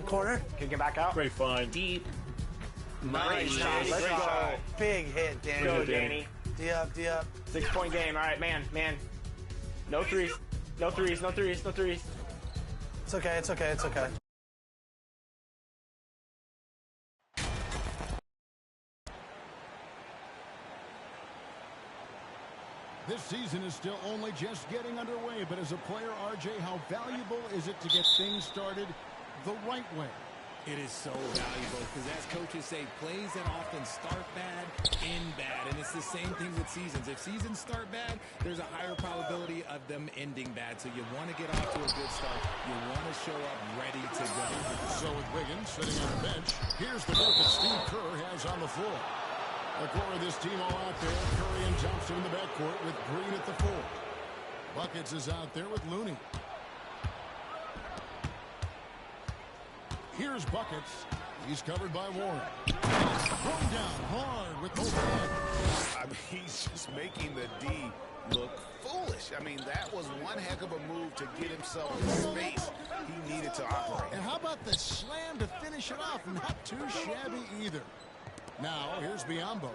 Corner. Can get back out. Great find. Deep. Nice shot. Let's Great go. shot. Big hit, Danny. Go, Danny. D up, D up. 6-point game. All right, man. No threes. No threes. No threes. No threes. It's okay. It's okay. It's okay. This season is still only just getting underway, but as a player, RJ, how valuable is it to get things started the right way? It is so valuable because, as coaches say, plays that often start bad, end bad. And it's the same thing with seasons. If seasons start bad, there's a higher probability of them ending bad. So you want to get off to a good start. You want to show up ready to go. So with Wiggins sitting on the bench, here's the look that Steve Kerr has on the floor. The core of this team all out there. Curry and Thompson in the backcourt with Green at the 4. Buckets is out there with Looney. Here's Buckets. He's covered by Warren. Thrown down hard with both hands. I mean, he's just making the D look foolish. I mean, that was one heck of a move to get himself the space he needed to operate. And how about the slam to finish it off? Not too shabby either. Now, here's Biyombo.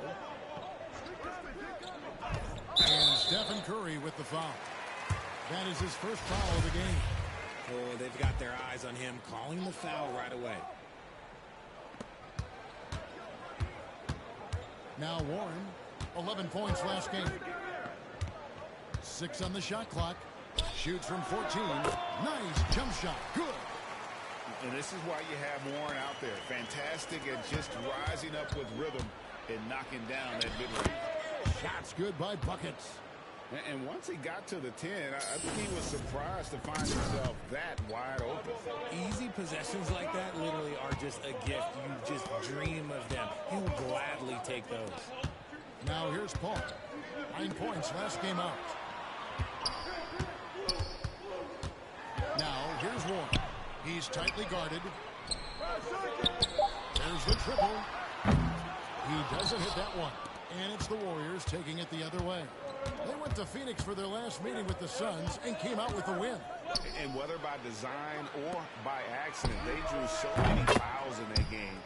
And Stephen Curry with the foul. That is his first foul of the game. Oh, they've got their eyes on him, calling the foul right away. Now Warren, 11 points last game. 6 on the shot clock. Shoots from 14. Nice jump shot. Good. And this is why you have Warren out there. Fantastic at just rising up with rhythm and knocking down that mid-range. Shots good by Buckets. And once he got to the 10, I think he was surprised to find himself that wide open. Easy possessions like that literally are just a gift. You just dream of them. He'll gladly take those. Now here's Paul. 9 points last game out. Now here's Warren. He's tightly guarded. There's the triple. He doesn't hit that one. And it's the Warriors taking it the other way. They went to Phoenix for their last meeting with the Suns and came out with a win. And whether by design or by accident, they drew so many fouls in that game.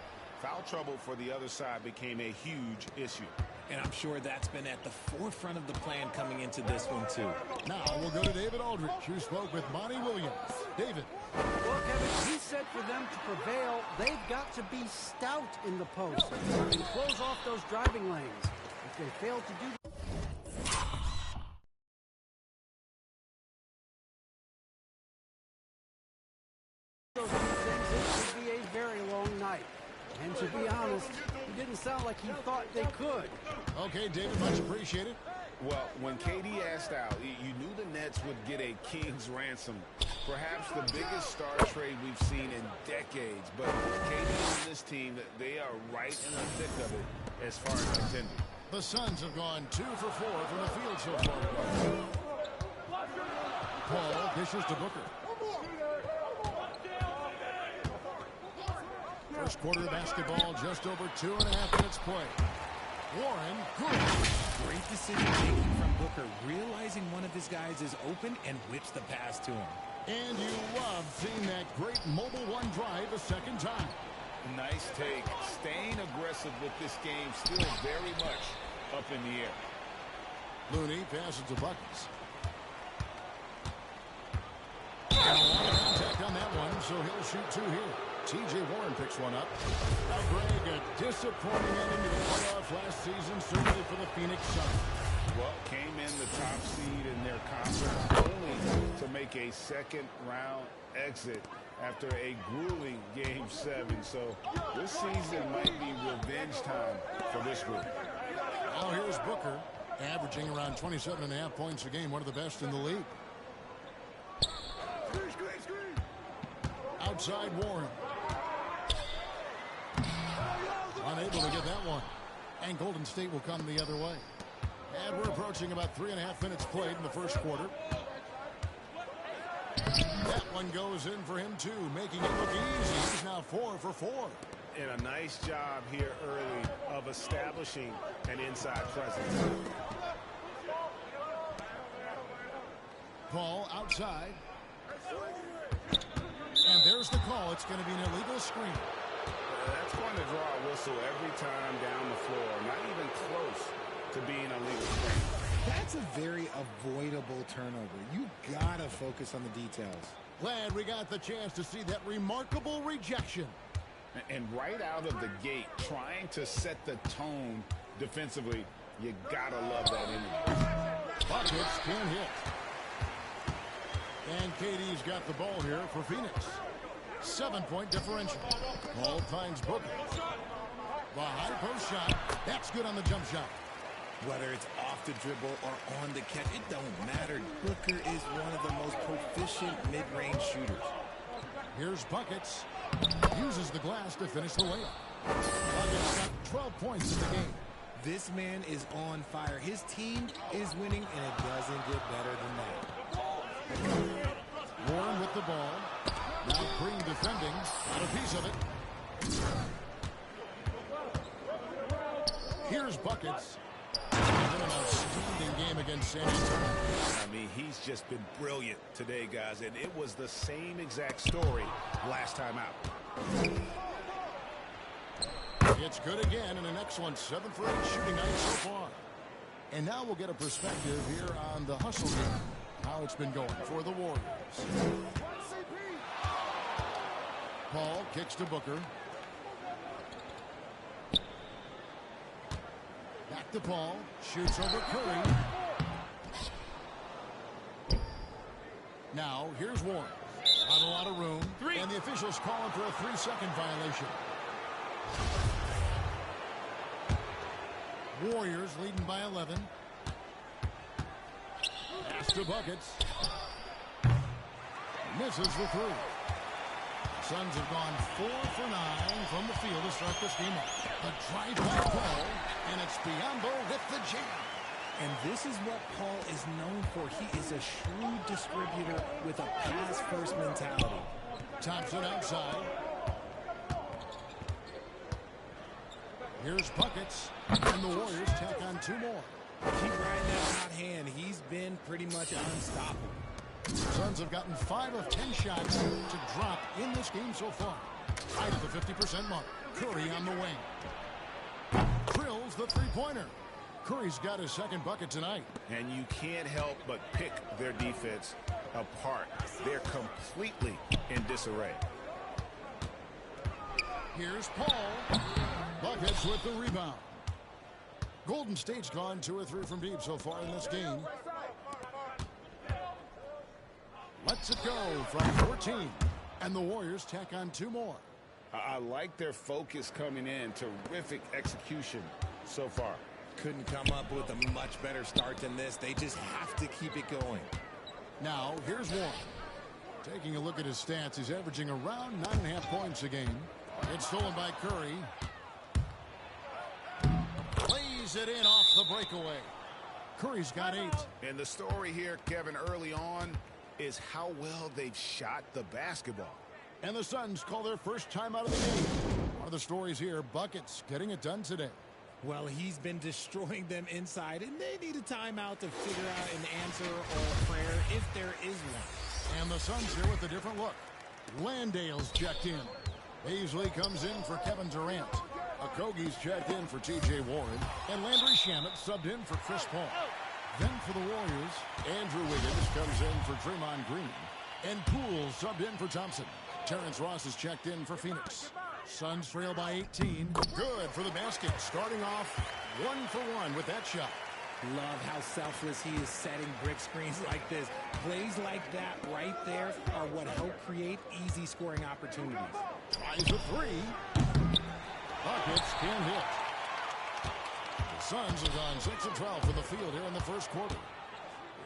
Foul trouble for the other side became a huge issue. And I'm sure that's been at the forefront of the plan coming into this one, too. Now we'll go to David Aldridge, who spoke with Monty Williams. David. Well, Kevin, he said for them to prevail, they've got to be stout in the post and close off those driving lanes. If they fail to do those two things, it could be a very long night. And to be honest, it didn't sound like he thought they could. Okay, David, much appreciated. Well, when KD asked out, you knew the Nets would get a king's ransom. Perhaps the biggest star trade we've seen in decades. But KD and this team, they are right in the thick of it as far as contending. The Suns have gone 2 for 4 from the field so far. Paul dishes to Booker. First quarter of basketball, just over 2.5 minutes play. Warren, good. Great decision-making from Booker, realizing one of his guys is open and whips the pass to him. And you love seeing that great mobile one drive a second time. Nice take. Staying aggressive with this game, still very much up in the air. Looney passes to Buckets. And a lot of contact on that one, so he'll shoot 2 here. T.J. Warren picks one up. Now, Greg, a disappointing ending to the playoff last season, certainly for the Phoenix Suns. Well, came in the top seed in their conference, only to make a second-round exit after a grueling Game 7. So this season might be revenge time for this group. Now here's Booker, averaging around 27.5 points a game, one of the best in the league. Outside Warren. Unable to get that one. And Golden State will come the other way. And we're approaching about 3.5 minutes played in the first quarter. That one goes in for him too, making it look easy. He's now 4 for 4. And a nice job here early of establishing an inside presence. Paul outside. And there's Here's the call. It's going to be an illegal screen. That's going to draw a whistle every time down the floor. Not even close to being a legal screen. That's a very avoidable turnover. You got to focus on the details. Glad we got the chance to see that remarkable rejection. And right out of the gate, trying to set the tone defensively, you got to love that energy. Buckets can hit. And KD's got the ball here for Phoenix. 7-point differential. Paul finds Booker. The high post shot. That's good on the jump shot. Whether it's off the dribble or on the catch, it don't matter. Booker is one of the most proficient mid-range shooters. Here's Buckets. Uses the glass to finish the layup. Buckets got 12 points in the game. This man is on fire. His team is winning, and it doesn't get better than that. Warren with the ball. Now Green defending. Got a piece of it. Here's Buckets. An outstanding game against San Antonio. I mean, he's just been brilliant today, guys, and it was the same exact story last time out. It's good again, and an excellent 7-for-8 shooting night so far. And now we'll get a perspective here on the hustle game, how it's been going for the Warriors. Paul kicks to Booker. Back to Paul. Shoots over Curry. Now, here's Warren. Not a lot of room. And the officials calling for a 3-second violation. Warriors leading by 11. Pass to Buckets. Misses the three. Suns have gone 4 for 9 from the field to start this game off. The drive by Paul, and it's Biyombo with the jam. And this is what Paul is known for. He is a shrewd distributor with a pass-first mentality. Thompson outside. Here's Buckets, and the Warriors tack on 2 more. Keep riding that hot hand. He's been pretty much unstoppable. Suns have gotten 5 of 10 shots to drop in this game so far. Right at the 50% mark. Curry on the wing. Drills the three-pointer. Curry's got his second bucket tonight. And you can't help but pick their defense apart. They're completely in disarray. Here's Paul. Buckets with the rebound. Golden State's gone 2 or 3 from deep so far in this game. Lets it go from 14. And the Warriors tack on 2 more. I like their focus coming in. Terrific execution so far. Couldn't come up with a much better start than this. They just have to keep it going. Now, here's Warren. Taking a look at his stats, he's averaging around 9.5 points a game. It's stolen by Curry. Plays it in off the breakaway. Curry's got 8. And the story here, Kevin, early on is how well they've shot the basketball. And the Suns call their first time out of the game. One of the stories here, Buckets getting it done today. Well, he's been destroying them inside, and they need a timeout to figure out an answer or a prayer if there is one. And the Suns here with a different look. Landale's checked in. Beasley comes in for Kevin Durant. Okogie's checked in for T.J. Warren. And Landry Shamet subbed in for Chris Paul. Then for the Warriors, Andrew Wiggins comes in for Draymond Green. And Poole subbed in for Thompson. Terrence Ross is checked in for Phoenix. Suns trail by 18. Good for the basket. Starting off 1 for 1 with that shot. Love how selfless he is setting brick screens like this. Plays like that right there are what help create easy scoring opportunities. Tries a 3. Buckets can hit. The Suns have gone 6 of 12 from the field here in the first quarter.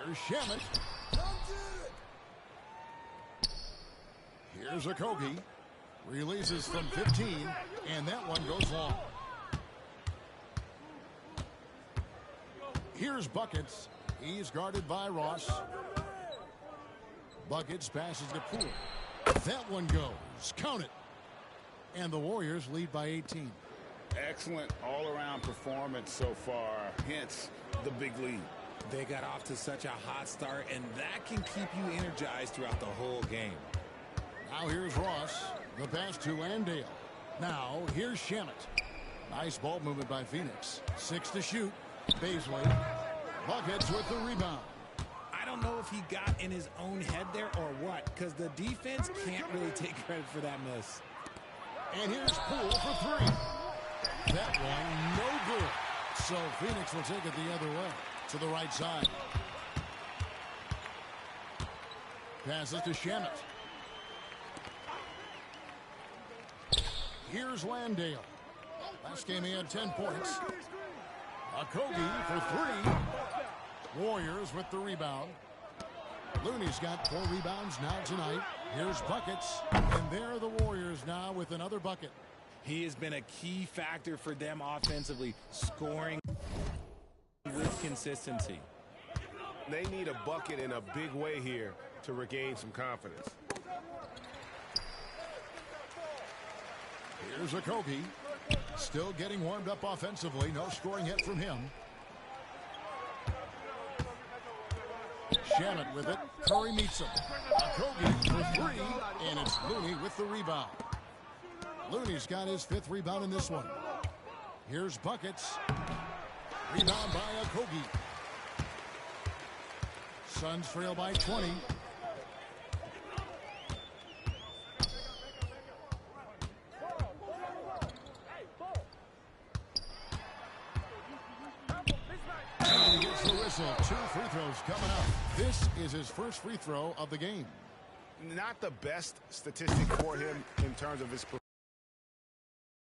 Here's Shamet. Here's Okogie. Releases from 15, and that one goes long. Here's Buckets. He's guarded by Ross. Buckets passes to Poole. That one goes. Count it. And the Warriors lead by 18. Excellent all-around performance so far, hence the big lead. They got off to such a hot start, and that can keep you energized throughout the whole game. Now here's Ross. The pass to Landale. Now here's Shamet. Nice ball movement by Phoenix. 6 to shoot. Baisley. Buckets with the rebound. I don't know if he got in his own head there or what, because the defense can't really take credit for that miss. And here's Poole for 3. That one no good. So Phoenix will take it the other way to the right side. Passes to Shamet. Here's Landale. Last game he had 10 points. Okogie for 3. Warriors with the rebound. Looney's got 4 rebounds now tonight. Here's buckets. And there are the Warriors now with another bucket. He has been a key factor for them offensively, scoring with consistency. They need a bucket in a big way here to regain some confidence. Here's Okogie. Still getting warmed up offensively. No scoring yet from him. Shamet with it. Curry meets him. Okogie for 3. And it's Looney with the rebound. Looney's got his 5th rebound in this one. Here's buckets. Rebound by Okogie. Suns trail by 20. And he gets the whistle. 2 free throws coming up. This is his first free throw of the game. Not the best statistic for him in terms of his performance.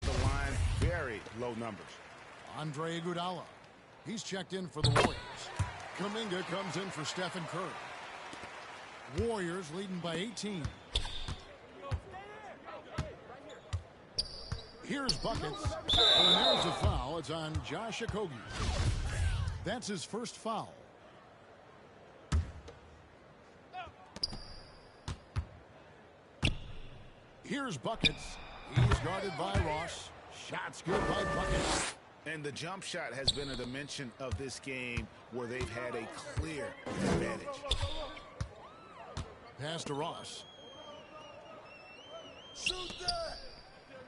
The line, very low numbers. Andre Iguodala. He's checked in for the Warriors. Kuminga comes in for Stephen Curry. Warriors leading by 18. Here's buckets. And there's a foul. It's on Josh Okogie. That's his first foul. Here's buckets. He's guarded by Ross. Shots good by buckets. And the jump shot has been a dimension of this game where they've had a clear advantage. Pass to Ross.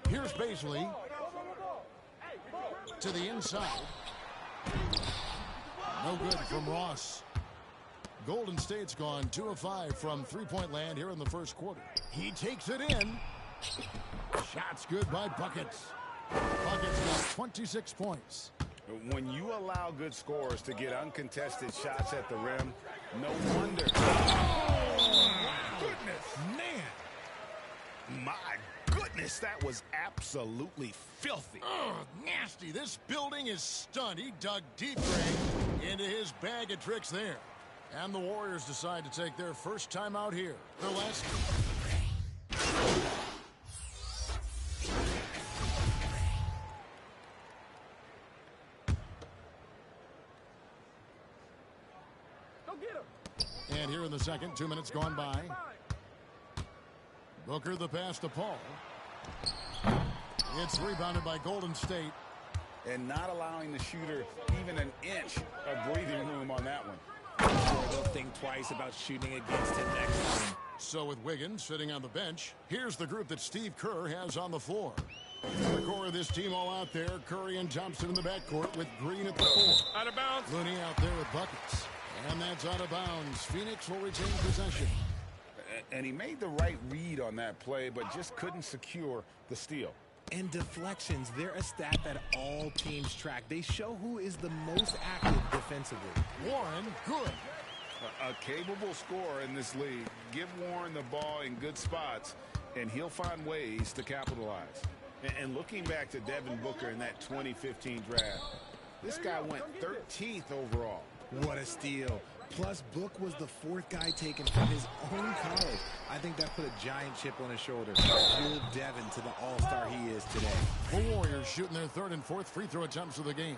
Here's Baisley. To the inside. No good from Ross. Golden State's gone 2 of 5 from three-point land here in the first quarter. He takes it in. Shots good by Buckets. Buckets got 26 points. When you allow good scorers to get uncontested shots at the rim, no wonder. Oh, goodness, man. My goodness, that was absolutely filthy. Oh, nasty. This building is stunned. He dug deep, Greg, into his bag of tricks there. And the Warriors decide to take their first time out here. Their last. And here in the second, 2 minutes gone by. Booker the pass to Paul. It's rebounded by Golden State. And not allowing the shooter even an inch of breathing room on that one. They'll think twice about shooting against him next time. So with Wiggins sitting on the bench, here's the group that Steve Kerr has on the floor. The core of this team all out there. Curry and Thompson in the backcourt with Green at the 4. Out of bounds. Looney out there with buckets. And that's out of bounds. Phoenix will retain possession. And he made the right read on that play, but just couldn't secure the steal. And deflections, they're a stat that all teams track. They show who is the most active defensively. Warren, good. A capable scorer in this league. Give Warren the ball in good spots, and he'll find ways to capitalize. And looking back to Devin Booker in that 2015 draft, this guy went 13th overall. What a steal. Plus, Book was the 4th guy taken from his own college. I think that put a giant chip on his shoulder. Fueled Devin to the all-star he is today. The Warriors shooting their 3rd and 4th free throw attempts of the game.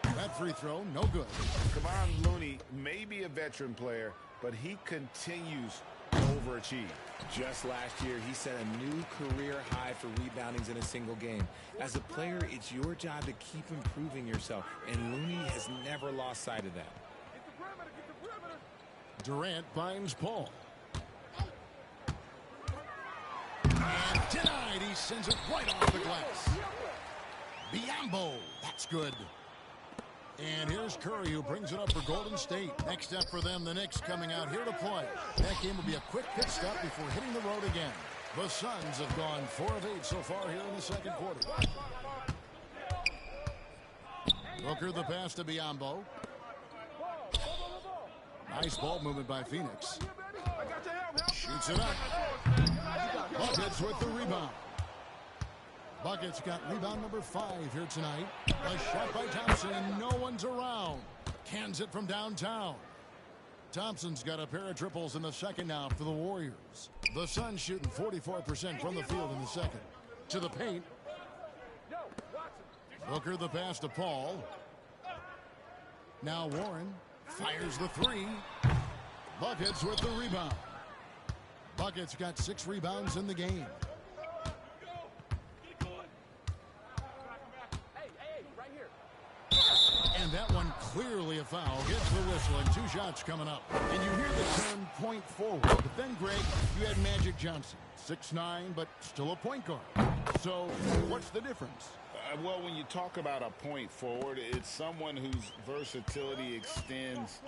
That free throw, no good. Kevon Looney may be a veteran player, but he continues to overachieve. Just last year, he set a new career high for reboundings in a single game. As a player, it's your job to keep improving yourself, and Looney has never lost sight of that. Durant finds Paul. And denied. He sends it right off the glass. Biombo. That's good. And here's Curry, who brings it up for Golden State. Next up for them, the Knicks coming out here to play. That game will be a quick pit stop before hitting the road again. The Suns have gone 4 of 8 so far here in the second quarter. Booker the pass to Biombo. Nice ball movement by Phoenix. Shoots it up. Buckets with the rebound. Buckets got rebound number 5 here tonight. A shot by Thompson, and no one's around. Cans it from downtown. Thompson's got a pair of triples in the second now for the Warriors. The Suns shooting 44% from the field in the second. To the paint. Booker the pass to Paul. Now Warren fires the 3. Buckets with the rebound. Buckets got 6 rebounds in the game. And that one clearly a foul. Gets the whistle, and 2 shots coming up. And you hear the term point forward. But then, Greg, you had Magic Johnson. 6'9", but still a point guard. So what's the difference? Well, when you talk about a point forward, it's someone whose versatility extends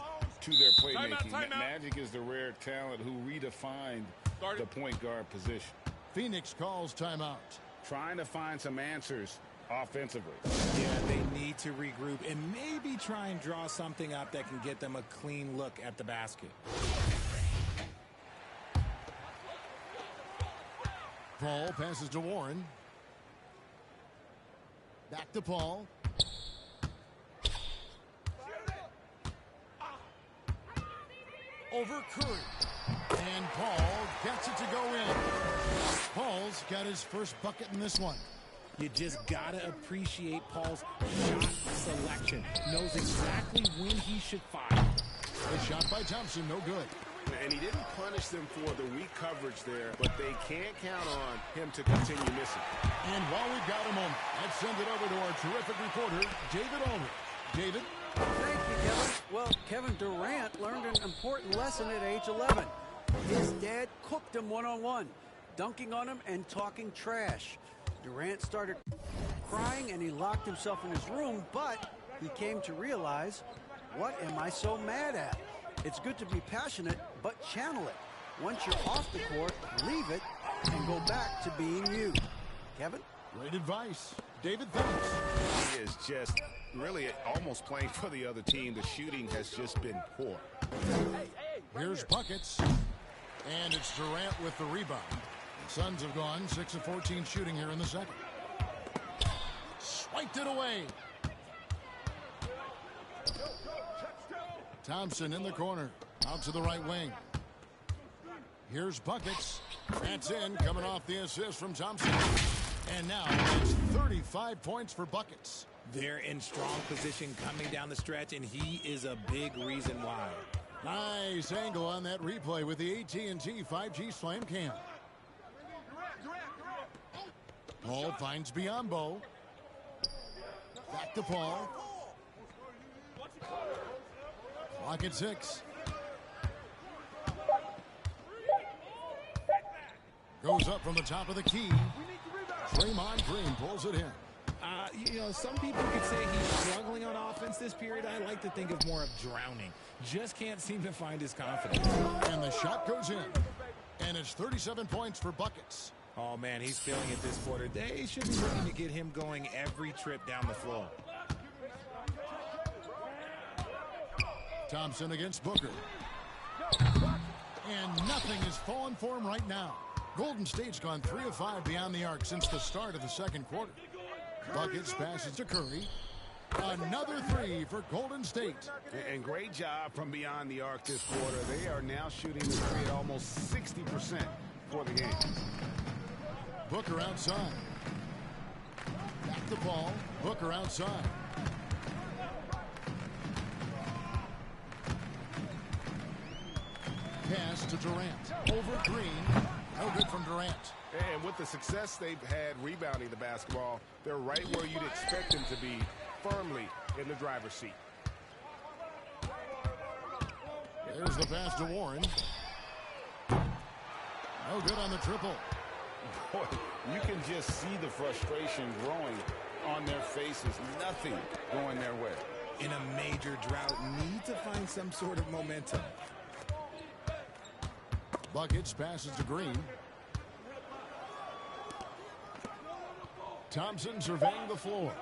to their playmaking. Magic is the rare talent who redefined the point guard position. Phoenix calls timeout. Trying to find some answers offensively. Yeah, they need to regroup and maybe try and draw something up that can get them a clean look at the basket. Paul passes to Warren. Back to Paul. Over Curry. And Paul gets it to go in. Paul's got his first bucket in this one. You just got to appreciate Paul's shot selection. Knows exactly when he should fire. The shot by Thompson, no good. And he didn't punish them for the weak coverage there, but they can't count on him to continue missing. And while we've got a moment, let's send it over to our terrific reporter, David Ulrich. David? Thank you, Kevin. Well, Kevin Durant learned an important lesson at age 11. His dad cooked him one-on-one, dunking on him and talking trash. Durant started crying and he locked himself in his room, but he came to realize, what am I so mad at? It's good to be passionate, but channel it. Once you're off the court, leave it and go back to being you. Kevin? Great advice. David, thanks. He is just really almost playing for the other team. The shooting has just been poor. Here's buckets. And it's Durant with the rebound. The Suns have gone 6 of 14 shooting here in the second. Swiped it away. Thompson in the corner. Out to the right wing. Here's buckets. That's in, coming off the assist from Thompson. And now it's 35 points for buckets. They're in strong position coming down the stretch, and he is a big reason why. Nice angle on that replay with the AT&T 5G Slam Cam. Paul finds Biombo. Back to Paul. Clock at 6. Goes up from the top of the key. Draymond Green pulls it in. You know, some people could say he's struggling on offense this period. I like to think of more of drowning. Just can't seem to find his confidence. And the shot goes in. And it's 37 points for buckets. Oh, man, he's feeling it this quarter. They should be looking to get him going every trip down the floor. Thompson against Booker. And nothing is falling for him right now. Golden State's gone 3 of 5 beyond the arc since the start of the second quarter. Buckets passes to Curry. Another 3 for Golden State. And great job from beyond the arc this quarter. They are now shooting the 3 at almost 60% for the game. Booker outside. Back to Paul. Booker outside. Pass to Durant. Over Green. No good from Durant. And with the success they've had rebounding the basketball, they're right where you'd expect them to be, firmly in the driver's seat. There's the pass to Warren. No good on the triple. Boy, you can just see the frustration growing on their faces. Nothing going their way. In a major drought, need to find some sort of momentum. Buckets passes to Green. Thompson surveying the floor.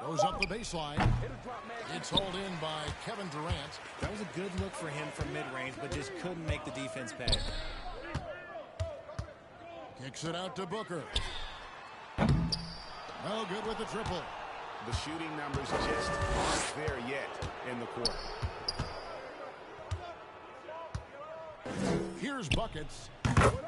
Goes up the baseline. It's hauled in by Kevin Durant. That was a good look for him from mid-range, but just couldn't make the defense pay. Kicks it out to Booker. No good with the triple. The shooting numbers just aren't there yet in the quarter. Here's Buckets.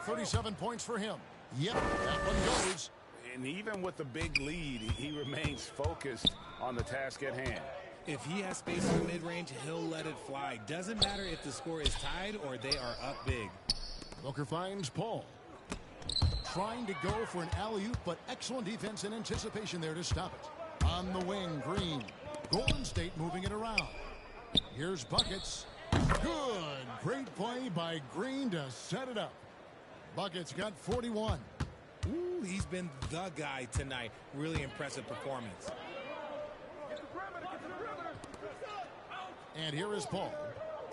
37 points for him. Yep, that one goes. And even with the big lead, he remains focused on the task at hand. If he has space in the mid-range, he'll let it fly. Doesn't matter if the score is tied or they are up big. Booker finds Paul. Trying to go for an alley-oop, but excellent defense and anticipation there to stop it. On the wing, Green. Golden State moving it around. Here's Buckets. Good. Great play by Green to set it up. Buckets got 41. Ooh, he's been the guy tonight. Really impressive performance. And here is Paul.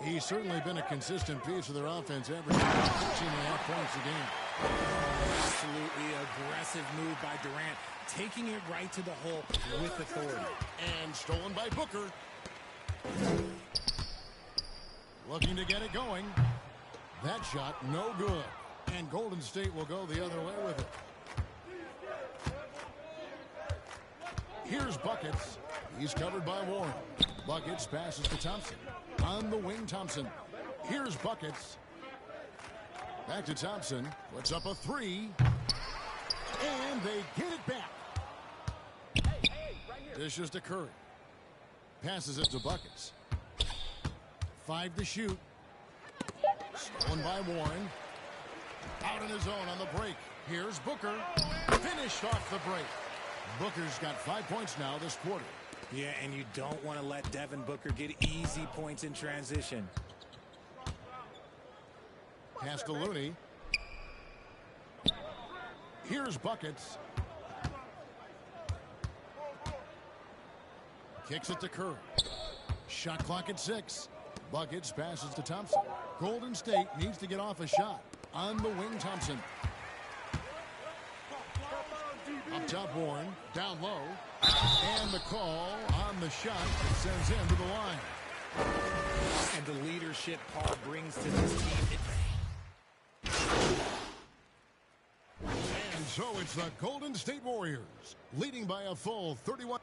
He's certainly been a consistent piece of their offense, averaging 16.5 points a game. Absolutely aggressive move by Durant, taking it right to the hole with authority. And stolen by Booker. Looking to get it going. That shot, no good. And Golden State will go the other way with it. Here's Buckets. He's covered by Warren. Buckets passes to Thompson. On the wing, Thompson. Here's Buckets. Back to Thompson. Puts up a three. And they get it back. Dishes to Curry. Passes it to Buckets. 5 to shoot. Stolen by Warren. Out in his own on the break. Here's Booker. Finished off the break. Booker's got 5 points now this quarter. Yeah, and you don't want to let Devin Booker get easy points in transition. Pass to Looney. Here's Buckets. Kicks it to Curry. Shot clock at 6. Buckets passes to Thompson. Golden State needs to get off a shot. On the wing, Thompson. Up top, Warren. Down low. And the call on the shot that sends him to the line. And the leadership Paul brings to this team. And so it's the Golden State Warriors leading by a full 31.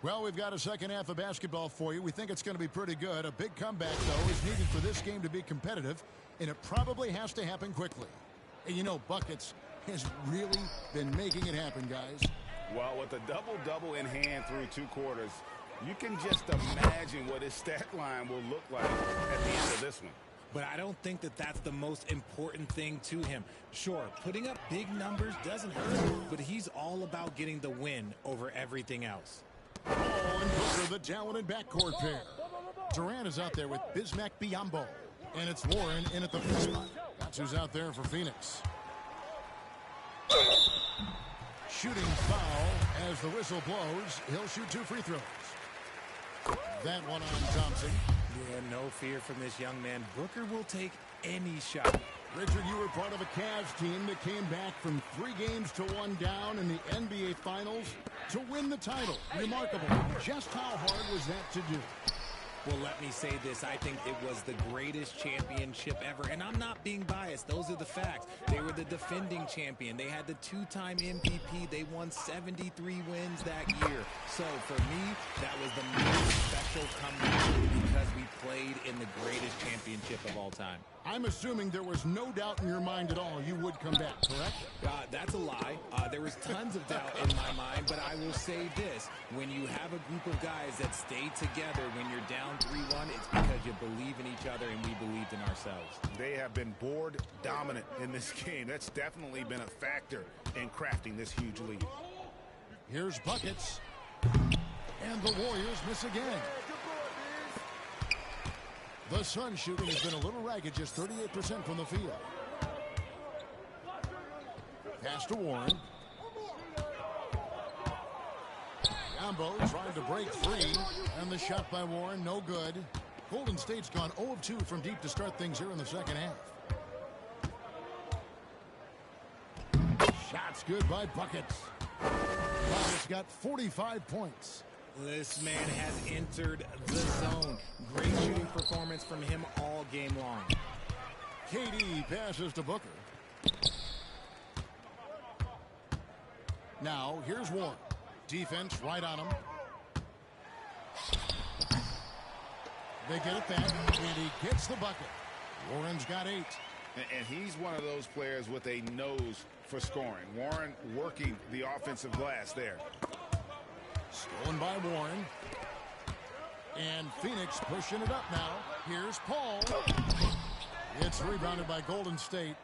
Well, we've got a second half of basketball for you. We think it's going to be pretty good. A big comeback, though, is needed for this game to be competitive, and it probably has to happen quickly. And you know, Buckets has really been making it happen, guys. Well, with a double-double in hand through 2 quarters, you can just imagine what his stat line will look like at the end of this one. But I don't think that that's the most important thing to him. Sure, putting up big numbers doesn't hurt, but he's all about getting the win over everything else. Paul and Booker, the talented backcourt pair. Durant is out there with Bismack Biyombo. And it's Warren in at the free spot. That's who's out there for Phoenix. Shooting foul as the whistle blows. He'll shoot 2 free throws. That one on Thompson. Yeah, no fear from this young man. Booker will take any shot. Richard, you were part of a Cavs team that came back from 3 games to 1 down in the NBA Finals to win the title. Remarkable. Just how hard was that to do? Well, let me say this. I think it was the greatest championship ever. And I'm not being biased. Those are the facts. They were the defending champion. They had the two-time MVP. They won 73 wins that year. So, for me, that was the most special comeback because we played in the greatest championship of all time. I'm assuming there was no doubt in your mind at all you would come back, correct? That's a lie. There was tons of doubt in my mind, but I will say this. When you have a group of guys that stay together when you're down 3-1, it's because you believe in each other and we believed in ourselves. They have been board dominant in this game. That's definitely been a factor in crafting this huge lead. Here's buckets. And the Warriors miss again. The Sun shooting has been a little ragged, just 38% from the field. Pass to Warren. Gambo trying to break free, and the shot by Warren, no good. Golden State's gone 0 of 2 from deep to start things here in the second half. Shots good by Buckets. Buckets got 45 points. This man has entered the zone. Great shooting performance from him all game long. KD passes to Booker. Now, here's Warren. Defense right on him. They get it back, and he gets the bucket. Warren's got 8. And he's one of those players with a nose for scoring. Warren working the offensive glass there. Stolen by Warren. And Phoenix pushing it up now. Here's Paul. It's rebounded by Golden State.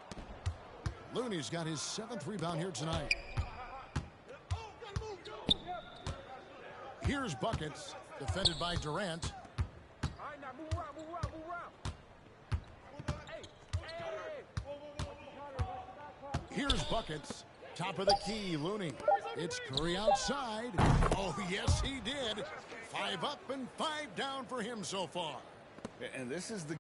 Looney's got his 7th rebound here tonight. Here's Buckets, defended by Durant. Here's Buckets, top of the key, Looney. It's Curry outside. Oh, yes, he did. 5 up and 5 down for him so far. And this is the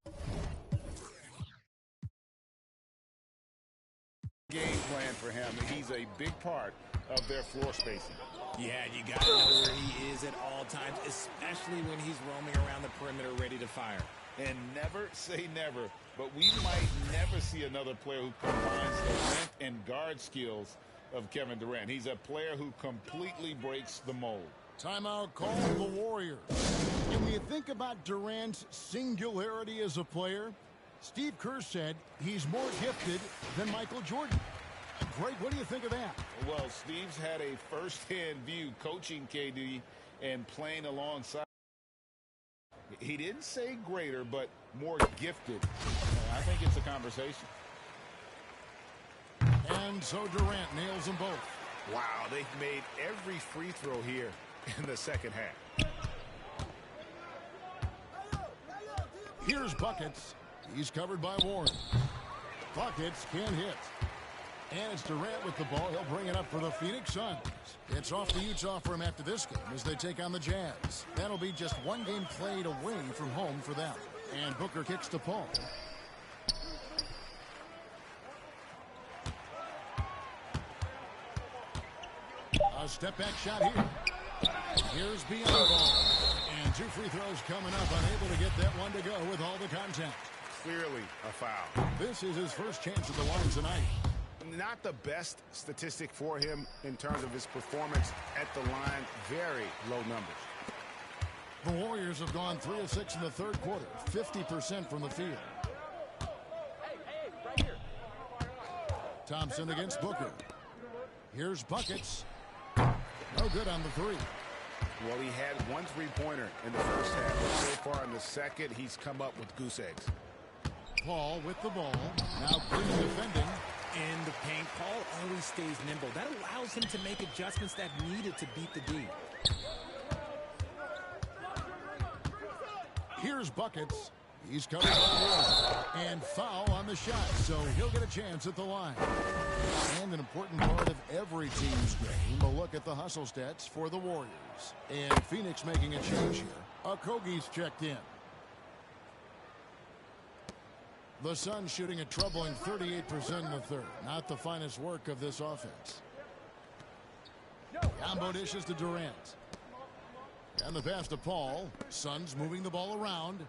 game plan for him. He's a big part of their floor spacing. Yeah, you got to know where he is at all times, especially when he's roaming around the perimeter ready to fire. And never say never, but we might never see another player who combines the length and guard skills of Kevin Durant. He's a player who completely breaks the mold. Timeout call for the Warriors. And when you think about Durant's singularity as a player, Steve Kerr said he's more gifted than Michael Jordan. Greg, what do you think of that? Well, Steve's had a first-hand view coaching KD and playing alongside. He didn't say greater, but more gifted. I think it's a conversation. And so Durant nails them both. Wow, they've made every free throw here in the second half. Here's Buckets. He's covered by Warren. Buckets can't hit. And it's Durant with the ball. He'll bring it up for the Phoenix Suns. It's off to Utah for him after this game as they take on the Jazz. That'll be just one game played away from home for them. And Booker kicks to Paul. A step-back shot here. Here's Bianco. And 2 free throws coming up. Unable to get that one to go with all the contact. Clearly a foul. This is his first chance at the line tonight. Not the best statistic for him in terms of his performance at the line. Very low numbers. The Warriors have gone 3 of 6 in the third quarter. 50% from the field. Thompson against Booker. Here's Buckets. No good on the 3. Well, he had 1 3-pointer in the first half. But so far in the second, he's come up with goose eggs. Paul with the ball. Now Green defending. In the paint, Paul always stays nimble. That allows him to make adjustments that needed to beat the D. Here's Buckets. He's covered by Warren. And foul on the shot, so he'll get a chance at the line. And an important part of every team's game, a look at the hustle stats for the Warriors. And Phoenix making a change here. Okogie's checked in. The Suns shooting a troubling 38% in the third. Not the finest work of this offense. Combo dishes to Durant. And the pass to Paul. Suns moving the ball around.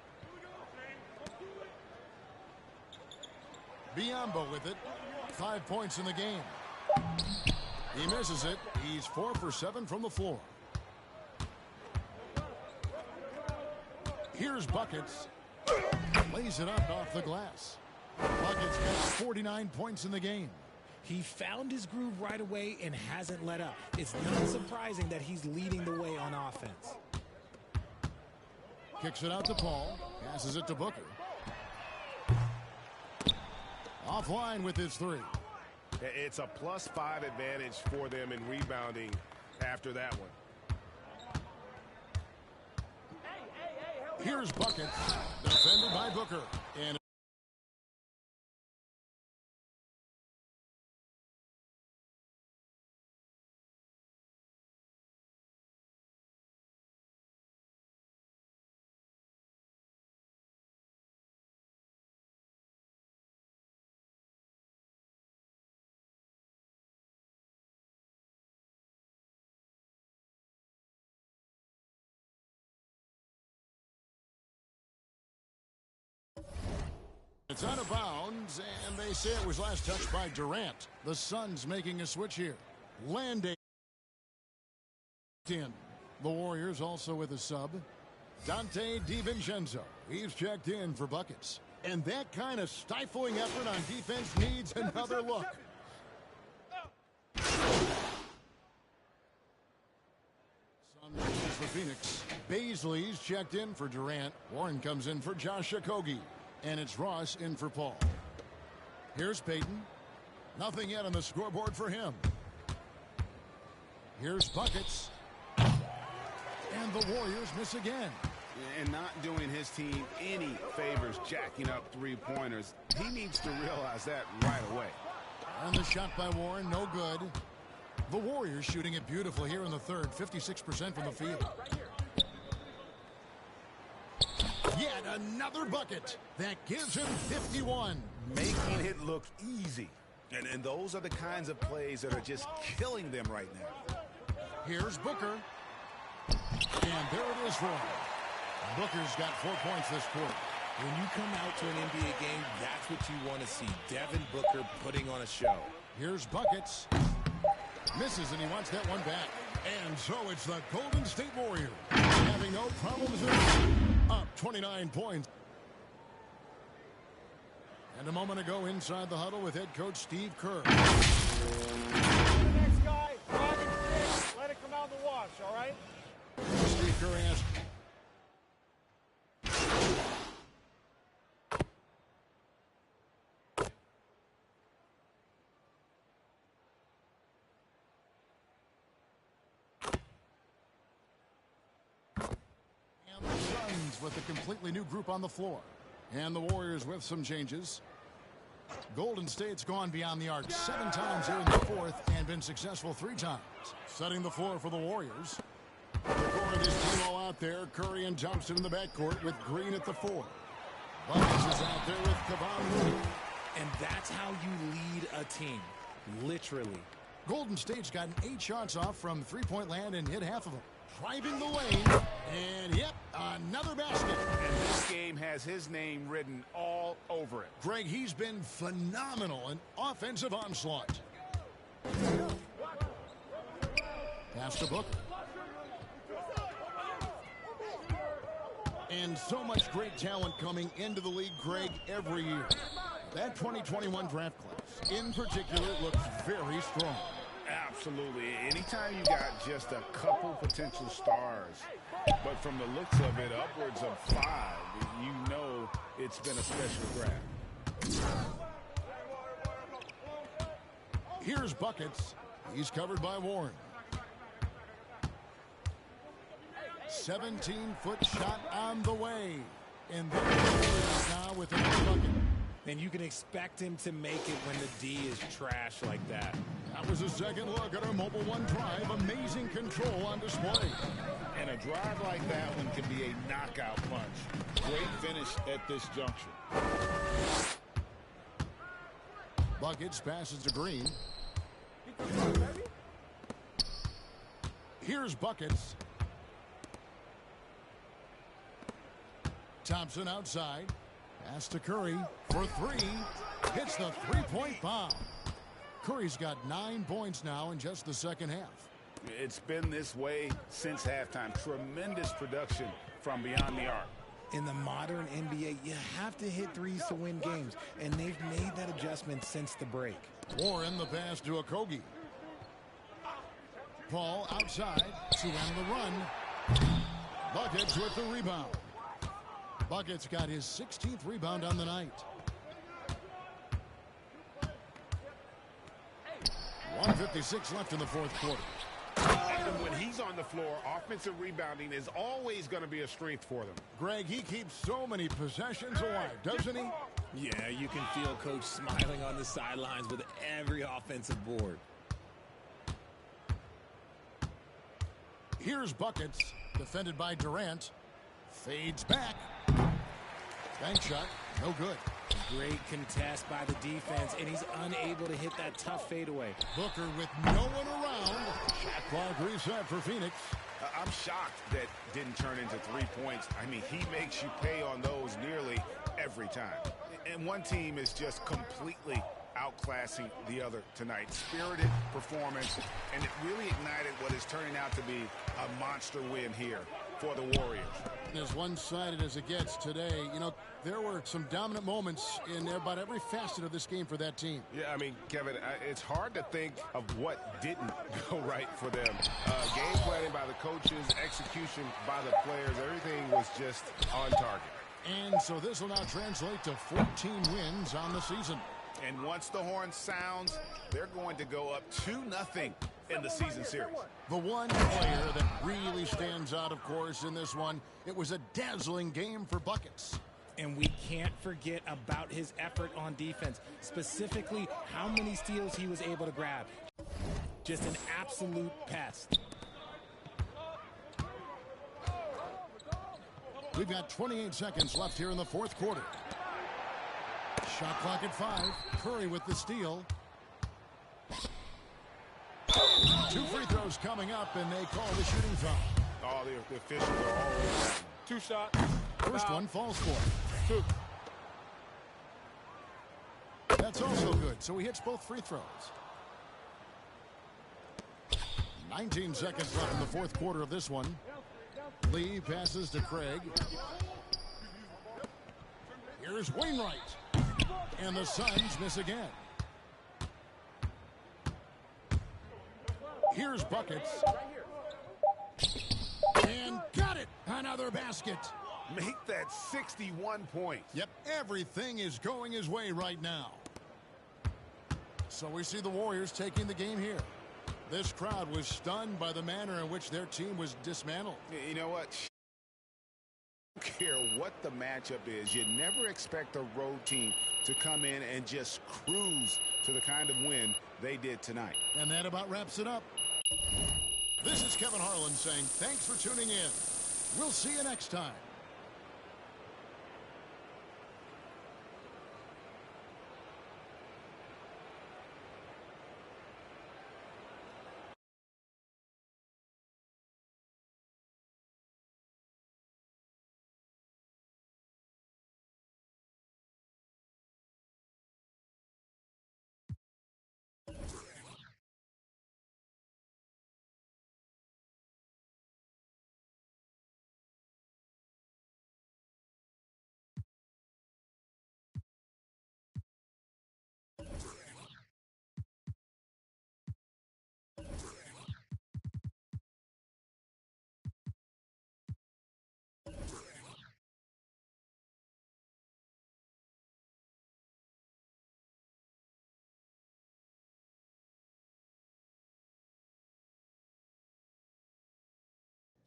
Biyombo with it. 5 points in the game. He misses it. He's 4 for 7 from the floor. Here's Buckets. Lays it up off the glass. Buckets got 49 points in the game. He found his groove right away and hasn't let up. It's not surprising that he's leading the way on offense. Kicks it out to Paul. Passes it to Booker. Offline with his three. It's a +5 advantage for them in rebounding after that one. Here's Buckets. Defended by Booker. And it's out of bounds, and they say it was last touched by Durant. The Suns making a switch here. Landing in. The Warriors also with a sub. Dante DiVincenzo. He's checked in for Buckets. And that kind of stifling effort on defense needs another look. Suns for Phoenix. Baisley's checked in for Durant. Warren comes in for Josh Okogie. And it's Ross in for Paul. Here's Payton. Nothing yet on the scoreboard for him. Here's Buckets. And the Warriors miss again. And not doing his team any favors jacking up three-pointers. He needs to realize that right away. And the shot by Warren, no good. The Warriors shooting it beautiful here in the third. 56% from the field. Yet another bucket. That gives him 51. Making it look easy. And those are the kinds of plays that are just killing them right now. Here's Booker. And there it is for him. Booker's got 4 points this quarter. When you come out to an NBA game, that's what you want to see. Devin Booker putting on a show. Here's Buckets. Misses, and he wants that one back. And so it's the Golden State Warriors having no problems at all. Up 29 points. And a moment ago inside the huddle with head coach Steve Kerr. Next guy, 5 and 6. Let it come out in the wash, all right? Steve Kerr asked. And the Suns with a completely new group on the floor. And the Warriors with some changes. Golden State's gone beyond the arc 7 times here in the fourth and been successful 3 times. Setting the floor for the Warriors. The core of this team all out there. Curry and Thompson in the backcourt with Green at the 4. Buckets is out there with Kevon Looney. And that's how you lead a team. Literally. Golden State's gotten 8 shots off from three-point land and hit half of them. Driving the lane. And, yep, another basket. And this game has his name written all over it. Greg, he's been phenomenal in offensive onslaught. Pass to Booker. And so much great talent coming into the league, Greg, every year. That 2021 draft class, in particular, looks very strong. Absolutely. Anytime you got just a couple potential stars, but from the looks of it, upwards of 5, you know it's been a special draft. Here's Buckets. He's covered by Warren. 17-foot shot on the way. And there he is now with another bucket. And you can expect him to make it when the D is trash like that. That was a second look at our Mobile One drive. Amazing control on display. And a drive like that one can be a knockout punch. Great finish at this juncture. Buckets passes to Green. Here's Buckets. Thompson outside. Pass to Curry for three. Hits the three-point bomb. Curry's got 9 points now in just the second half. It's been this way since halftime. Tremendous production from beyond the arc. In the modern NBA, you have to hit threes to win games, and they've made that adjustment since the break. Warren the pass to Okogie. Paul outside to end the run. Buckets with the rebound. Buckets got his 16th rebound on the night. 1:56 left in the fourth quarter. And when he's on the floor, offensive rebounding is always going to be a strength for them. Greg, he keeps so many possessions alive, doesn't he? Yeah, you can feel Coach smiling on the sidelines with every offensive board. Here's Buckets, defended by Durant. Fades back. Bank shot, no good. Great contest by the defense, and he's unable to hit that tough fadeaway. Booker with no one around. Shot clock reset for Phoenix. I'm shocked that didn't turn into 3 points. I mean, he makes you pay on those nearly every time. And one team is just completely outclassing the other tonight. Spirited performance, and it really ignited what is turning out to be a monster win here for the Warriors. As one-sided as it gets today, you know, there were some dominant moments in about every facet of this game for that team. Yeah, I mean, Kevin, it's hard to think of what didn't go right for them. Game planning by the coaches, execution by the players, everything was just on target. And so this will now translate to 14 wins on the season. And once the horn sounds, they're going to go up 2-0 in the season series. The one player that really stands out, of course, in this one, it was a dazzling game for Buckets. And we can't forget about his effort on defense, specifically how many steals he was able to grab. Just an absolute pest. We've got 28 seconds left here in the fourth quarter. Shot clock at 5. Curry with the steal. 2 free throws coming up, and they call the shooting foul. All the officials are all over that. 2 shots. First one falls for. 2. That's also good, so he hits both free throws. 19 seconds left in the fourth quarter of this one. Lee passes to Craig. Here's Wainwright. And the Suns miss again. Here's Buckets. And got it. Another basket. Make that 61 points. Yep, everything is going his way right now. So we see the Warriors taking the game here. This crowd was stunned by the manner in which their team was dismantled. You know what? I don't care what the matchup is. You never expect a road team to come in and just cruise to the kind of win they did tonight. And that about wraps it up. This is Kevin Harlan saying thanks for tuning in. We'll see you next time.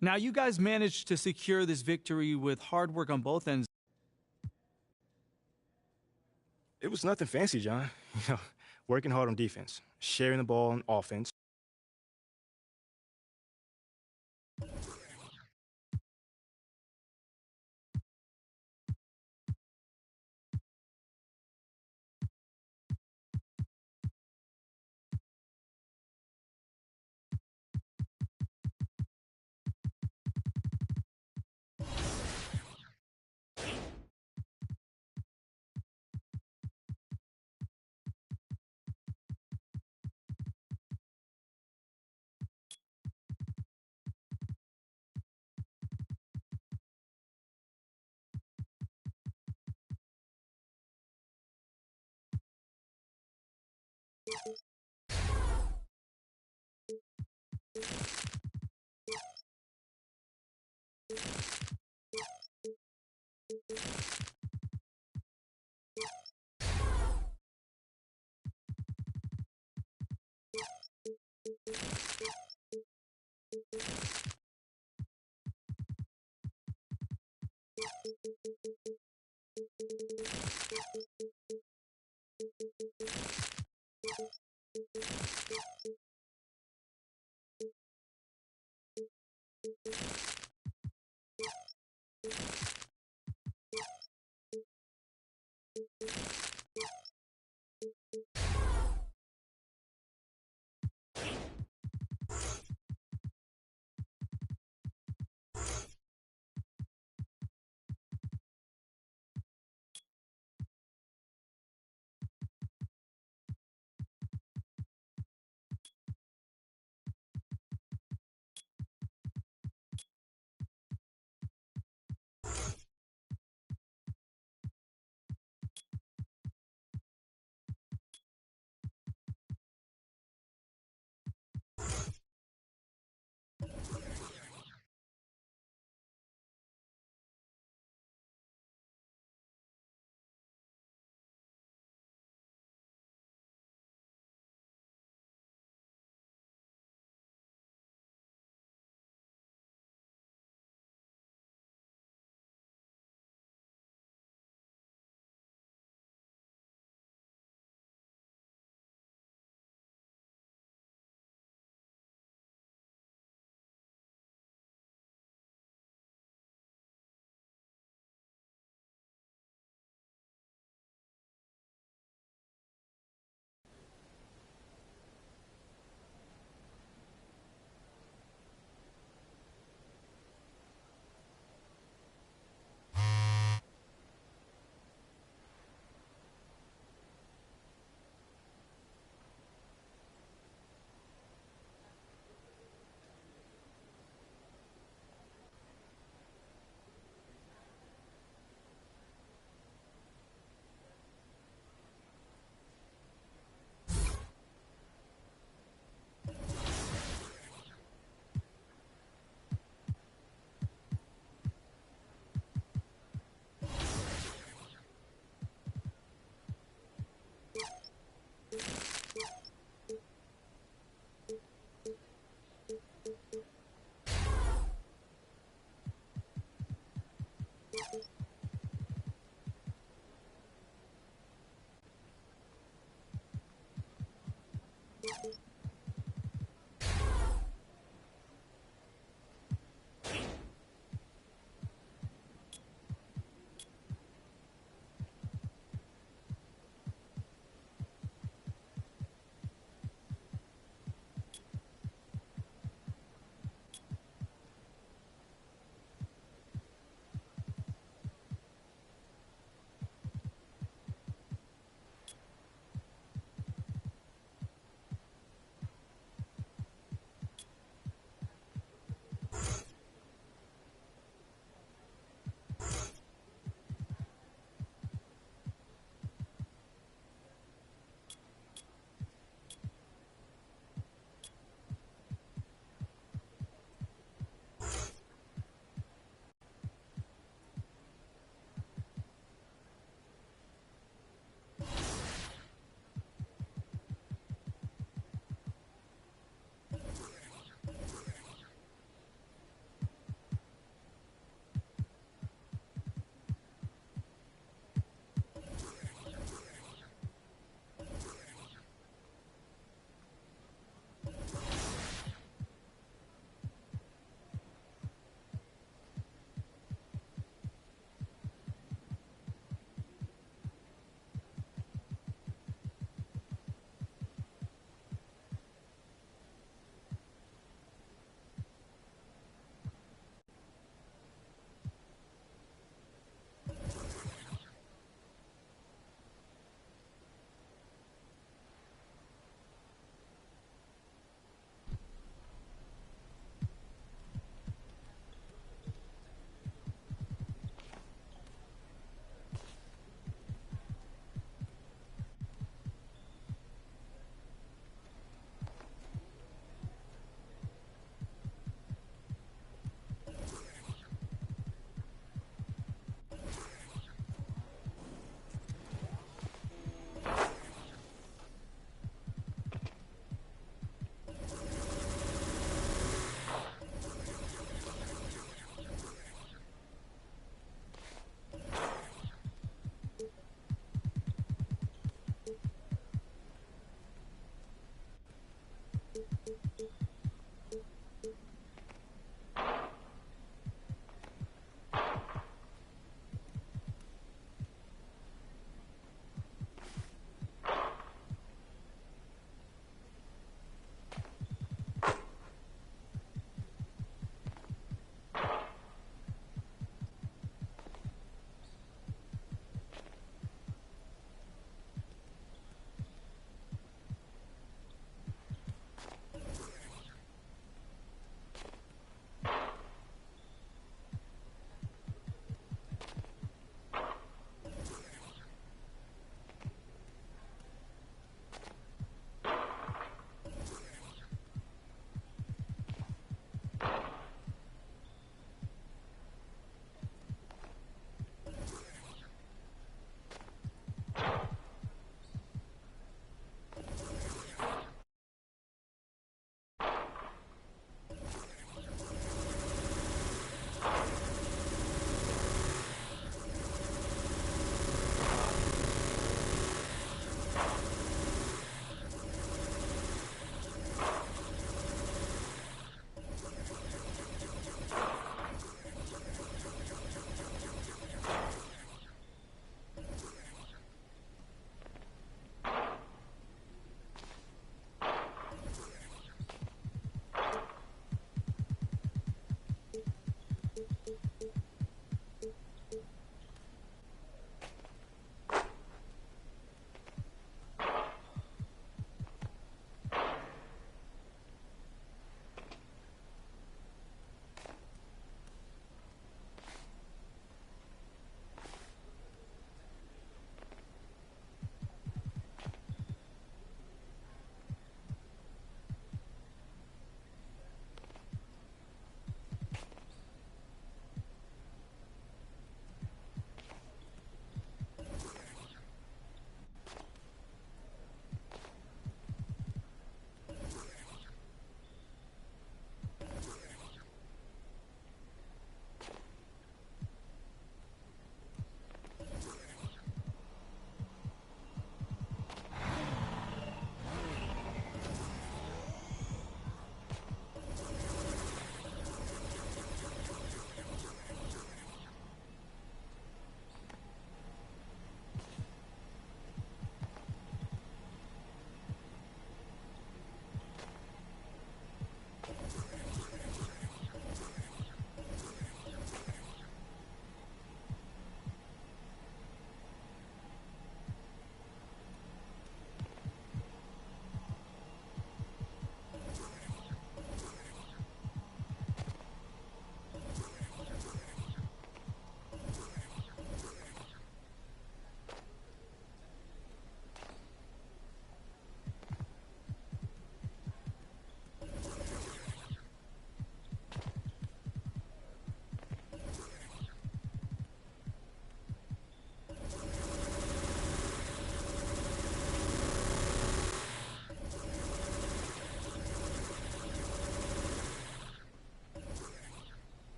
Now, you guys managed to secure this victory with hard work on both ends. It was nothing fancy, John. Working hard on defense, sharing the ball on offense.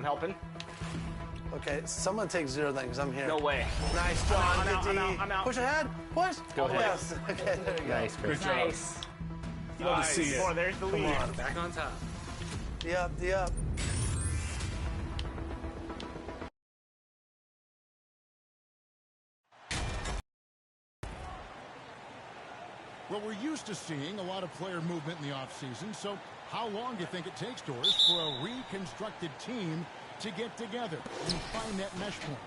helping. Okay, someone take 0 then, because I'm here. No way. Nice, John. I'm out. Push ahead. Push. Go ahead. Yes. Okay, there you go. Nice, Chris. Nice. Love to see it. Oh, there's the lead. on. Back on top. D up. Well, we're used to seeing a lot of player movement in the offseason, so how long do you think it takes, Doris, for a reconstructed team to get together and find that mesh point?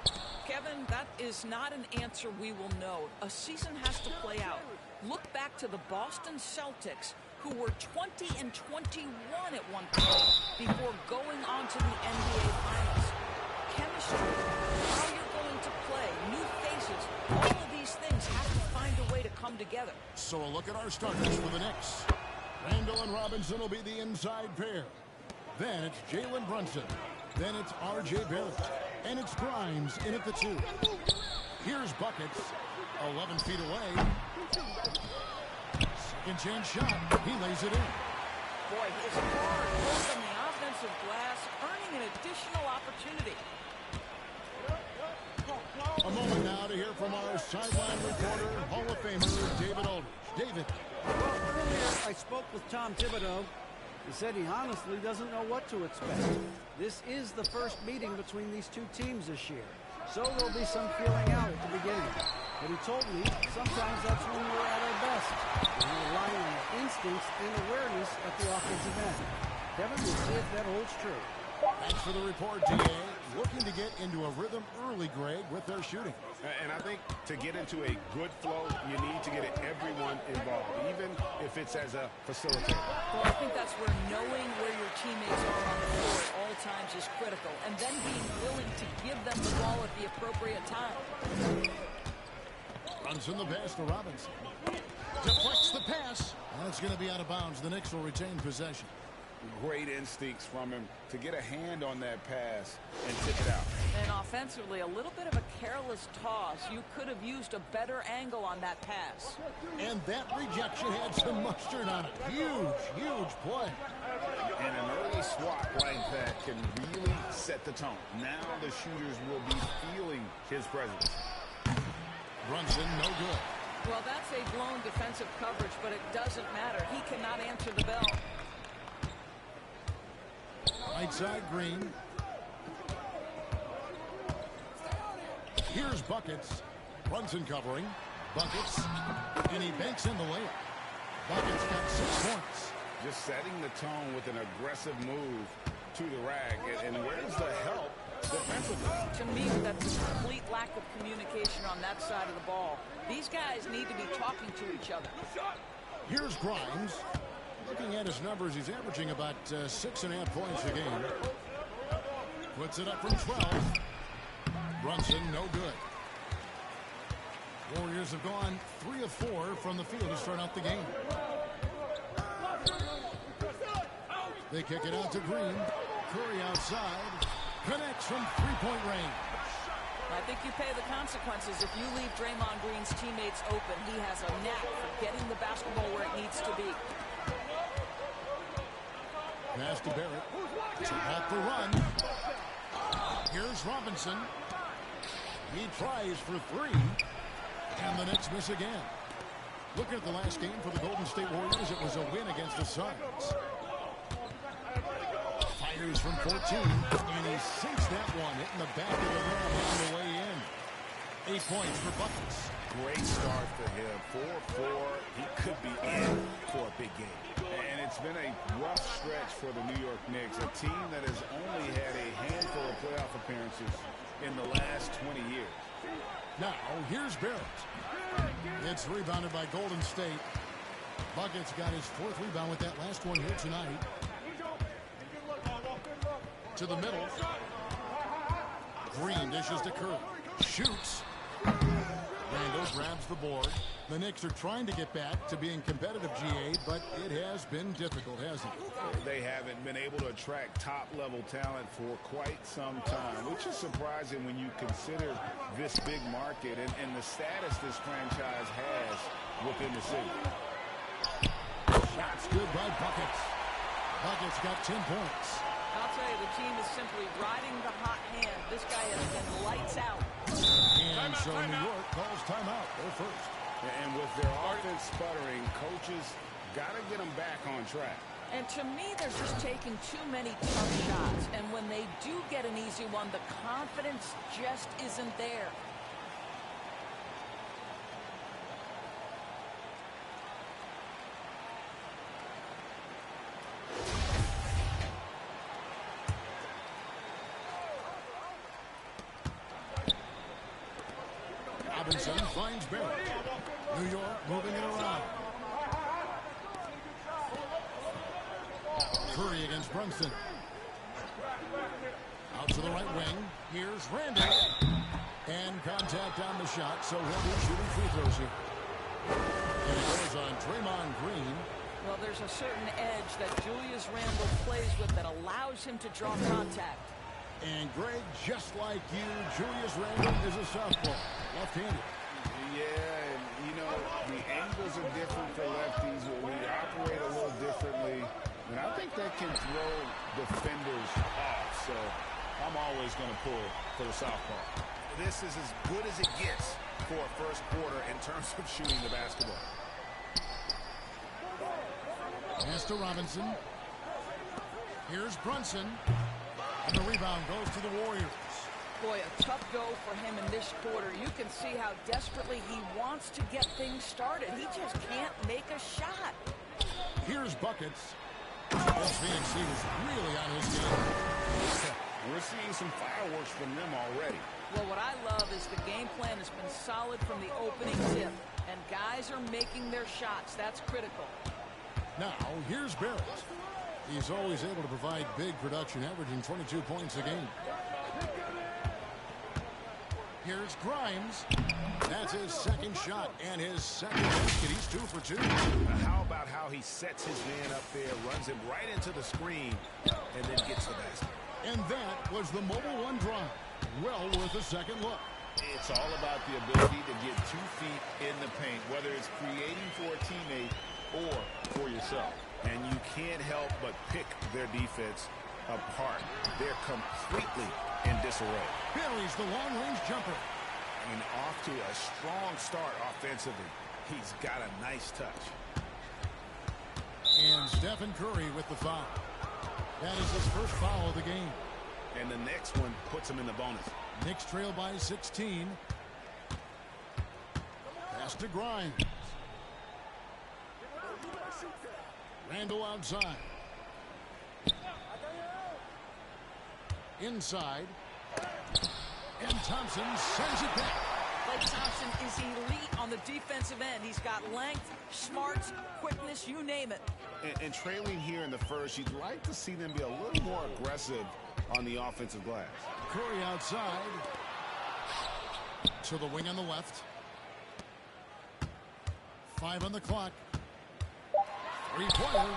Kevin, that is not an answer we will know. A season has to play out. Look back to the Boston Celtics, who were 20-21 at one point before going on to the NBA Finals. Chemistry, how you're going to play, new faces, all of these things have to find a way to come together. So a look at our starters for the Knicks. Randall and Robinson will be the inside pair. Then it's Jalen Brunson. Then it's R.J. Barrett. And it's Grimes in at the 2. Here's Buckets, 11 feet away. Second chance shot. He lays it in. Boy, his hard work on the offensive glass, earning an additional opportunity. A moment now to hear from our sideline reporter, Hall of Famer David Aldridge. David. Well, earlier I spoke with Tom Thibodeau. He said he honestly doesn't know what to expect. This is the first meeting between these two teams this year, so there'll be some feeling out at the beginning. But he told me sometimes that's when we're at our best. We're relying on the instincts and awareness at the offensive end. Kevin, we'll see if that holds true. Thanks for the report, D.A. Looking to get into a rhythm early, Greg, with their shooting. And I think to get into a good flow, you need to get everyone involved, even if it's as a facilitator. Well, I think that's where knowing where your teammates are on the floor at all times is critical, and then being willing to give them the ball at the appropriate time. Runs in the pass to Robinson. Deflects the pass. That's going to be out of bounds. The Knicks will retain possession. Great instincts from him to get a hand on that pass and tip it out. And offensively, a little bit of a careless toss. You could have used a better angle on that pass. And that rejection had some mustard on it. Huge play. And an early swat like that can really set the tone. Now the shooters will be feeling his presence. Brunson, no good. Well, that's a blown defensive coverage, but it doesn't matter. He cannot answer the bell. Right side, Green. Here's Buckets. Brunson covering. Buckets. And he banks in the layup. Buckets got 6 points. Just setting the tone with an aggressive move to the rack. And where's the help defensively? To me, that's a complete lack of communication on that side of the ball. These guys need to be talking to each other. Here's Grimes. Looking at his numbers, he's averaging about 6.5 points a game. Puts it up from 12. Brunson, no good. Warriors have gone 3 of 4 from the field to start out the game. They kick it out to Green. Curry outside. Connects from 3-point range. I think you pay the consequences if you leave Draymond Green's teammates open. He has a knack for getting the basketball where it needs to be. Pass to Barrett. Off the run. Here's Robinson. He tries for 3. And the Knicks miss again. Looking at the last game for the Golden State Warriors, it was a win against the Suns. Fires from 14. And he sinks that one, hitting the back of the rim on the way in. 8 points for Buckets. Great start for him. 4-4. He could be in for a big game. And it's been a rough stretch for the New York Knicks, a team that has only had a handful of playoff appearances in the last 20 years. Now, here's Barrett. It's rebounded by Golden State. Buckets got his 4th rebound with that last one here tonight. To the middle. Green dishes to Curry. Shoots. Randall grabs the board. The Knicks are trying to get back to being competitive, GA, but it has been difficult, hasn't it? They haven't been able to attract top-level talent for quite some time, which is surprising when you consider this big market and the status this franchise has within the city. Shots good by Buckets. Buckets got 10 points. I'll tell you, the team is simply riding the hot hand. This guy has been lights out. And so New York calls timeout. Their first. And with their offense sputtering, coaches got to get them back on track. And to me, they're just taking too many tough shots. And when they do get an easy one, the confidence just isn't there. Robinson finds Barrett. New York moving it around. Curry against Brunson. Out to the right wing. Here's Randall. And contact on the shot, so he'll be shooting free throws here. And it goes on Draymond Green. Well, there's a certain edge that Julius Randle plays with that allows him to draw contact. And Greg, just like you, Julius Randle is a southpaw, left-handed. Yeah, and you know, the angles are different for lefties. We operate a little differently. And I think that can throw defenders off. So I'm always going to pull for the southpaw. This is as good as it gets for a first quarter in terms of shooting the basketball. Pass to Robinson. Here's Brunson. And the rebound goes to the Warriors. Boy, a tough go for him in this quarter. You can see how desperately he wants to get things started. He just can't make a shot. Here's buckets. This Phoenix is really on his game. We're seeing some fireworks from them already. Well, what I love is the game plan has been solid from the opening tip. And guys are making their shots. That's critical. Now, here's Barrett. He's always able to provide big production, averaging 22 points a game. Here's Grimes. That's his second shot and his second basket. He's 2 for 2. How about how he sets his man up there, runs him right into the screen, and then gets the basket. And that was the Mobile One drive. Well worth a second look. It's all about the ability to get 2 feet in the paint, whether it's creating for a teammate or for yourself. And you can't help but pick their defense apart. They're completely in disarray. Buries the long-range jumper. And off to a strong start offensively. He's got a nice touch. And Stephen Curry with the foul. That is his first foul of the game. And the next one puts him in the bonus. Knicks trail by 16. Pass to Grimes. Randall outside. Inside. And Thompson sends it back. Klay Thompson is elite on the defensive end. He's got length, smarts, quickness, you name it. And trailing here in the first, you'd like to see them be a little more aggressive on the offensive glass. Curry outside. To the wing on the left. 5 on the clock. 3-pointer.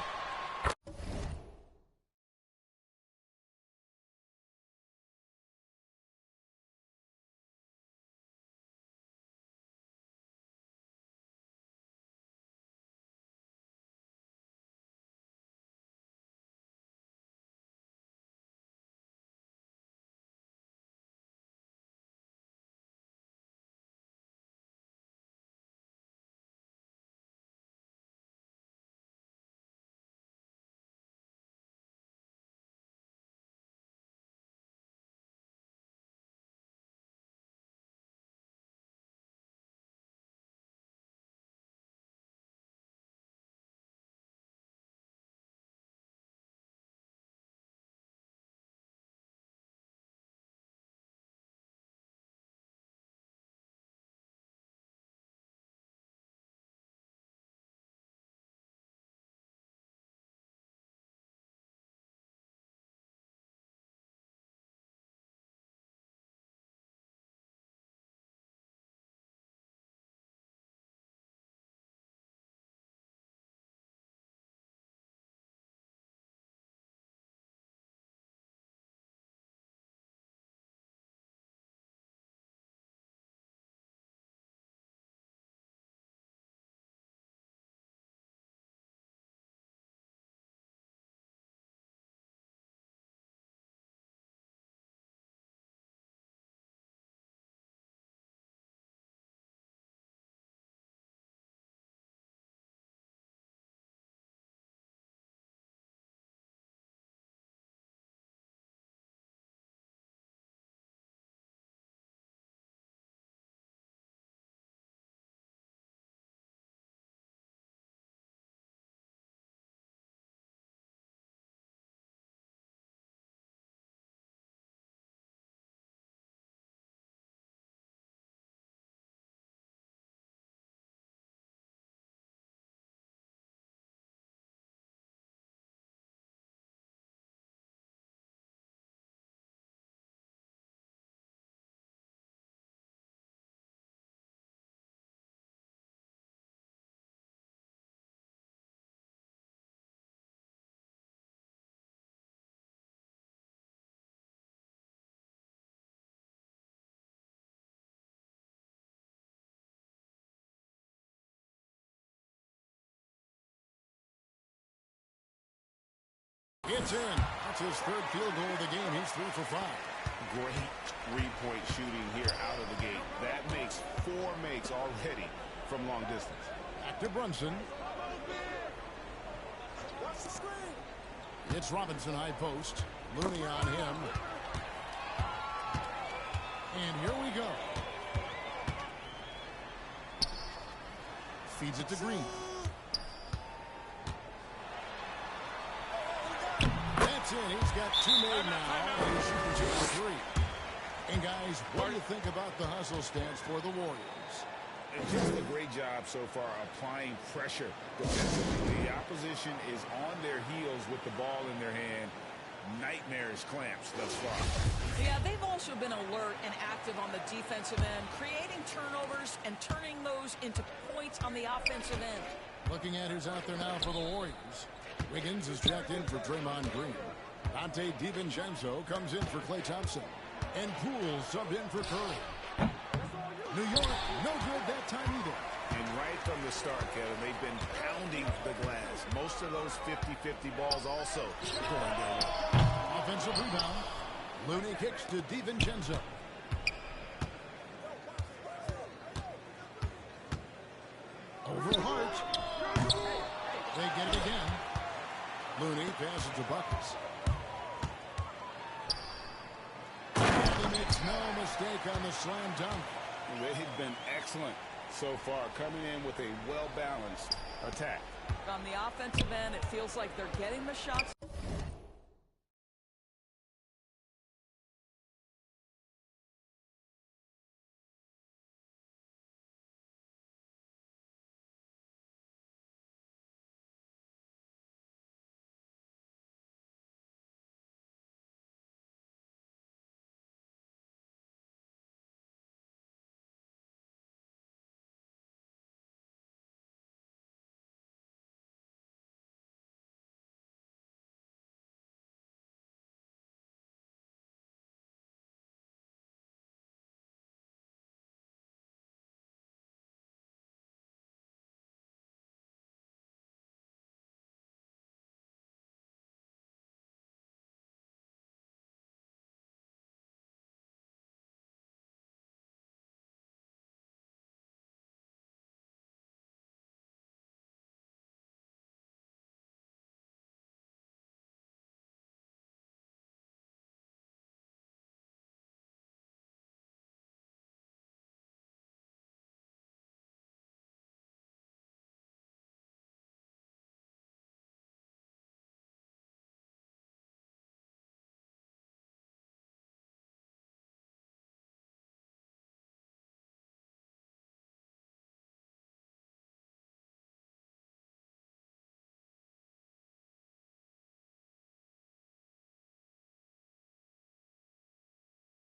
It's in. That's his third field goal of the game. He's 3 for 5. Great three-point shooting here out of the gate. That makes 4 makes already from long distance. Back to Brunson. It's Robinson high post. Looney on him. And here we go. Feeds it to Green. That's in. He's got 2 made now. And he's shooting 2 for 3. And guys, what do you think about the hustle stance for the Warriors? It's just a great job so far applying pressure defensively. The opposition is on their heels with the ball in their hand. Nightmarish clamps thus far. Yeah, they've also been alert and active on the defensive end, creating turnovers and turning those into points on the offensive end. Looking at who's out there now for the Warriors. Wiggins is checked in for Draymond Green. Dante DiVincenzo comes in for Klay Thompson. And Poole subbed in for Curry. New York, no good that time either. And right from the start, Kevin, they've been pounding the glass. Most of those 50-50 balls also going their way. Offensive rebound. Looney kicks to DiVincenzo. Over Hart. They get it again. Looney passes to Buckets. And he makes no mistake on the slam dunk. They've been excellent so far, coming in with a well-balanced attack. On the offensive end, it feels like they're getting the shots.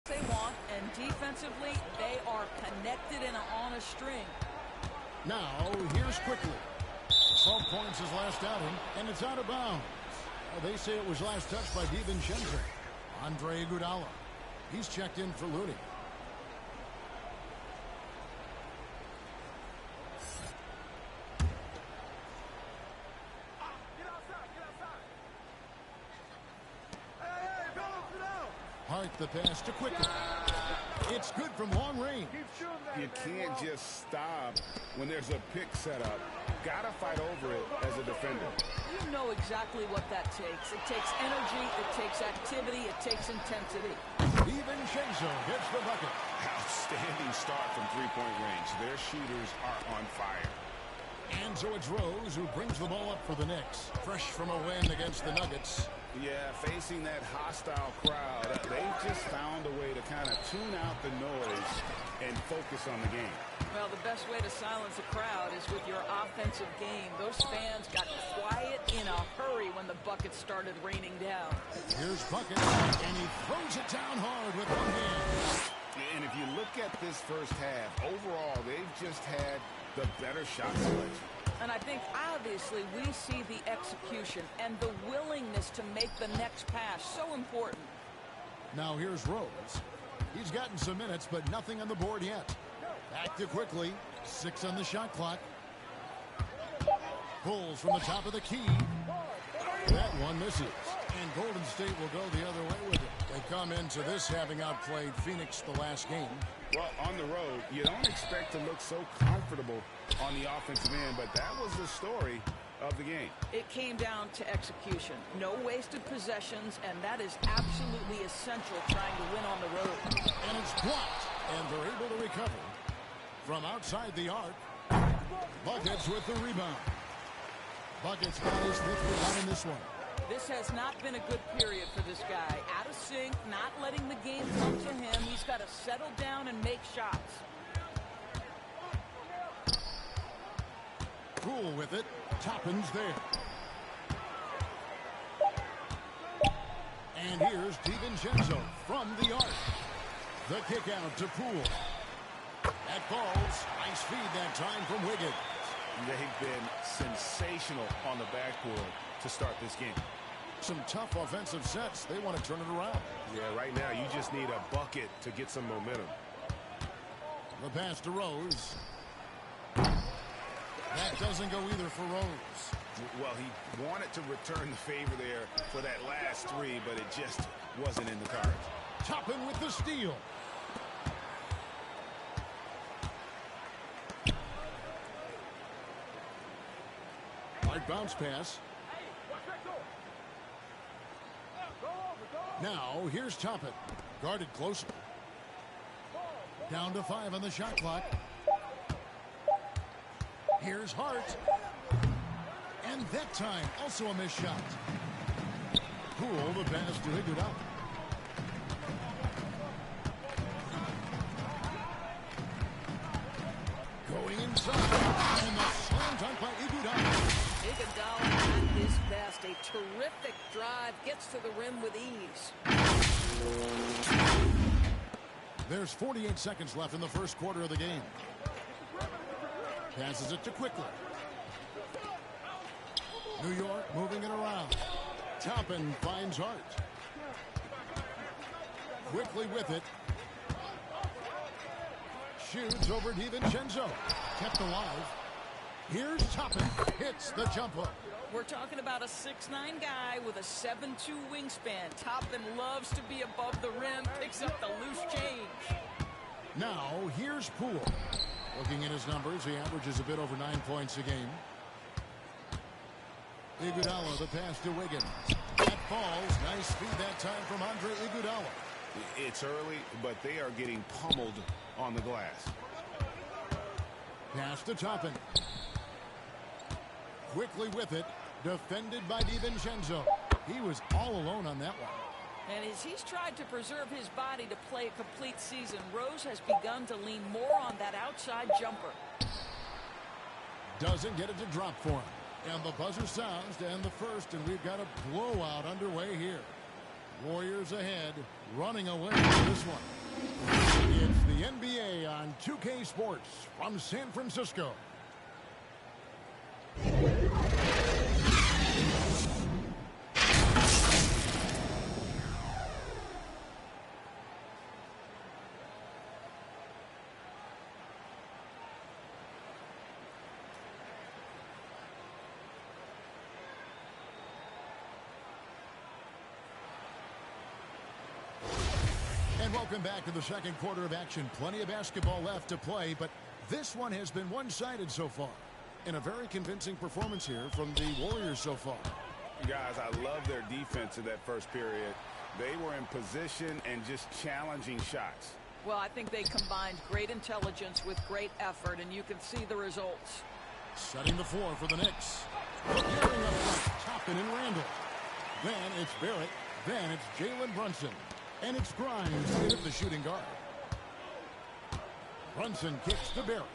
They want, and defensively, they are connected and on a string. Now, here's quickly. 12 points his last outing, and it's out of bounds. They say it was last touched by DiVincenzo. Andre Iguodala. He's checked in for Looney. Hart the pass to Quickly. It's good from long range. You can't just stop when there's a pick set up. Gotta fight over it as a defender. You know exactly what that takes. It takes energy, it takes activity, it takes intensity. DiVincenzo gets the bucket. Outstanding start from three-point range. Their shooters are on fire. And so it's Rose who brings the ball up for the Knicks. Fresh from a win against the Nuggets. Yeah, facing that hostile crowd, they've just found a way to kind of tune out the noise and focus on the game. Well, the best way to silence a crowd is with your offensive game. Those fans got quiet in a hurry when the buckets started raining down. Here's Bucket, and he throws it down hard with one hand. And if you look at this first half, overall, they've just had the better shot selection. And I think, obviously, we see the execution and the willingness to make the next pass so important. Now here's Rose. He's gotten some minutes, but nothing on the board yet. Back to Quickly. 6 on the shot clock. Pulls from the top of the key. That one misses. And Golden State will go the other way with it. They come into this having outplayed Phoenix the last game. Well, on the road, you don't expect to look so comfortable on the offensive end, but that was the story of the game. It came down to execution. No wasted possessions, and that is absolutely essential trying to win on the road. And it's blocked, and they're able to recover. From outside the arc, Buckets with the rebound. Buckets got his 5th rebound in this one. This has not been a good period for this guy. Out of sync, not letting the game come to him. He's got to settle down and make shots. Cool with it. Toppin's there. And here's DiVincenzo from the arc. The kick out to Poole. That falls. Nice feed that time from Wiggins. They've been sensational on the backboard to start this game. Some tough offensive sets. They want to turn it around. Yeah, right now you just need a bucket to get some momentum. The pass to Rose. That doesn't go either for Rose. Well, he wanted to return the favor there for that last 3, but it just wasn't in the cards. Toppin with the steal. Hard bounce pass. Now, here's Toppin. Guarded closer. Down to 5 on the shot clock. Here's Hart. And that time, also a missed shot. Poole, the pass to Iguodala. Going inside. And the slam dunk by Iguodala. Iguodala at his best. A terrific drive. Gets to the rim with ease. There's 48 seconds left in the first quarter of the game. Passes it to Quickly. New York moving it around. Toppin finds Hart. Quickly with it. Shoots over DiVincenzo. Kept alive. Here's Toppin. Hits the jump hook. We're talking about a 6'9" guy with a 7'2" wingspan. Toppin loves to be above the rim. Picks up the loose change. Now, here's Poole. Looking at his numbers, he averages a bit over 9 points a game. Iguodala, the pass to Wiggins. That falls. Nice feed that time from Andre Iguodala. It's early, but they are getting pummeled on the glass. Pass to Toppin. Quickly with it. Defended by DiVincenzo. He was all alone on that one. And as he's tried to preserve his body to play a complete season, Rose has begun to lean more on that outside jumper. Doesn't get it to drop for him. And the buzzer sounds to end the first, and we've got a blowout underway here. Warriors ahead, running away with this one. It's the NBA on 2K Sports from San Francisco. And welcome back to the second quarter of action. Plenty of basketball left to play, but this one has been one-sided so far. And a very convincing performance here from the Warriors so far. Guys, I love their defense in that first period. They were in position and just challenging shots. Well, I think they combined great intelligence with great effort, and you can see the results. Setting the floor for the Knicks. Gearing up front, Toppin and Randall. Then it's Barrett. Then it's Jalen Brunson. And it's Grimes to hit the shooting guard. Brunson kicks to Barrett.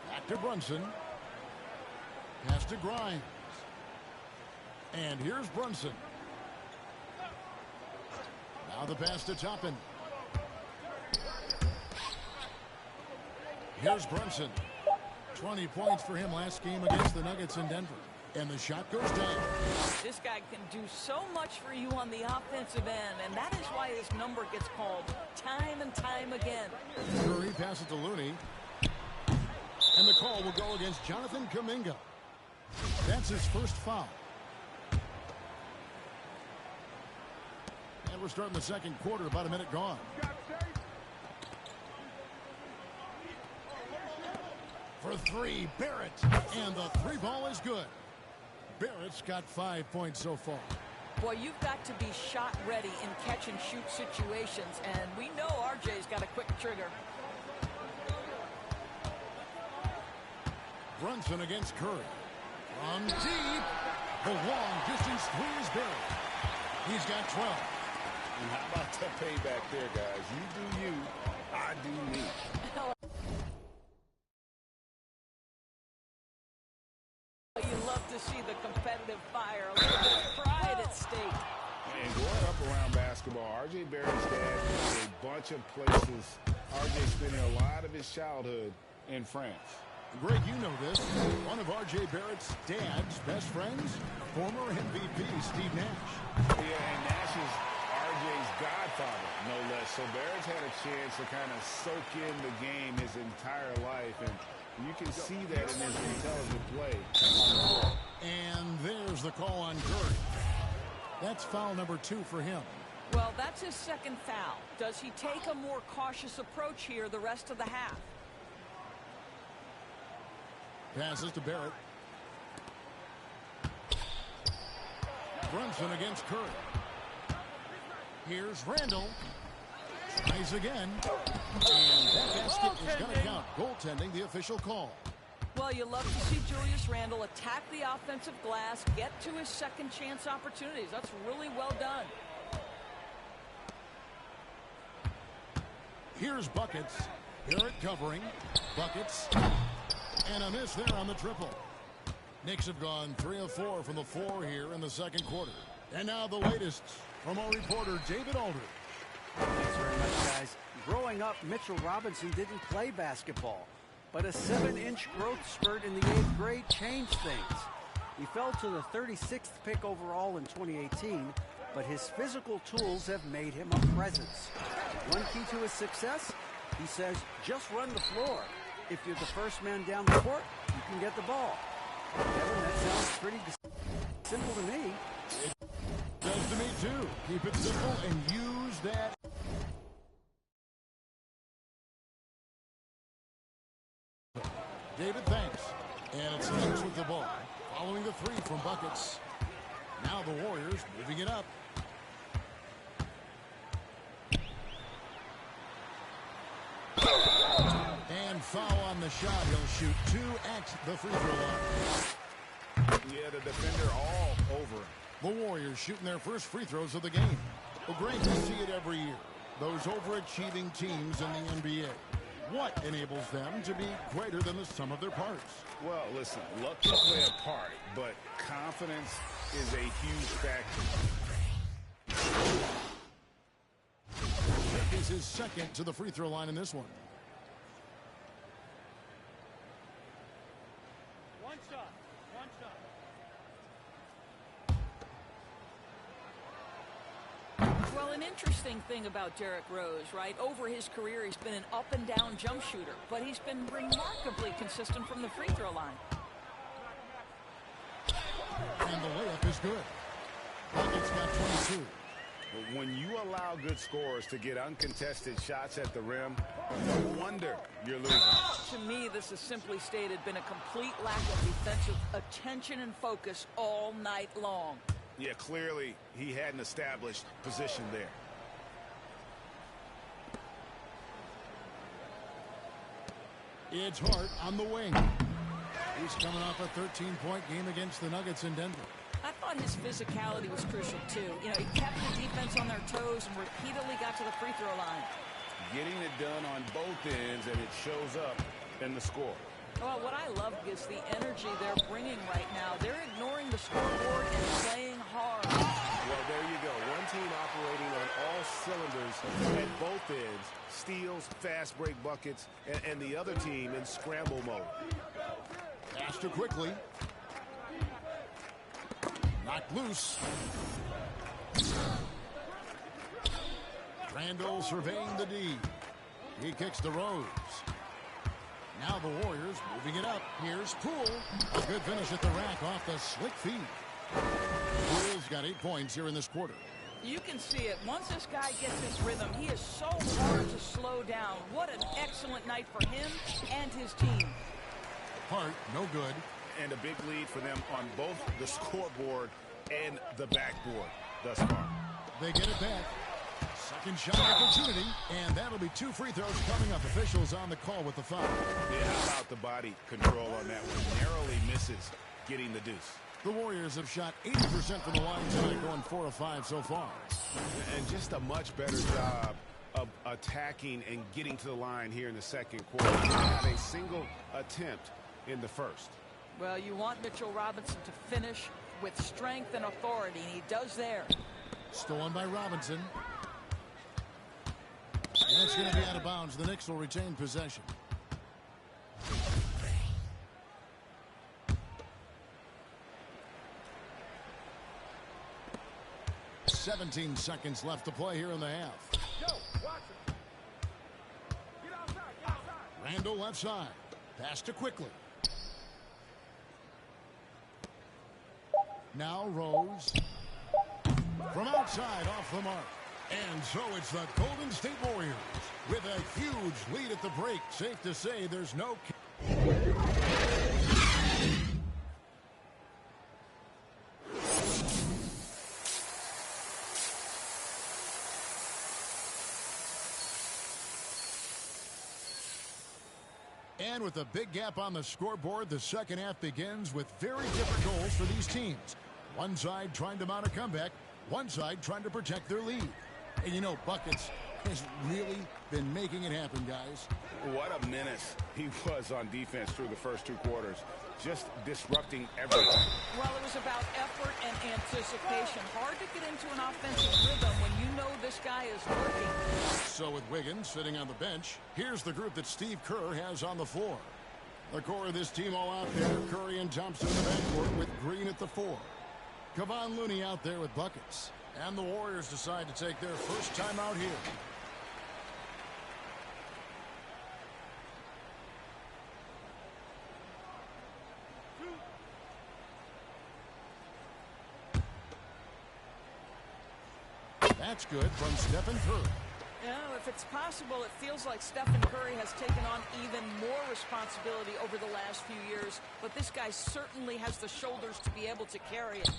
Back to Brunson. Pass to Grimes. And here's Brunson. Now the pass to Toppin. Here's Brunson. 20 points for him last game against the Nuggets in Denver. And the shot goes down. This guy can do so much for you on the offensive end, and that is why his number gets called time and time again. Curry passes to Looney. And the call will go against Jonathan Kuminga. That's his first foul. we're starting the second quarter, about a minute gone. For three, Barrett. And the three ball is good. Barrett's got 5 points so far. Boy, you've got to be shot ready in catch-and-shoot situations, and we know RJ's got a quick trigger. Brunson against Curry. From deep. The long-distance three is Barrett. He's got 12. And how about that payback there, guys? You do you, I do me. You love to see the competitive fire, a little bit of pride at stake. And growing up around basketball, R.J. Barrett's dad played a bunch of places. R.J. spending a lot of his childhood in France. Greg, you know this. One of R.J. Barrett's dad's best friends, former MVP Steve Nash. Yeah, and Nash is R.J.'s godfather, no less. So Barrett's had a chance to kind of soak in the game his entire life, and you can see that in his intelligent play on the court. And there's the call on Curry. That's foul number 2 for him. Well, that's his second foul. Does he take a more cautious approach here the rest of the half? Passes to Barrett. Brunson against Curry. Here's Randall. Tries again. And that basket is going to count. Goaltending, the official call. Well, you love to see Julius Randle attack the offensive glass, get to his second chance opportunities. That's really well done. Here's Buckets. Barrett covering. Buckets. And a miss there on the triple. Knicks have gone 3 of 4 from the floor here in the second quarter. And now the latest from our reporter, David Aldridge. Thanks very much, guys. Growing up, Mitchell Robinson didn't play basketball, but a 7-inch growth spurt in the 8th grade changed things. He fell to the 36th pick overall in 2018, but his physical tools have made him a presence. One key to his success, he says, just run the floor. If you're the first man down the court, you can get the ball. Kevin, that sounds pretty simple to me. It does to me, too. Keep it simple and use that. David, thanks. And it's Knicks with the ball. Following the 3 from Buckets. Now the Warriors moving it up. And foul on the shot. He'll shoot 2 at the free throw line. Yeah, the defender all over him. The Warriors shooting their first free throws of the game. Well, great to see it every year. Those overachieving teams in the NBA. What enables them to be greater than the sum of their parts? Well, listen, luck can play a part, but confidence is a huge factor. Is his second to the free throw line in this one. One shot. Well, an interesting thing about Derrick Rose, right? Over his career, he's been an up-and-down jump shooter, but he's been remarkably consistent from the free throw line. And the layup is good. Buckets got 22. But when you allow good scorers to get uncontested shots at the rim, no wonder you're losing. To me, this has simply stated been a complete lack of defensive attention and focus all night long. Yeah, clearly he hadn't established position there. It's Hart on the wing. He's coming off a 13-point game against the Nuggets in Denver. I thought his physicality was crucial, too. You know, he kept the defense on their toes and repeatedly got to the free throw line. Getting it done on both ends, and it shows up in the score. Well, what I love is the energy they're bringing right now. They're ignoring the scoreboard and playing hard. Well, there you go. One team operating on all cylinders at both ends. Steals, fast break buckets, and the other team in scramble mode. Faster quickly. Knocked loose. Randall surveying the D. He kicks to Rose. Now the Warriors moving it up. Here's Poole. A good finish at the rack off the slick feed. Poole's got 8 points here in this quarter. You can see it. Once this guy gets his rhythm, he is so hard to slow down. What an excellent night for him and his team. Hart, no good. And a big lead for them on both the scoreboard and the backboard thus far. They get it back. Second shot opportunity, and that'll be 2 free throws coming up. Officials on the call with the foul. Yeah, how about the body control on that one? Narrowly misses getting the deuce. The Warriors have shot 80% from the line tonight, going 4 of 5 so far. And just a much better job of attacking and getting to the line here in the second quarter. Not a single attempt in the first. Well, you want Mitchell Robinson to finish with strength and authority, and he does there. Stolen by Robinson. That's going to be out of bounds. The Knicks will retain possession. "17 seconds left to play here in the half. Randall left side. Pass to Quickly. Now Rose. From outside, off the mark. And so it's the Golden State Warriors with a huge lead at the break. Safe to say there's no... And with a big gap on the scoreboard, the second half begins with very different goals for these teams. One side trying to mount a comeback, one side trying to protect their lead. And you know, Buckets has really been making it happen, guys. What a menace he was on defense through the first 2 quarters. Just disrupting everything. Well, it was about effort and anticipation. Hard to get into an offensive rhythm when you know this guy is working. So with Wiggins sitting on the bench, here's the group that Steve Kerr has on the floor. The core of this team all out there. Curry and Thompson in the backcourt with Green at the 4. Kevon Looney out there with buckets. And the Warriors decide to take their first time out here. That's good from Stephen Curry. You know, if it's possible, it feels like Stephen Curry has taken on even more responsibility over the last few years, but this guy certainly has the shoulders to be able to carry it.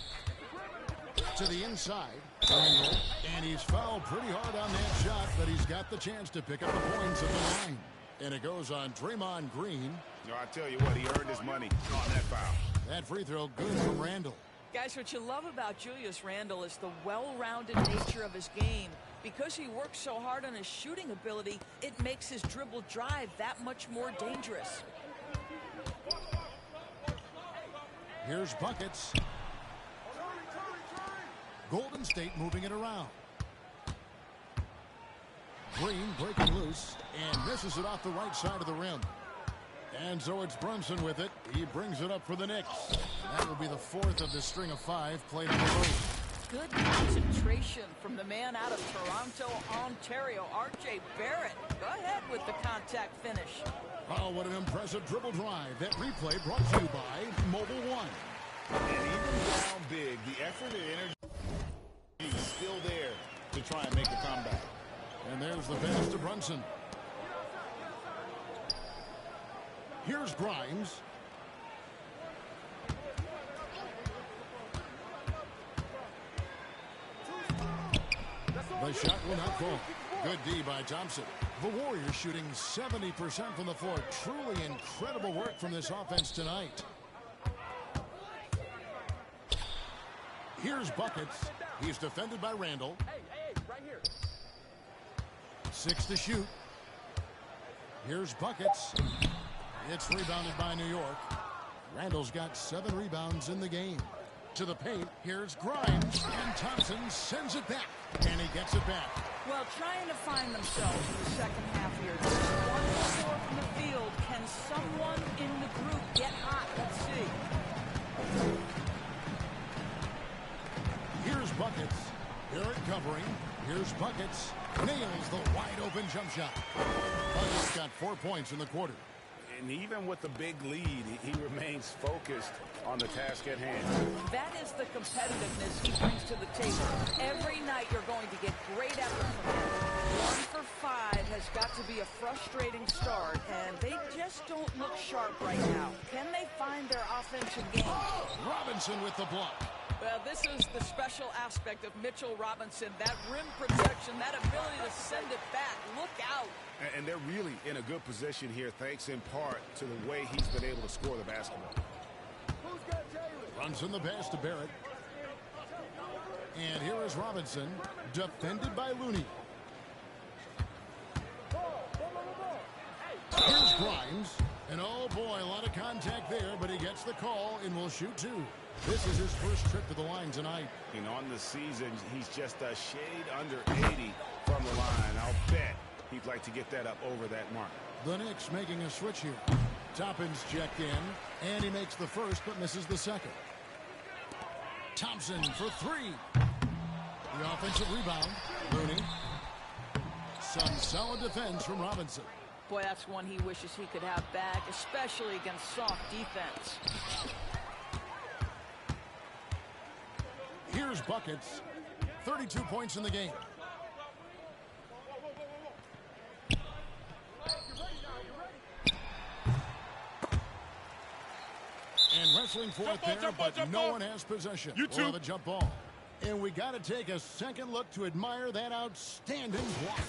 To the inside, and he's fouled pretty hard on that shot, but he's got the chance to pick up the points at the line. And it goes on Draymond Green. No, I tell you what, he earned his money on that foul. That free throw good from Randall. Guys, what you love about Julius Randle is the well-rounded nature of his game. Because he works so hard on his shooting ability, it makes his dribble drive that much more dangerous. Here's buckets. Golden State moving it around. Green breaking loose and misses it off the right side of the rim. And so it's Brunson with it. He brings it up for the Knicks. That will be the 4th of the string of 5 played on the road. Good concentration from the man out of Toronto, Ontario, R.J. Barrett. Go ahead with the contact finish. Oh, what an impressive dribble drive. That replay brought to you by Mobile One. And even down big, the effort and energy is still there to try and make a comeback. And there's the pass to Brunson. Here's Grimes. The shot will not fall. Good D by Thompson. The Warriors shooting 70% from the floor. Truly incredible work from this offense tonight. Here's buckets. He's defended by Randall. 6 to shoot. Here's buckets. It's rebounded by New York. Randall's got 7 rebounds in the game. To the paint, here's Grimes, and Thompson sends it back, and he gets it back. Well, trying to find themselves in the second half here. This is 1-4 from the field. Can someone in the group get hot? Let's see. Here's buckets. Barrett covering. Here's buckets. Nails the wide-open jump shot. Buckets got 4 points in the quarter. And even with the big lead, he remains focused on the task at hand. That is the competitiveness he brings to the table. Every night you're going to get great effort from him. 1 for 5 has got to be a frustrating start, and they just don't look sharp right now. Can they find their offensive game? Robinson with the block. Well, this is the special aspect of Mitchell Robinson. That rim protection, that ability to send it back. Look out. And they're really in a good position here, thanks in part to the way he's been able to score the basketball. Runs in the pass to Barrett. And here is Robinson, defended by Looney. Here's Grimes. And oh boy, a lot of contact there, but he gets the call and will shoot 2. This is his first trip to the line tonight. And on the season, he's just a shade under 80 from the line. I'll bet he'd like to get that up over that mark. The Knicks making a switch here. Toppin's checked in, and he makes the first but misses the second. Thompson for 3. The offensive rebound. Looney. Some solid defense from Robinson. Boy, that's one he wishes he could have back, especially against soft defense. Here's buckets. 32 points in the game. And wrestling for it there, but no one has possession. You too. Or the jump ball. And we got to take a second look to admire that outstanding block.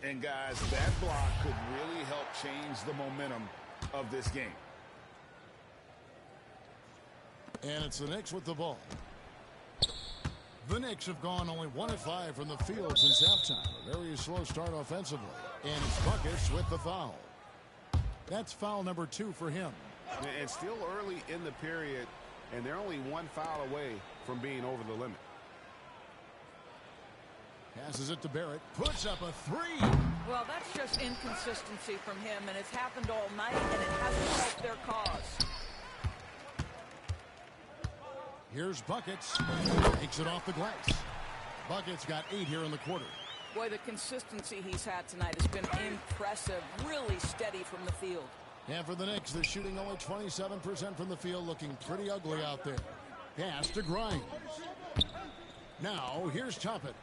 And guys, that block could really help change the momentum of this game. And it's the Knicks with the ball. The Knicks have gone only 1 of 5 from the field since halftime. A very slow start offensively. And it's buckets with the foul. That's foul number 2 for him. And still early in the period, and they're only 1 foul away from being over the limit. Passes it to Barrett. Puts up a 3. Well, that's just inconsistency from him, and it's happened all night, and it hasn't helped their cause. Here's Buckets. Takes it off the glass. Buckets got 8 here in the quarter. Boy, the consistency he's had tonight has been impressive. Really steady from the field. And for the Knicks, they're shooting only 27% from the field, looking pretty ugly out there. Pass to Grimes. Now, here's Toppin.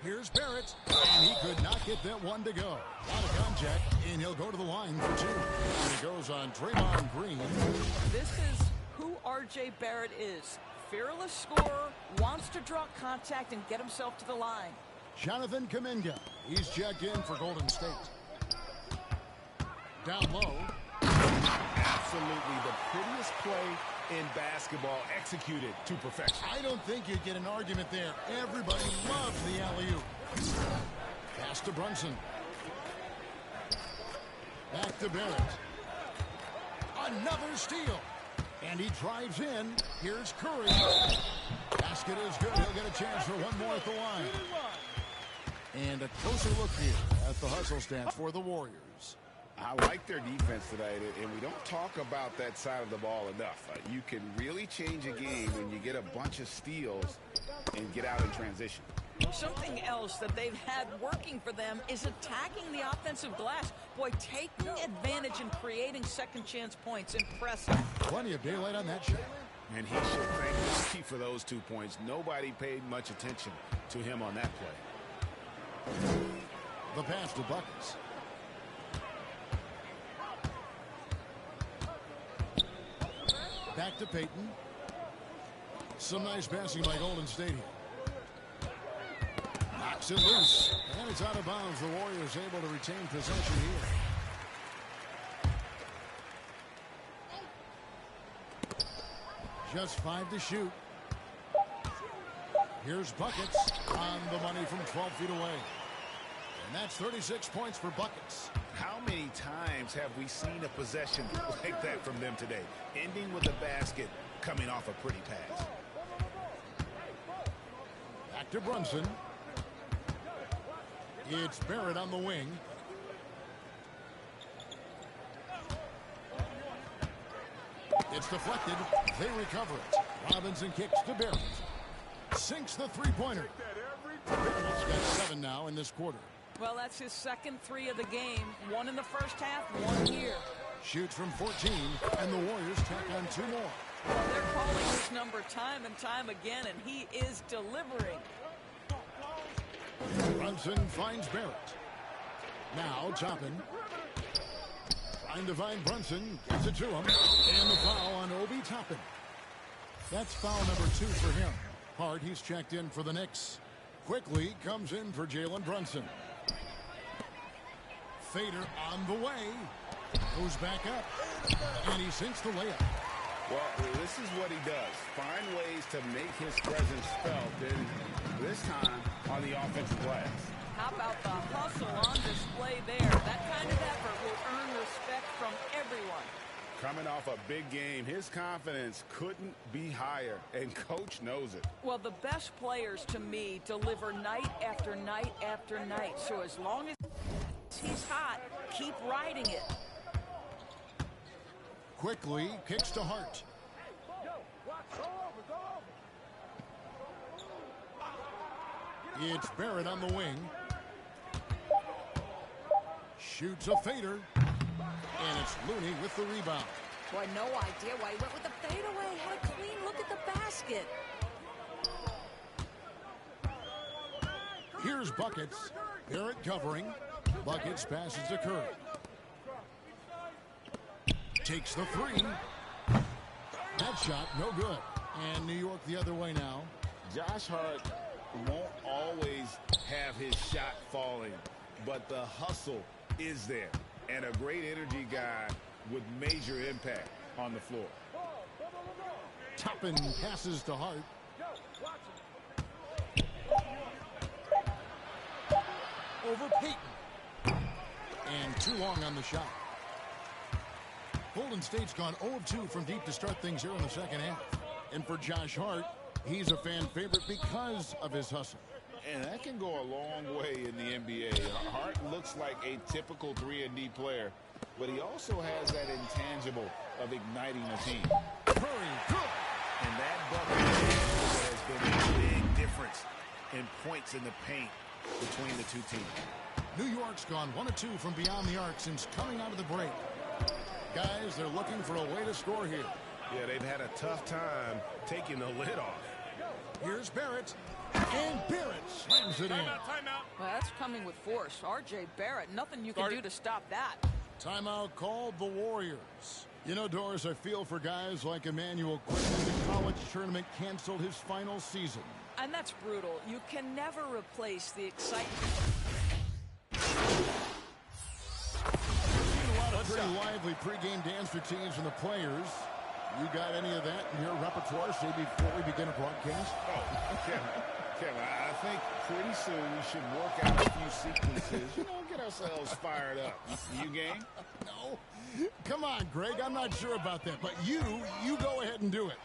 Here's Barrett, and he could not get that one to go. Out of contact, and he'll go to the line for 2. And he goes on Draymond Green. This is who R.J. Barrett is. Fearless scorer, wants to draw contact and get himself to the line. Jonathan Kuminga. He's checked in for Golden State. Down low. Absolutely the prettiest play in basketball, executed to perfection. I don't think you'd get an argument there. Everybody loves the alley-oop. Pass to Brunson. Back to Barrett. Another steal. And he drives in. Here's Curry. Basket is good. He'll get a chance for one more at the line. And a closer look here at the hustle stance for the Warriors. I like their defense tonight, and we don't talk about that side of the ball enough. You can really change a game when you get a bunch of steals and get out in transition. Something else that they've had working for them is attacking the offensive glass. Boy, taking advantage and creating second chance points. Impressive. Plenty of daylight on that shot. And he should thank the key for those 2 points. Nobody paid much attention to him on that play. The pass to Buckets. Back to Payton. Some nice passing by Golden State here. Knocks it loose. And it's out of bounds. The Warriors able to retain possession here. Just 5 to shoot. Here's Buckets on the money from 12 feet away. And that's 36 points for Buckets. How many times have we seen a possession like that from them today? Ending with a basket, coming off a pretty pass. Back to Brunson. It's Barrett on the wing. It's deflected. They recover it. Robinson kicks to Barrett. Sinks the three-pointer. Barrett's got 7 now in this quarter. Well, that's his second 3 of the game. 1 in the first half, 1 here. Shoots from 14, and the Warriors tack on 2 more. Well, they're calling his number time and time again, and he is delivering. Brunson finds Barrett. Now Toppin. Trying to find Brunson. Gets it to him. And the foul on Obi Toppin. That's foul number 2 for him. Hart, he's checked in for the Knicks. Quickly comes in for Jalen Brunson. Fader on the way. Goes back up. And he sinks the layup. Well, this is what he does. Find ways to make his presence felt, and this time on the offensive glass. How about the hustle on display there? That kind of effort will earn respect from everyone. Coming off a big game, his confidence couldn't be higher, and Coach knows it. Well, the best players to me deliver night after night after night. So as long as he's hot, keep riding it. Quickly kicks to Hart. It's Barrett on the wing. Shoots a fader. And it's Looney with the rebound. Boy, no idea why he went with the fadeaway. Had a clean look at the basket. Here's Buckets. Barrett covering. Buckets passes to Curry. Takes the 3. That shot, no good. And New York the other way now. Josh Hart won't always have his shot falling, but the hustle is there. And a great energy guy with major impact on the floor. Toppin passes to Hart. Over Payton. And too long on the shot. Golden State's gone 0-2 from deep to start things here in the second half. And for Josh Hart, he's a fan favorite because of his hustle. And that can go a long way in the NBA. Hart looks like a typical 3-and-D player, but he also has that intangible of igniting a team. Curry, good. And that bucket has been a big difference in points in the paint between the two teams. New York's gone 1-2 from beyond the arc since coming out of the break. Guys, they're looking for a way to score here. Yeah, they've had a tough time taking the lid off. Here's Barrett. And Barrett slams it in. Timeout. Well, that's coming with force. R.J. Barrett, nothing you can do to stop that. Timeout called the Warriors. You know, Doris, I feel for guys like Emmanuel Quickly. The college tournament canceled his final season. And that's brutal. You can never replace the excitement. Seen a lot of pretty lively pregame dance routines from the players. You got any of that in your repertoire, say, before we begin a broadcast? Oh, Kevin, I think pretty soon we should work out a few sequences. You know, get ourselves fired up. You game? No. Come on, Greg. I'm not sure about that. But you go ahead and do it.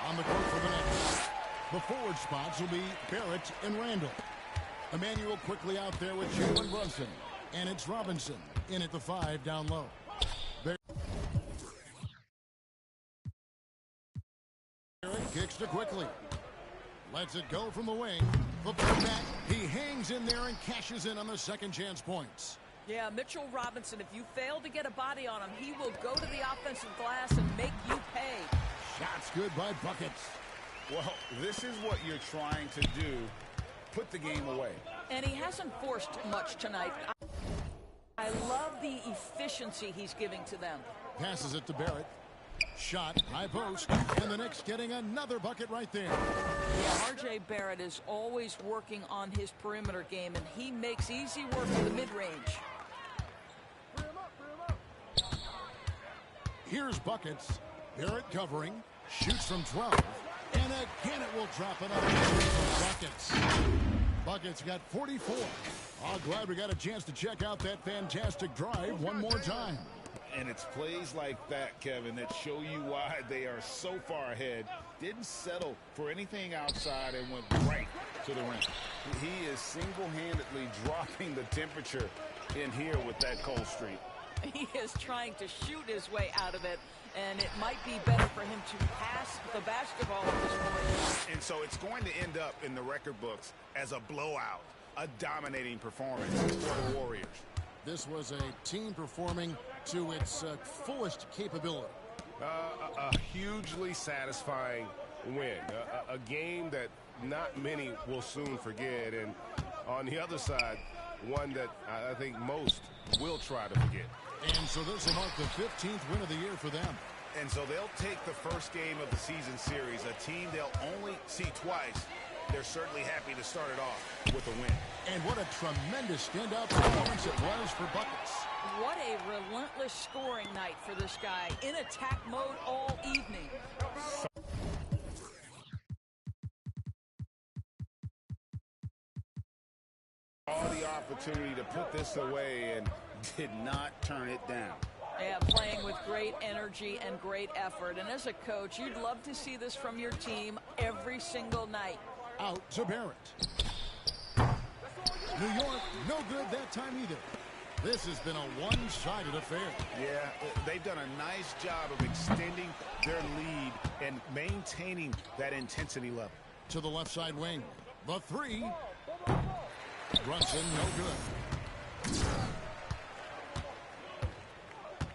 On the court for the Nets. The forward spots will be Barrett and Randall. Emmanuel Quickly out there with Jalen Brunson. And it's Robinson in at the 5 down low. Barrett kicks to Quickly. Lets it go from the wing. The putback. He hangs in there and cashes in on the second chance points. Yeah, Mitchell Robinson, if you fail to get a body on him, he will go to the offensive glass and make you pay. Shots good by Buckets. Well, this is what you're trying to do. Put the game away. And he hasn't forced much tonight. I love the efficiency he's giving to them. Passes it to Barrett. Shot, high post, and the Knicks getting another bucket right there. Yeah, R.J. Barrett is always working on his perimeter game, and he makes easy work of the mid-range. Here's Buckets. Barrett covering. Shoots from 12. And again it will drop it on Buckets. Buckets got 44. Oh, glad we got a chance to check out that fantastic drive one more time. And it's plays like that, Kevin, that show you why they are so far ahead. Didn't settle for anything outside and went right to the rim. He is single-handedly dropping the temperature in here with that cold streak. He is trying to shoot his way out of it, and it might be better for him to pass the basketball at this point. And so it's going to end up in the record books as a blowout. a dominating performance for the Warriors. This was a team performing to its fullest capability. A hugely satisfying win. A game that not many will soon forget. And on the other side, one that I think most will try to forget. And so this will mark the 15th win of the year for them. And so they'll take the first game of the season series, a team they'll only see twice. They're certainly happy to start it off with a win. And what a tremendous standout performance it was for Buckets. What a relentless scoring night for this guy. In attack mode all evening. All the opportunity to put this away and did not turn it down. Yeah, playing with great energy and great effort. And as a coach, you'd love to see this from your team every single night. Out to Barrett. New York, no good that time either. This has been a one-sided affair. Yeah, they've done a nice job of extending their lead and maintaining that intensity level. To the left side wing. The three. Brunson, no good.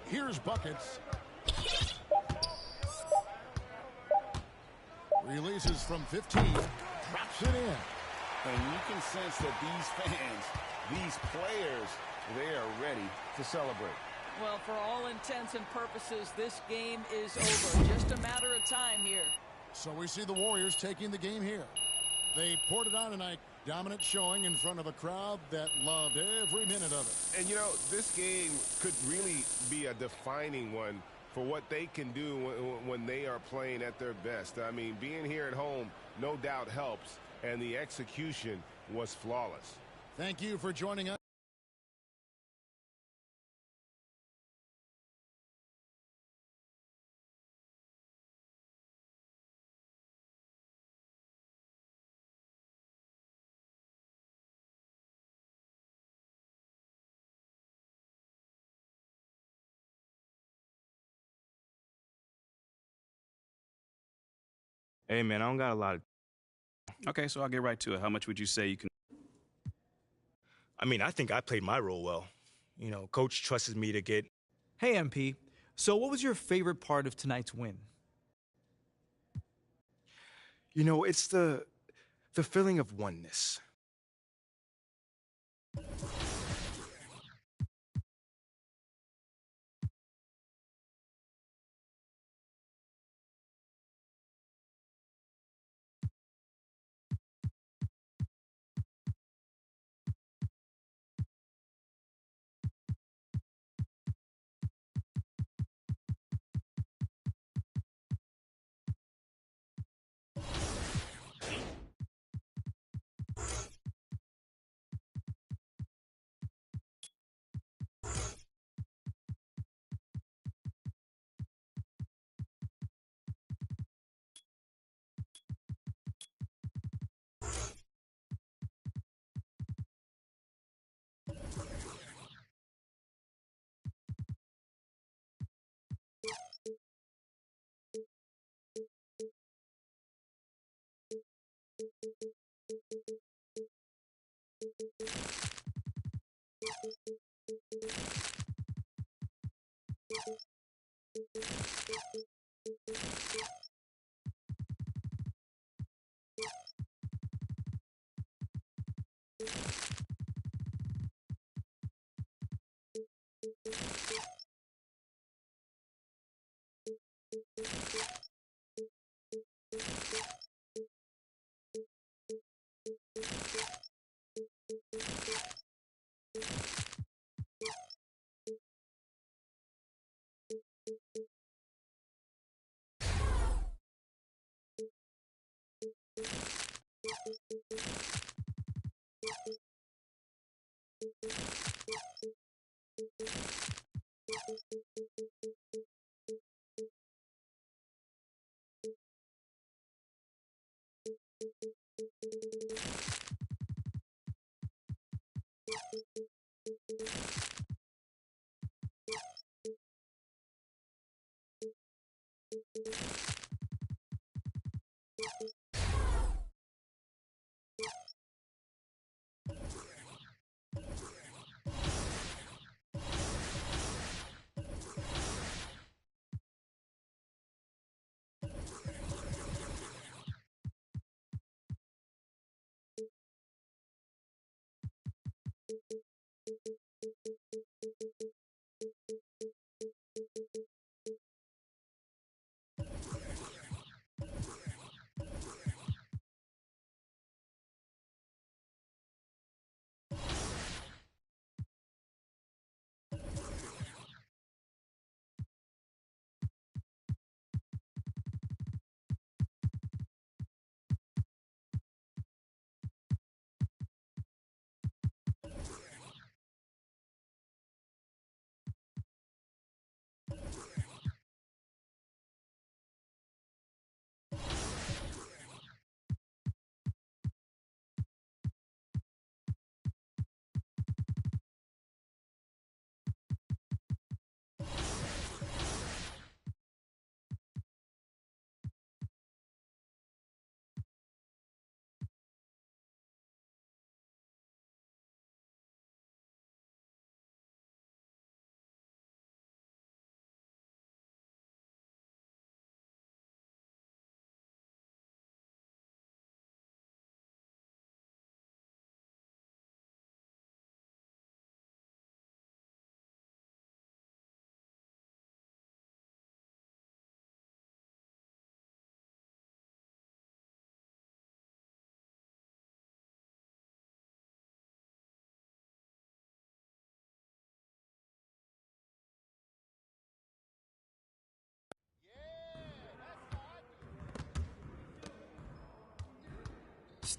Here's Buckets. Releases from 15. Drops it in. And you can sense that these fans, these players, they are ready to celebrate. Well, for all intents and purposes, this game is over. Just a matter of time here. So we see the Warriors taking the game here. They poured it on tonight. Dominant showing in front of a crowd that loved every minute of it. And, you know, this game could really be a defining one for what they can do when they are playing at their best. I mean, being here at home no doubt helps, and the execution was flawless. Thank you for joining us. Hey, man, I don't got a lot of... Okay, so I'll get right to it. How much would you say you can... I mean, I think I played my role well. You know, Coach trusted me to get... Hey, MP. So what was your favorite part of tonight's win? You know, it's the feeling of oneness.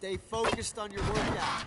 Stay focused on your workout.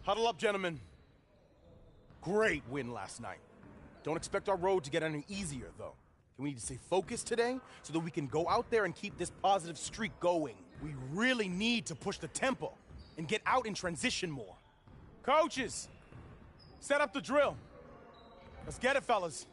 Huddle up, gentlemen. Great win last night. Don't expect our road to get any easier, though. We need to stay focused today so that we can go out there and keep this positive streak going. We really need to push the tempo and get out in transition more. Coaches, set up the drill. Let's get it, fellas.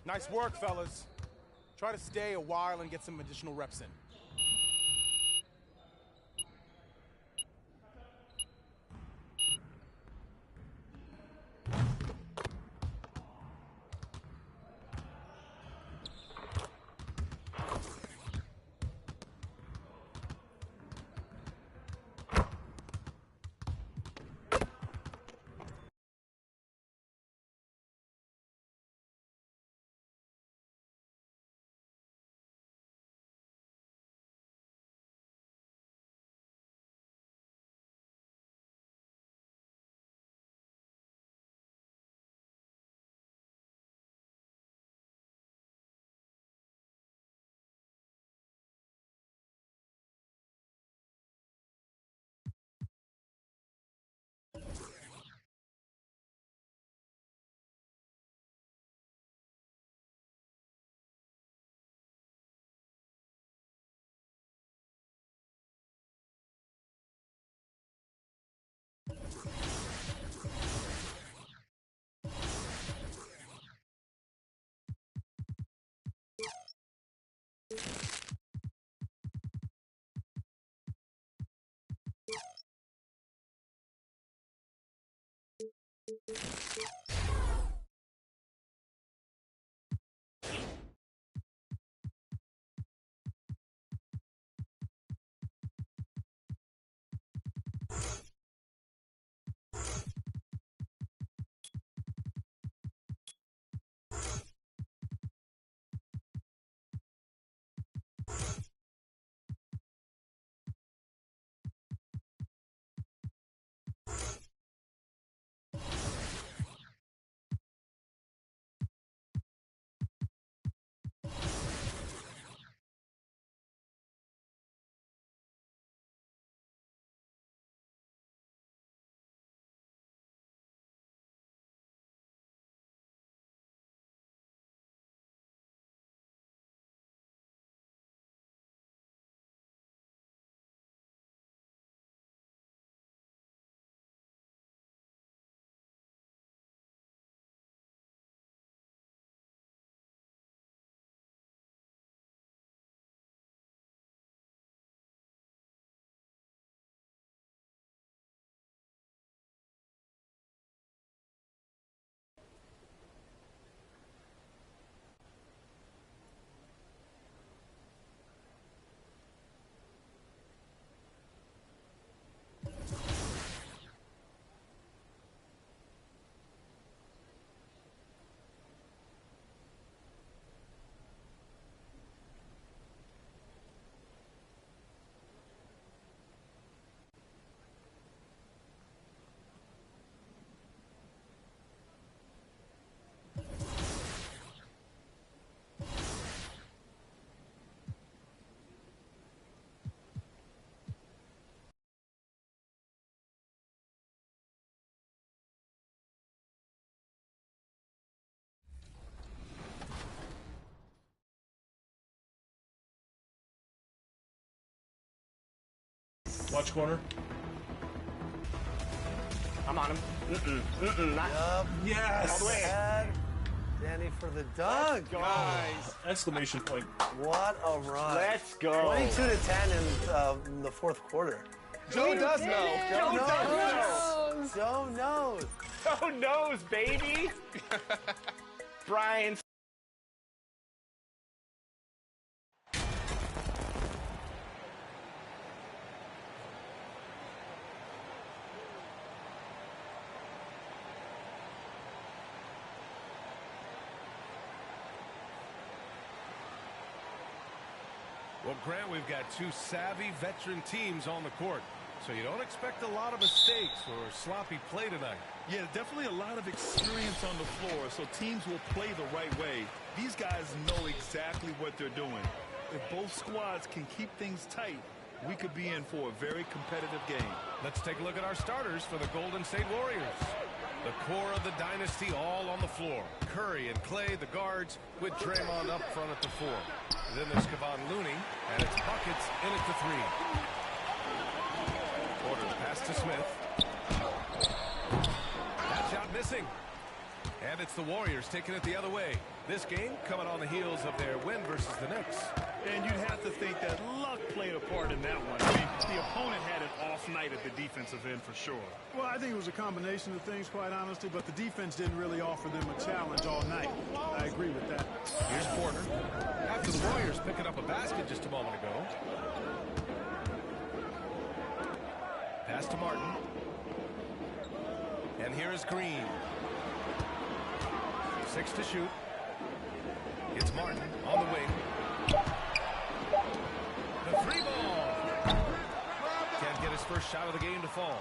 Nice work, fellas. Try to stay a while and get some additional reps in. Watch corner. I'm on him. Yup. Yes. All the way. Ahead. Danny for the dunk. Guys. Exclamation point. What a run. Let's go. 22-10 in the fourth quarter. Joe does know. Joe knows. Joe knows. Joe knows, baby. Brian. Well, Grant, we've got two savvy veteran teams on the court, so you don't expect a lot of mistakes or sloppy play tonight. Yeah, definitely a lot of experience on the floor, so teams will play the right way. These guys know exactly what they're doing. If both squads can keep things tight, we could be in for a very competitive game. Let's take a look at our starters for the Golden State Warriors. The core of the dynasty all on the floor. Curry and Clay, the guards, with Draymond up front at the 4. Then there's Kevon Looney, and it's buckets in at the 3. Porter's pass to Smith. That shot missing. And it's the Warriors taking it the other way. This game coming on the heels of their win versus the Knicks. And you'd have to think that luck played a part in that one. I mean, the opponent had an off night at the defensive end for sure. Well, I think it was a combination of things, quite honestly, but the defense didn't really offer them a challenge all night. I agree with that. Here's Porter. After the Warriors picking up a basket just a moment ago. Pass to Martin. And here is Green. 6 to shoot. It's Martin on the wing. The 3 ball. Can't get his first shot of the game to fall.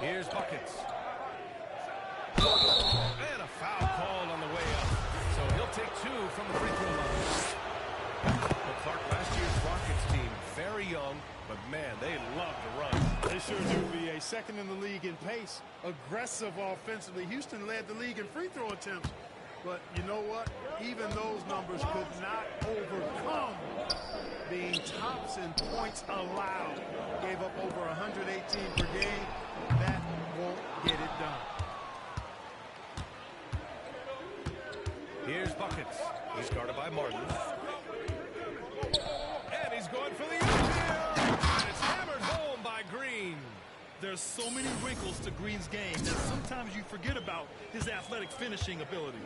Here's Buckets. And a foul called on the way up. So he'll take 2 from the free throw line. Well, Clark, last year's Rockets team, very young, but man, they love to run. They sure do. Be a second in the league in pace, aggressive offensively. Houston led the league in free throw attempts. But you know what? Even those numbers could not overcome being tops in points allowed. Gave up over 118 per game. That won't get it done. Here's Buckets. He's guarded by Martin. And he's going for the infield. And it's hammered home by Green. There's so many wrinkles to Green's game that sometimes you forget about his athletic finishing ability.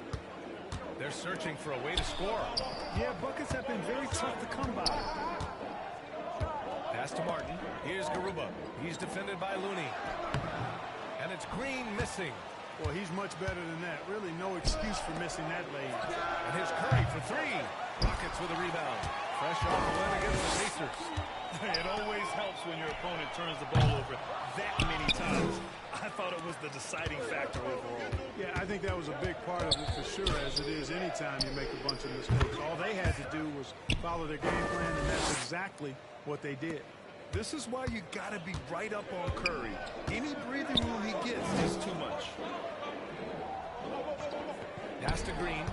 They're searching for a way to score. Yeah, buckets have been very tough to come by. Pass to Martin. Here's Garuba. He's defended by Looney. And it's Green missing. Well, he's much better than that. Really no excuse for missing that lane. And here's Curry for 3. Rockets with a rebound. Fresh off the win against the Pacers. It always helps when your opponent turns the ball over that many times. I thought it was the deciding factor overall. Yeah, I think that was a big part of it for sure, as it is anytime you make a bunch of mistakes. All they had to do was follow their game plan, and that's exactly what they did. This is why you got to be right up on Curry. Any breathing room he gets is too much. Pass to Green.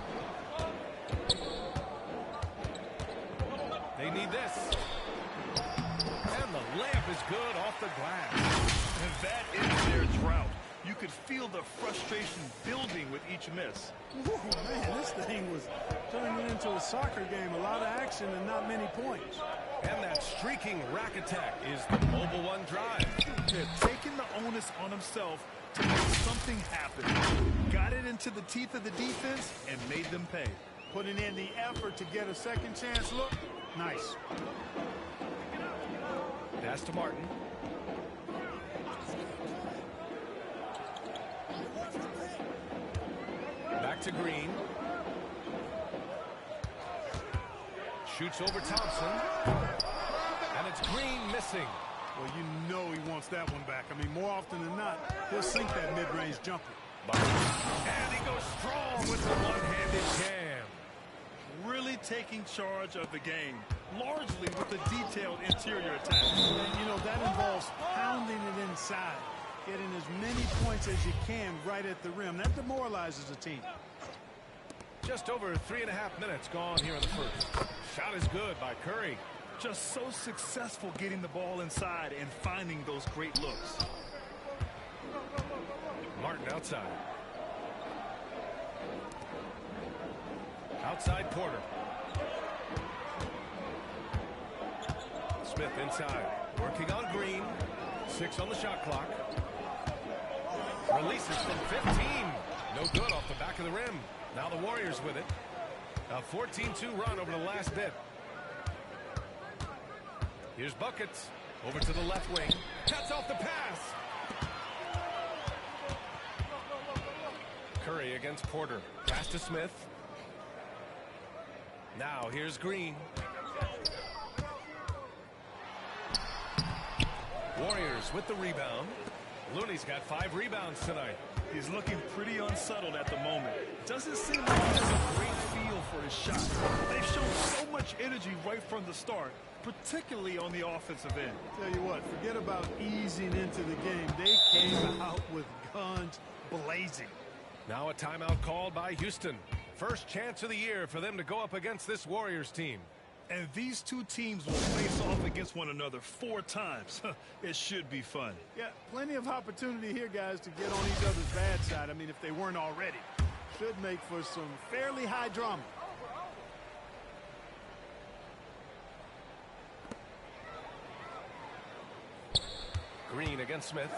They need this. And the layup is good off the glass. And that is their drought. You could feel the frustration building with each miss. Ooh, man, this thing was turning into a soccer game. A lot of action and not many points. And that streaking rack attack is the mobile one drive. They're taking the onus on himself to make something happen. Got it into the teeth of the defense and made them pay. Putting in the effort to get a second chance look. Nice. Pass to Martin. Back to Green. Shoots over Thompson. And it's Green missing. Well, you know he wants that one back. I mean, more often than not, he'll sink that mid-range jumper. And he goes strong with the one-handed jam. Really taking charge of the game, largely with a detailed interior attack. And, you know, that involves pounding it inside, getting as many points as you can right at the rim. That demoralizes a team. Just over 3.5 minutes gone here in the first. Shot is good by Curry. Just so successful getting the ball inside and finding those great looks. Martin outside. Outside Porter. Smith inside. Working on Green. 6 on the shot clock. Releases from 15. No good off the back of the rim. Now the Warriors with it. A 14-2 run over the last bit. Here's Buckets. Over to the left wing. Cuts off the pass. Curry against Porter. Pass to Smith. Now here's Green. Warriors with the rebound. Looney's got 5 rebounds tonight. He's looking pretty unsettled at the moment. Doesn't seem like he has a great feel for his shot. They've shown so much energy right from the start, particularly on the offensive end. Tell you what, forget about easing into the game. They came out with guns blazing. Now a timeout called by Houston. First chance of the year for them to go up against this Warriors team. And these two teams will face off against one another 4 times. It should be fun. Yeah, plenty of opportunity here, guys, to get on each other's bad side. I mean, if they weren't already. Should make for some fairly high drama. Green against Smith.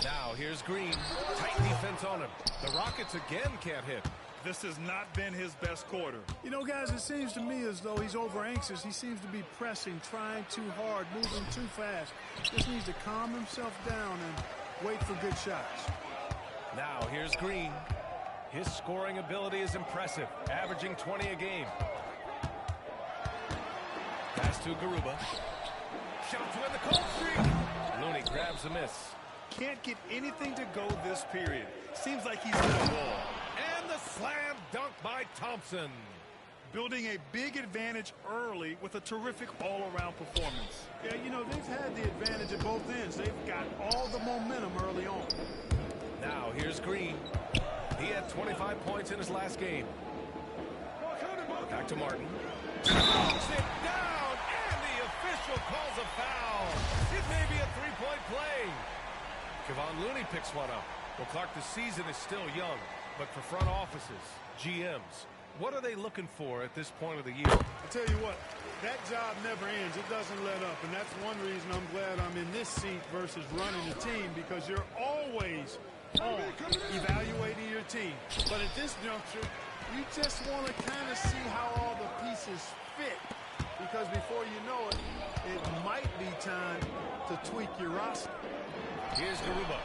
Now here's Green. Tight defense on him. The Rockets again can't hit. This has not been his best quarter. You know, guys, it seems to me as though he's over anxious. He seems to be pressing, trying too hard, moving too fast. Just needs to calm himself down and wait for good shots. Now here's Green. His scoring ability is impressive, averaging 20 a game. Pass to Garuba. Shot to end the cold streak. Looney grabs a miss. Can't get anything to go this period. Seems like he's got a wall. And the slam dunk by Thompson. Building a big advantage early with a terrific all-around performance. Yeah, you know, they've had the advantage at both ends. They've got all the momentum early on. Now here's Green. He had 25 points in his last game. Back to Martin. Knocks it down, and the official calls a foul. It may be a three-point play. Kevon Looney picks one up. Well, Clark, the season is still young, but for front offices, GMs, what are they looking for at this point of the year? I tell you what, that job never ends. It doesn't let up, and that's one reason I'm glad I'm in this seat versus running the team, because you're always on evaluating your team. But at this juncture, you just want to kind of see how all the pieces fit, because before you know it, it might be time to tweak your roster. Here's Garuba.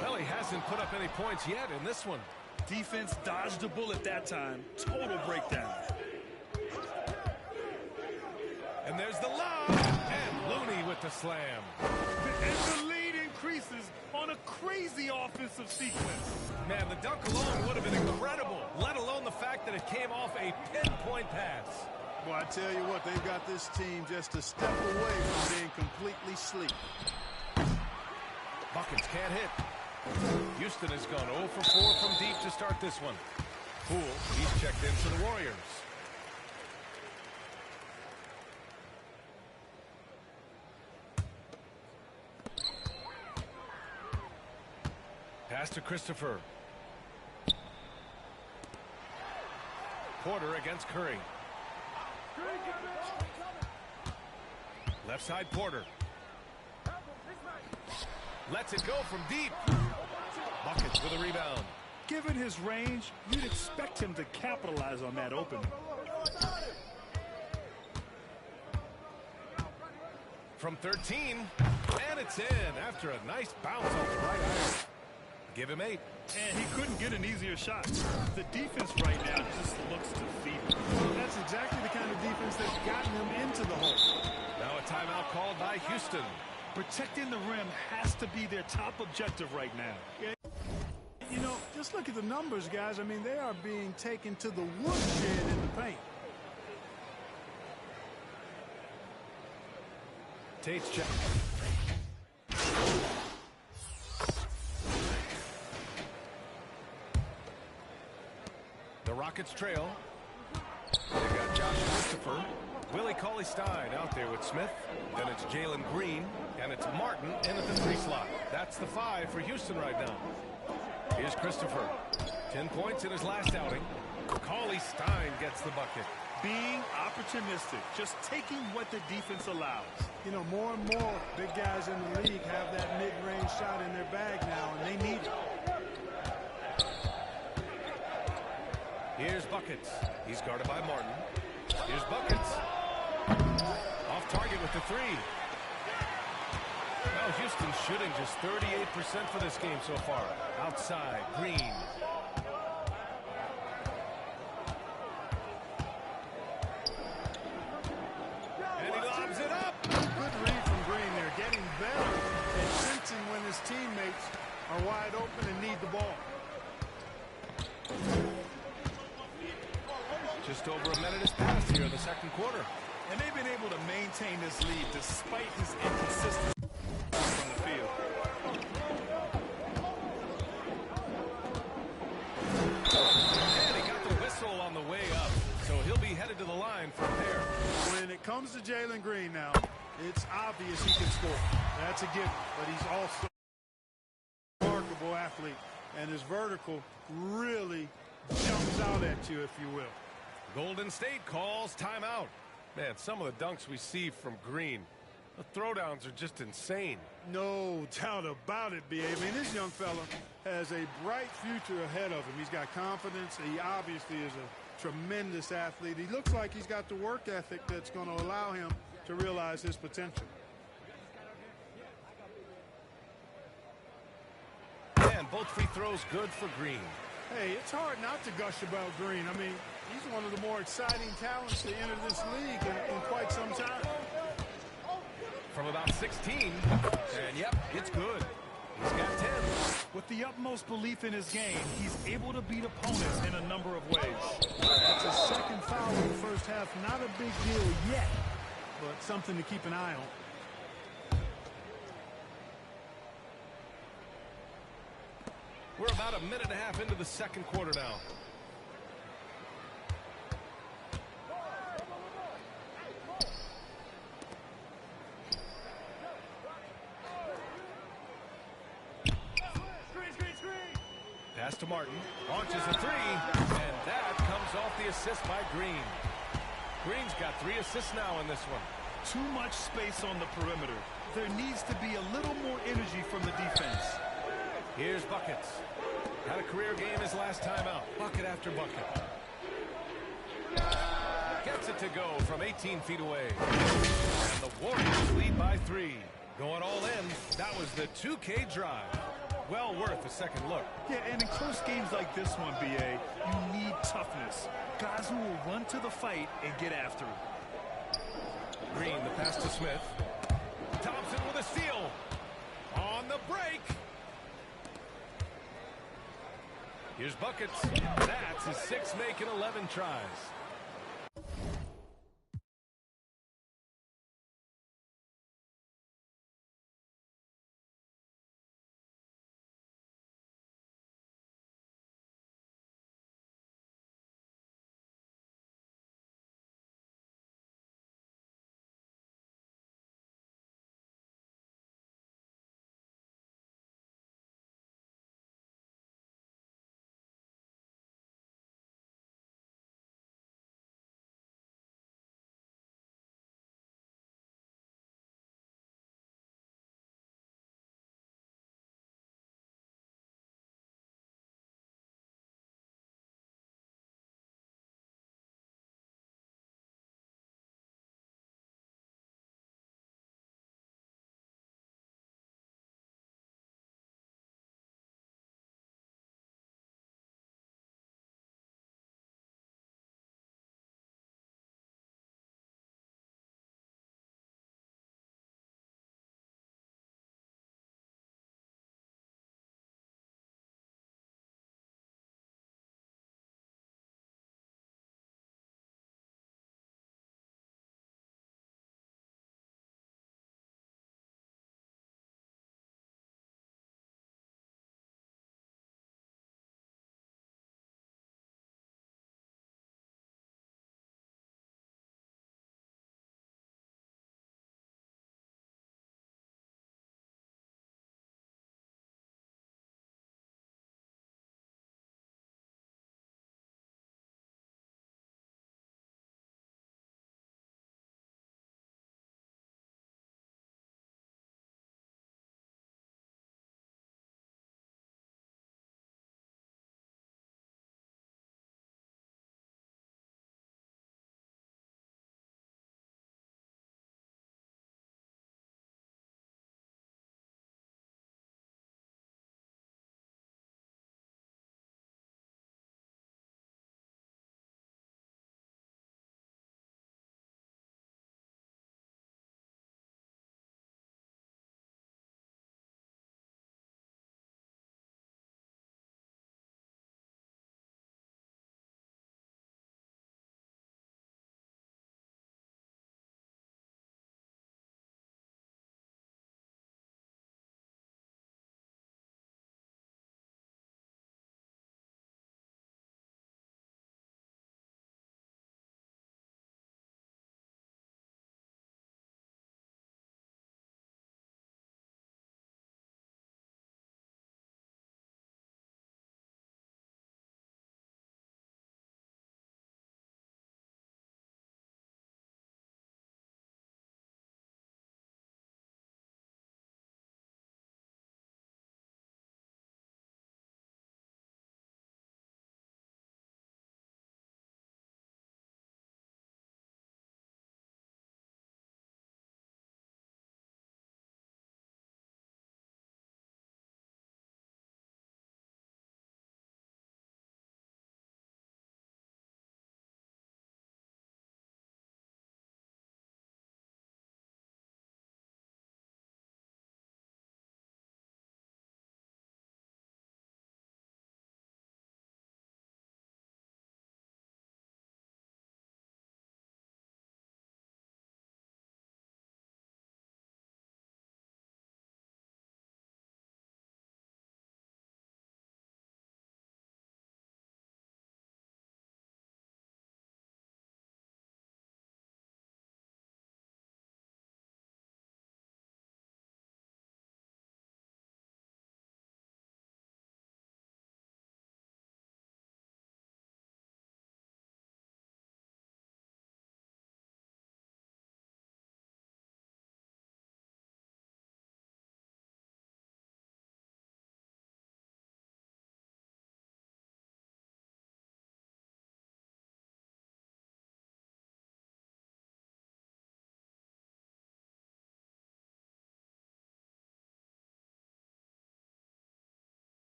Well, he hasn't put up any points yet in this one. Defense dodged a bullet that time. Total breakdown. And there's the lob. And Looney with the slam. And the lead increases on a crazy offensive sequence. Man, the dunk alone would have been incredible, let alone the fact that it came off a pinpoint pass. Well, I tell you what, they've got this team just a step away from being completely sleep. Buckets can't hit. Houston has gone 0 for 4 from deep to start this one. Poole, he's checked in for the Warriors. Pass to Christopher. Porter against Curry. Left side Porter. Lets it go from deep. Buckets with a rebound. Given his range, you'd expect him to capitalize on that opening. From 13, and it's in after a nice bounce off the right iron. Give him 8. And he couldn't get an easier shot. The defense right now just looks defeated. That's exactly the kind of defense that's gotten him into the hole. Now a timeout called by Houston. Protecting the rim has to be their top objective right now. Yeah. You know, just look at the numbers, guys. I mean, they are being taken to the woodshed in the paint. Tate's check. The Rockets trail. They've got Josh Christopher. Willie Cauley-Stein out there with Smith. Then it's Jalen Green. And it's Martin in at the 3 slot. That's the 5 for Houston right now. Here's Christopher. 10 points in his last outing. Cauley-Stein gets the bucket. Being opportunistic, just taking what the defense allows. You know, more and more big guys in the league have that mid-range shot in their bag now, and they need it. Here's Buckets. He's guarded by Martin. Here's Buckets. Off target with the 3. Well, Houston's shooting just 38% for this game so far. Outside, Green. And he lobs it up. Good read from Green there, getting better at sensing when his teammates are wide open and need the ball. Just over a minute has passed here in the second quarter. And they've been able to maintain this lead despite his inconsistency from the field. And he got the whistle on the way it comes to Jalen Green now, it's obvious he can score. That's a given, but he's also a remarkable athlete, and his vertical really jumps out at you, if you will. Golden State calls timeout. Man, some of the dunks we see from Green, the throwdowns are just insane. No doubt about it, B.A. I mean, this young fella has a bright future ahead of him. He's got confidence. He obviously is a tremendous athlete. He looks like he's got the work ethic that's going to allow him to realize his potential. And both free throws good for Green. Hey, it's hard not to gush about Green. I mean, he's one of the more exciting talents to enter this league in quite some time. From about 16, and yep, it's good. He's got 10. With the utmost belief in his game, he's able to beat opponents in a number of ways. That's his second foul in the first half. Not a big deal yet, but something to keep an eye on. We're about a minute and a half into the second quarter now. Pass to Martin, launches a three, and that comes off the assist by Green. Green's got 3 assists now in this one. Too much space on the perimeter. There needs to be a little more energy from the defense. Here's Buckets. Had a career game his last time out. Bucket after bucket. Gets it to go from 18 feet away. And the Warriors lead by 3. Going all in, that was the 2K drive. Well worth a second look. Yeah, and in close games like this one, B.A., you need toughness. Guys who will run to the fight and get after it. Green, the pass to Smith. Thompson with a steal. On the break. Here's Buckets. That's his 6th make in 11 tries.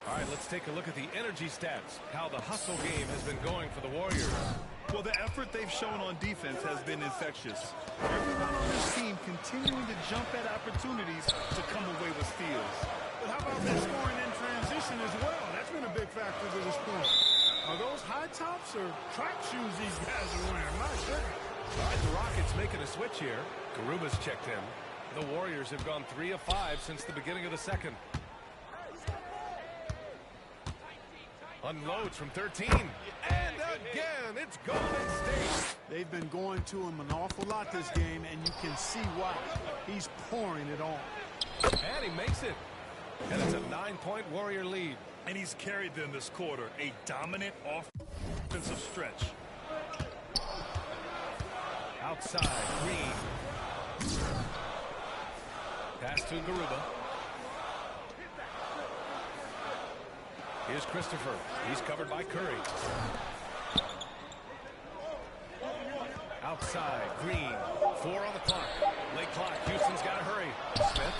All right, let's take a look at the energy stats, how the hustle game has been going for the Warriors. Well, the effort they've shown on defense has been infectious. Everyone on this team continuing to jump at opportunities to come away with steals. But how about that scoring in transition as well? That's been a big factor to this point. Are those high tops or track shoes these guys are wearing? My goodness. All right, the Rockets making a switch here. Garuba's checked in. The Warriors have gone 3 of 5 since the beginning of the second. Unloads from 13. And again, it's Golden State. They've been going to him an awful lot this game, and you can see why. He's pouring it on. And he makes it. And it's a 9-point Warrior lead. And he's carried them this quarter. A dominant offensive stretch. Outside, Green. Pass to Garuba. Here's Christopher. He's covered by Curry. Outside, Green. 4 on the clock. Late clock. Houston's got to hurry. Smith.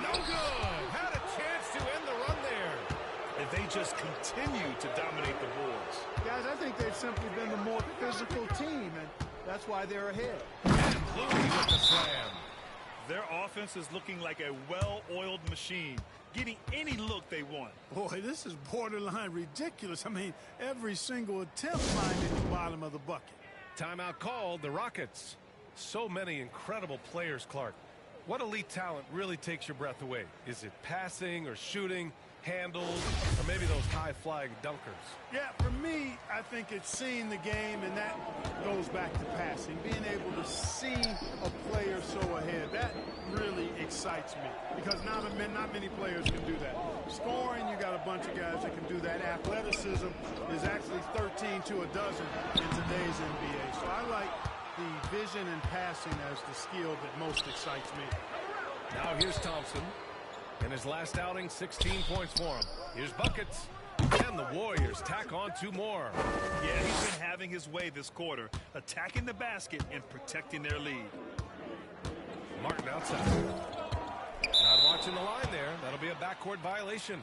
No good. Had a chance to end the run there. And they just continue to dominate the boards. Guys, I think they've simply been the more physical team, and that's why they're ahead. And Louis with the slam. Their offense is looking like a well-oiled machine, getting any look they want. Boy, this is borderline ridiculous. I mean, every single attempt finding the bottom of the bucket. Timeout called, the Rockets. So many incredible players, Clark. What elite talent really takes your breath away? Is it passing or shooting, handles, or maybe those high-flying dunkers? Yeah, for me, I think it's seeing the game, and that goes back to passing. Being able to see a player so ahead, that really excites me because not many players can do that. Scoring, you got a bunch of guys that can do that. Athleticism is actually 13 to a dozen in today's NBA. So I like the vision and passing as the skill that most excites me. Now here's Thompson. In his last outing, 16 points for him. Here's buckets. And the Warriors tack on 2 more. Yeah, he's been having his way this quarter, attacking the basket and protecting their lead. Martin outside. Not watching the line there. That'll be a backcourt violation.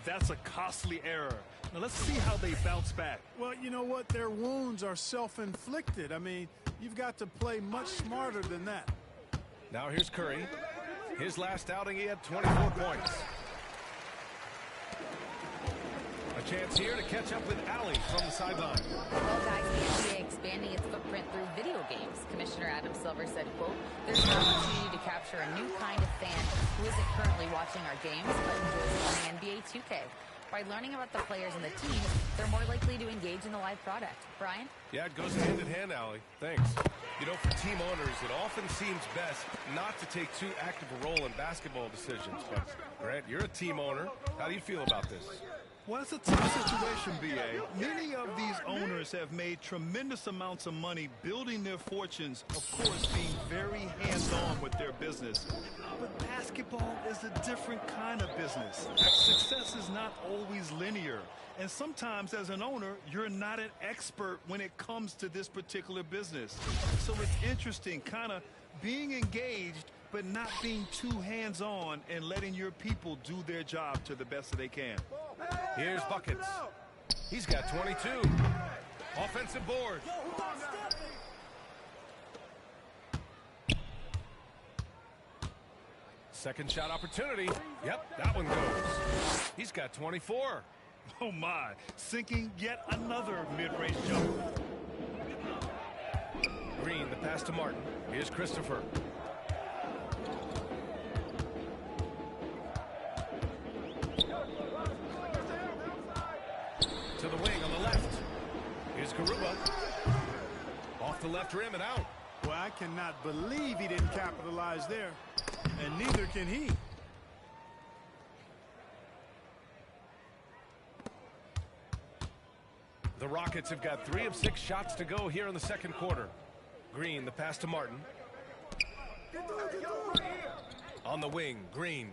That's a costly error. Now let's see how they bounce back. Well, you know what? Their wounds are self-inflicted. I mean, you've got to play much smarter than that. Now here's Curry. His last outing, he had 24 points. A chance here to catch up with Allie from the sideline. Well, guys, the NBA expanding its footprint through video games. Commissioner Adam Silver said, quote, "There's an opportunity to capture a new kind of fan who isn't currently watching our games but enjoys playing NBA 2K. By learning about the players and the teams, they're more likely to engage in the live product." Brian? Yeah, it goes hand in hand, Allie. Thanks. You know, for team owners, it often seems best not to take too active a role in basketball decisions. But, Grant, you're a team owner. How do you feel about this? Well, it's a tough situation, B.A. Many of these owners have made tremendous amounts of money building their fortunes, of course, being very hands-on with their business. But basketball is a different kind of business. Success is not always linear. And sometimes, as an owner, you're not an expert when it comes to this particular business. So it's interesting, kind of being engaged, but not being too hands-on and letting your people do their job to the best that they can. Here's buckets. He's got 22. Offensive board. Second shot opportunity. Yep, that one goes. He's got 24. Oh my, sinking yet another mid-range jumper. Green, the pass to Martin. Here's Christopher. To the wing on the left. Here's Garuba. Off the left rim and out. Well, I cannot believe he didn't capitalize there. And neither can he. The Rockets have got 3 of 6 shots to go here in the second quarter. Green, the pass to Martin. On the wing, Green.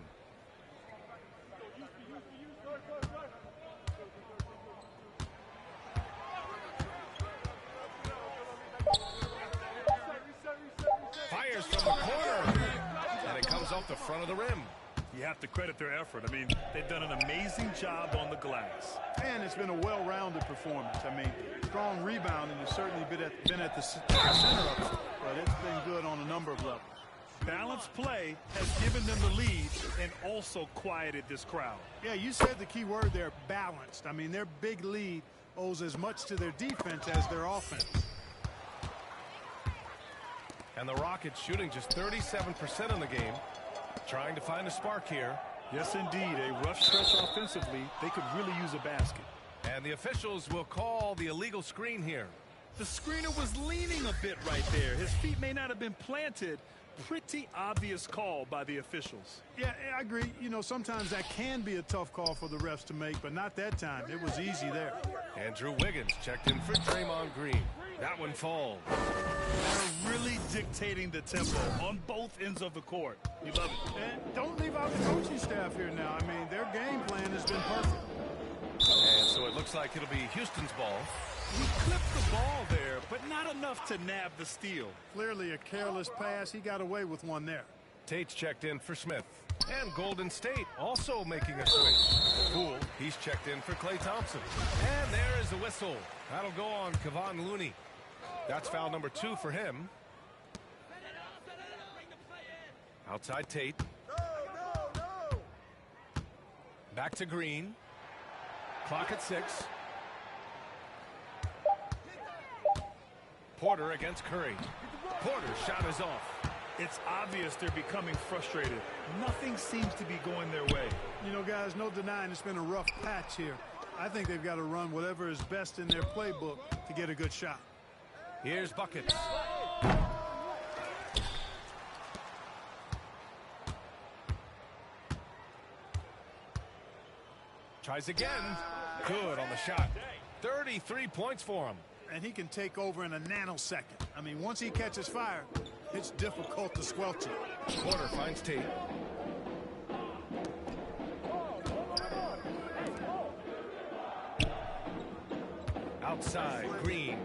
Fires from the corner. And it comes off the front of the rim. You have to credit their effort. I mean, they've done an amazing job on the glass. And it's been a well-rounded performance. I mean, strong rebounding has certainly been at the center of it, but it's been good on a number of levels. Balanced play has given them the lead and also quieted this crowd. Yeah, you said the key word there, balanced. I mean, their big lead owes as much to their defense as their offense. And the Rockets shooting just 37% in the game. Trying to find a spark here. Yes, indeed. A rough stretch offensively. They could really use a basket. And the officials will call the illegal screen here. The screener was leaning a bit right there. His feet may not have been planted. Pretty obvious call by the officials. Yeah, I agree. You know, sometimes that can be a tough call for the refs to make, but not that time. It was easy there. Andrew Wiggins checked in for Draymond Green. That one falls. They're really dictating the tempo on both ends of the court. You love it. And don't leave out the coaching staff here now. I mean, their game plan has been perfect. And so it looks like it'll be Houston's ball. He clipped the ball there, but not enough to nab the steal. Clearly a careless pass. He got away with one there. Tate's checked in for Smith. And Golden State also making a switch. Poole, he's checked in for Klay Thompson. And there is a whistle. That'll go on Kevon Looney. That's foul number 2 for him. Outside Tate. Back to Green. Clock at 6. Porter against Curry. Porter's shot is off. It's obvious they're becoming frustrated. Nothing seems to be going their way. You know, guys, no denying it's been a rough patch here. I think they've got to run whatever is best in their playbook to get a good shot. Here's Buckets. Tries again. Good on the shot. 33 points for him. And he can take over in a nanosecond. I mean, once he catches fire, it's difficult to squelch it. Porter finds Tate. Outside, Green.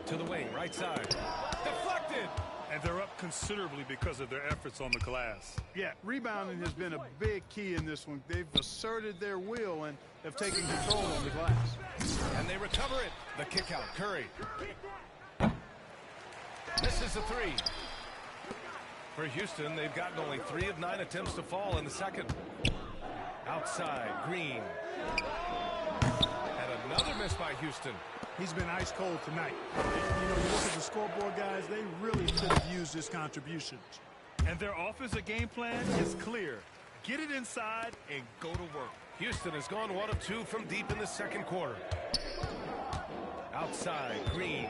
To the wing, right side. Deflected! And they're up considerably because of their efforts on the glass. Yeah, rebounding has been a big key in this one. They've asserted their will and have taken control on the glass. And they recover it. The kick out, Curry. This is a 3. For Houston, they've gotten only 3 of 9 attempts to fall in the second. Outside, Green. And another miss by Houston. He's been ice cold tonight. You know, you look at the scoreboard, guys, they really could have used his contributions. And their offensive game plan is clear. Get it inside and go to work. Houston has gone 1 of 2 from deep in the second quarter. Outside, Green.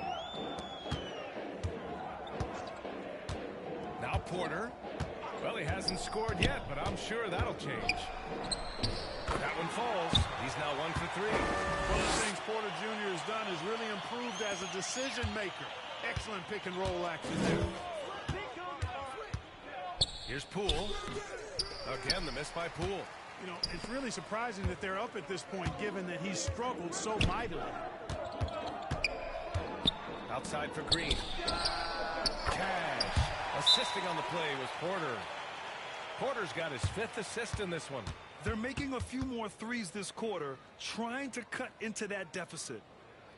Now Porter. Well, he hasn't scored yet, but I'm sure that'll change. That one falls. He's now 1 for 3. One of the things Porter Jr. has done is really improved as a decision maker. Excellent pick and roll action there. Here's Poole. Again, the miss by Poole. You know, it's really surprising that they're up at this point, given that he's struggled so mightily. Outside for Green. Cash. Assisting on the play was Porter. Porter's got his 5th assist in this one. They're making a few more threes this quarter, trying to cut into that deficit.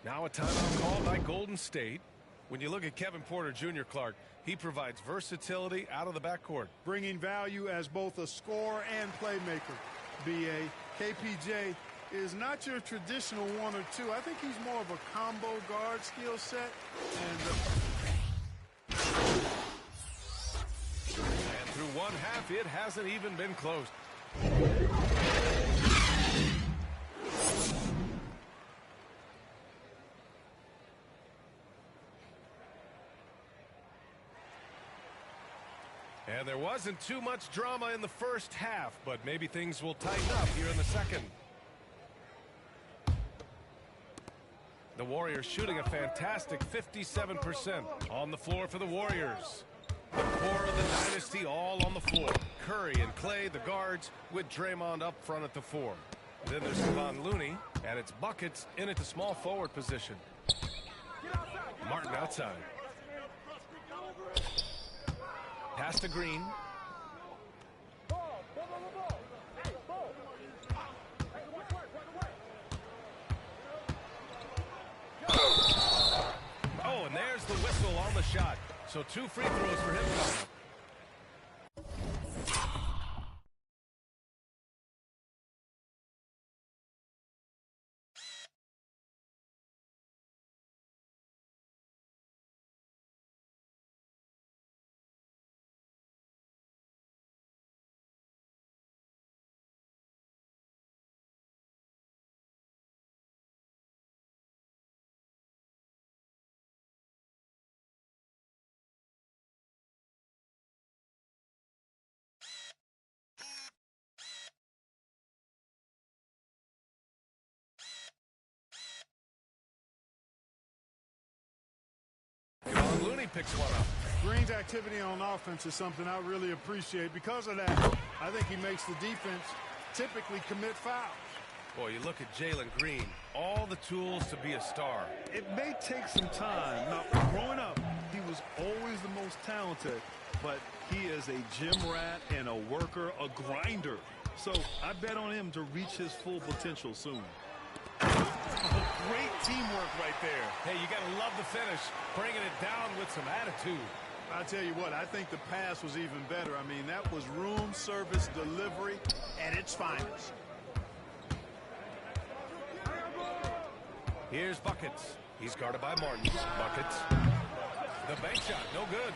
Now a timeout called by Golden State. When you look at Kevin Porter Jr., Clark, he provides versatility out of the backcourt. Bringing value as both a scorer and playmaker. B.A. KPJ is not your traditional 1 or 2. I think he's more of a combo guard skill set. And through 1 half, it hasn't even been close. And there wasn't too much drama in the first half, but maybe things will tighten up here in the second. The Warriors shooting a fantastic 57% on the floor for the Warriors. The core of the dynasty all on the floor. Curry and Klay, the guards, with Draymond up front at the 4. Then there's Kevon Looney, and it's Buckets in at the small forward position. Martin outside. Pass to Green. shot. So 2 free throws for him coming up. Looney picks one up. Green's activity on offense is something I really appreciate. Because of that, I think he makes the defense typically commit fouls. Boy, you look at Jalen Green, all the tools to be a star. It may take some time. Now, growing up, he was always the most talented, but he is a gym rat and a worker, a grinder. So I bet on him to reach his full potential soon. Oh, great teamwork right there. Hey, you got to love the finish, bringing it down with some attitude. I tell you what, I think the pass was even better. I mean, that was room service delivery at its finest. Here's Buckets. He's guarded by Martin. Buckets. The bank shot, no good.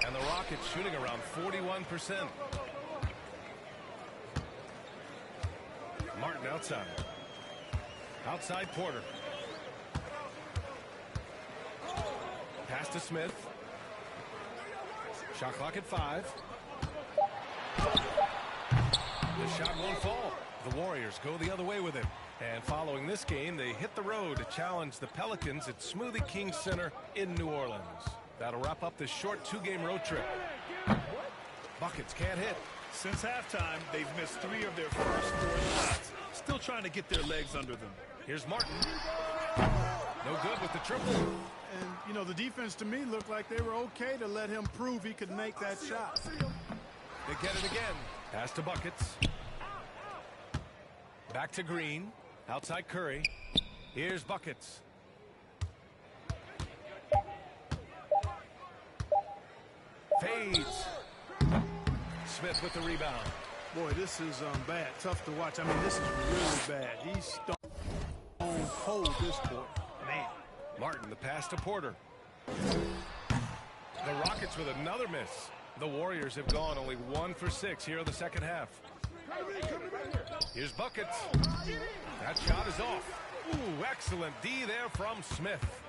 And the Rockets shooting around 41%. Martin outside. Outside Porter. Pass to Smith. Shot clock at 5. The shot won't fall. The Warriors go the other way with it. And following this game, they hit the road to challenge the Pelicans at Smoothie King Center in New Orleans. That'll wrap up this short 2-game road trip. Buckets can't hit. Since halftime, they've missed 3 of their first 4 shots. Still trying to get their legs under them. Here's Martin. No good with the triple. And, you know, the defense to me looked like they were okay to let him prove he could make that shot. They get it again. Pass to Buckets. Back to Green. Outside Curry. Here's Buckets. Fades. Smith with the rebound. Boy, this is bad. Tough to watch. I mean, this is really bad. He's stone cold this quarter. Man. Martin, the pass to Porter. The Rockets with another miss. The Warriors have gone only 1 for 6 here in the second half. Here's Buckets. That shot is off. Ooh, excellent D there from Smith.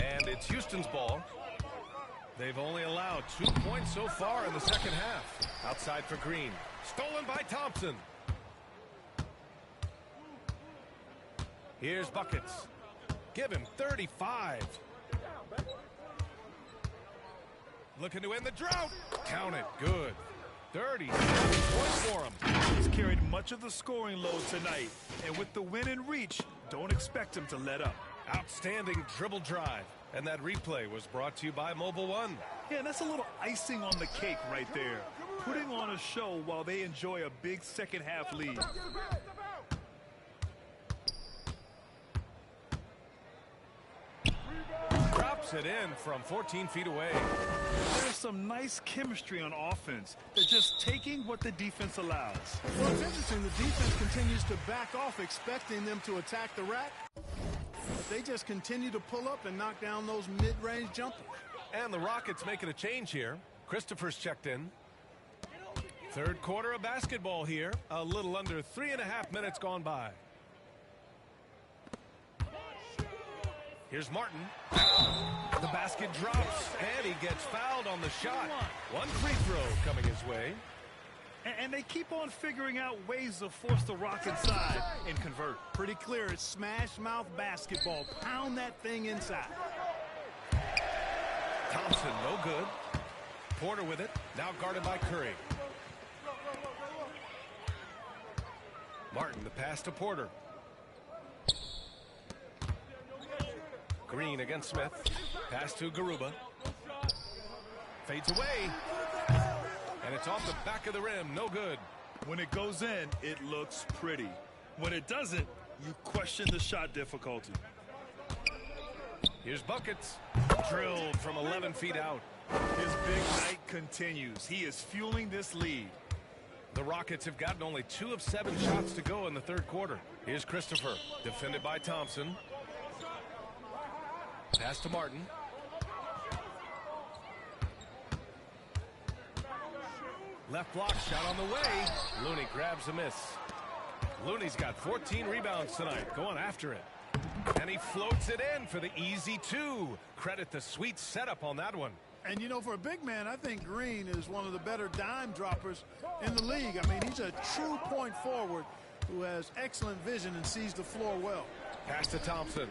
And it's Houston's ball. They've only allowed 2 points so far in the second half. Outside for Green. Stolen by Thompson. Here's Buckets. Give him 35. Looking to end the drought. Count it. Good. 30 points for him. He's carried much of the scoring load tonight. And with the win in reach, don't expect him to let up. Outstanding dribble drive. And that replay was brought to you by Mobile One. Yeah, that's a little icing on the cake right there. Putting on a show while they enjoy a big second half lead. Drops it in from 14 feet away. There's some nice chemistry on offense. They're just taking what the defense allows. Well, it's interesting. The defense continues to back off, expecting them to attack the rack. But they just continue to pull up and knock down those mid-range jumpers. And the Rockets making a change here. Christopher's checked in. Third quarter of basketball here. A little under 3.5 minutes gone by. Here's Martin. The basket drops, and he gets fouled on the shot. 1 free throw coming his way. And they keep on figuring out ways to force the Rockets side and convert. Pretty clear. It's smash mouth basketball. Pound that thing inside. Thompson, no good. Porter with it. Now guarded by Curry. Martin, the pass to Porter. Green against Smith. Pass to Garuba. Fades away. And it's off the back of the rim. No good. When it goes in, it looks pretty. When it doesn't, you question the shot difficulty. Here's Buckets. Drilled from 11 feet out. His big night continues. He is fueling this lead. The Rockets have gotten only 2 of 7 shots to go in the third quarter. Here's Christopher, defended by Thompson. Pass to Martin. Left block shot on the way. Looney grabs a miss. Looney's got 14 rebounds tonight, going after it. And he floats it in for the easy 2. Credit the sweet setup on that one. And, you know, for a big man, I think Green is one of the better dime droppers in the league. I mean, he's a true point forward who has excellent vision and sees the floor well. Pass to Thompson.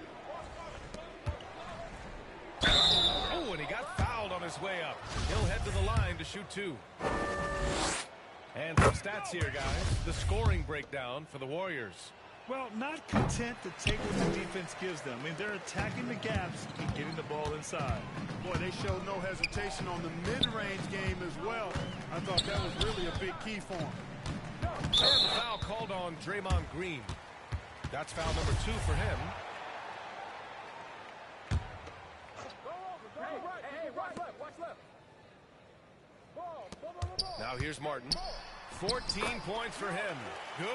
Oh, and he got fouled on his way up. He'll head to the line to shoot 2. And some stats here, guys. The scoring breakdown for the Warriors. Well, not content to take what the defense gives them. I mean, they're attacking the gaps and getting the ball inside. Boy, they showed no hesitation on the mid-range game as well. I thought that was really a big key for them. And the foul called on Draymond Green. That's foul number 2 for him. Now here's Martin. 14 points for him. Good.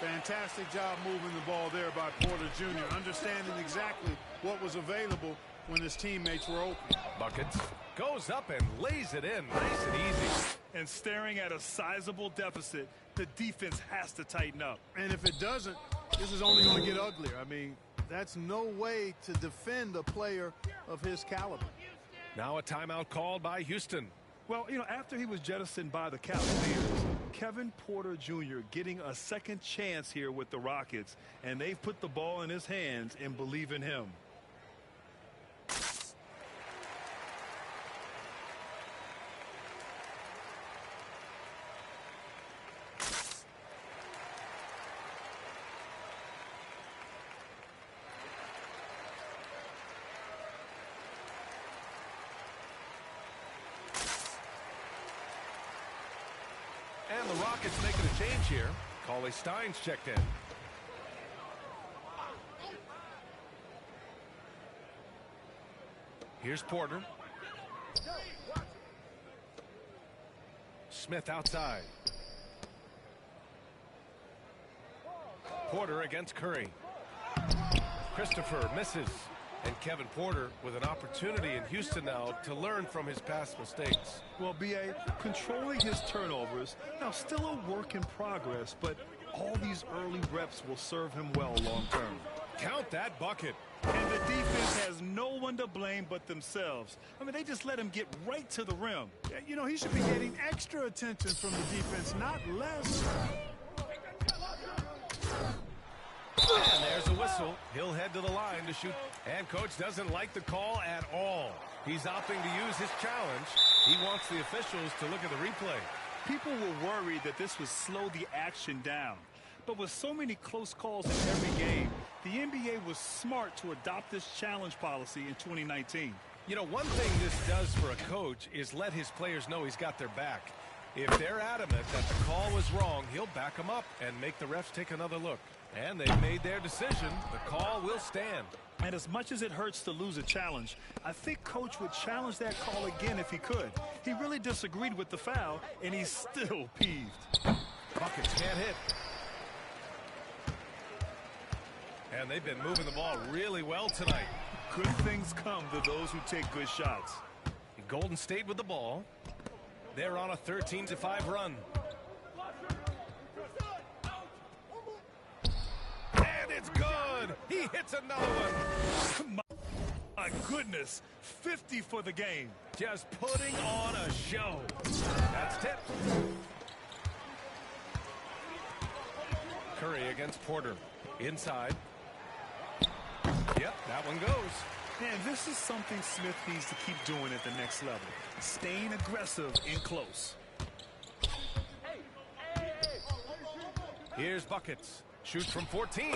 Fantastic job moving the ball there by Porter Jr., understanding exactly what was available when his teammates were open. Buckets. Goes up and lays it in. Nice and easy. And staring at a sizable deficit, the defense has to tighten up. And if it doesn't, this is only going to get uglier. I mean, that's no way to defend a player of his caliber. Now a timeout called by Houston. Well, you know, after he was jettisoned by the Cavaliers, Kevin Porter Jr. getting a second chance here with the Rockets, and they've put the ball in his hands and believe in him. And the Rockets making a change here. Cauley Stein's checked in. Here's Porter. Smith outside. Porter against Curry. Christopher misses. And Kevin Porter with an opportunity in Houston now to learn from his past mistakes. Well, B.A., controlling his turnovers, now still a work in progress, but all these early reps will serve him well long term. Count that bucket. And the defense has no one to blame but themselves. I mean, they just let him get right to the rim. You know, he should be getting extra attention from the defense, not less. And there's a whistle. He'll head to the line to shoot. And coach doesn't like the call at all. He's opting to use his challenge. He wants the officials to look at the replay. People were worried that this would slow the action down. But with so many close calls in every game, the NBA was smart to adopt this challenge policy in 2019. You know, one thing this does for a coach is let his players know he's got their back. If they're adamant that the call was wrong, he'll back them up and make the refs take another look. And they've made their decision. The call will stand. And as much as it hurts to lose a challenge, I think Coach would challenge that call again if he could. He really disagreed with the foul, and he's still peeved. Buckets can't hit. And they've been moving the ball really well tonight. Good things come to those who take good shots. Golden State with the ball. They're on a 13-5 run. And it's good. He hits another one. My goodness, 50 for the game. Just putting on a show. That's tipped. Curry against Porter. Inside. Yep, that one goes. And this is something Smith needs to keep doing at the next level. Staying aggressive in close. Here's Buckets. Shoots from 14.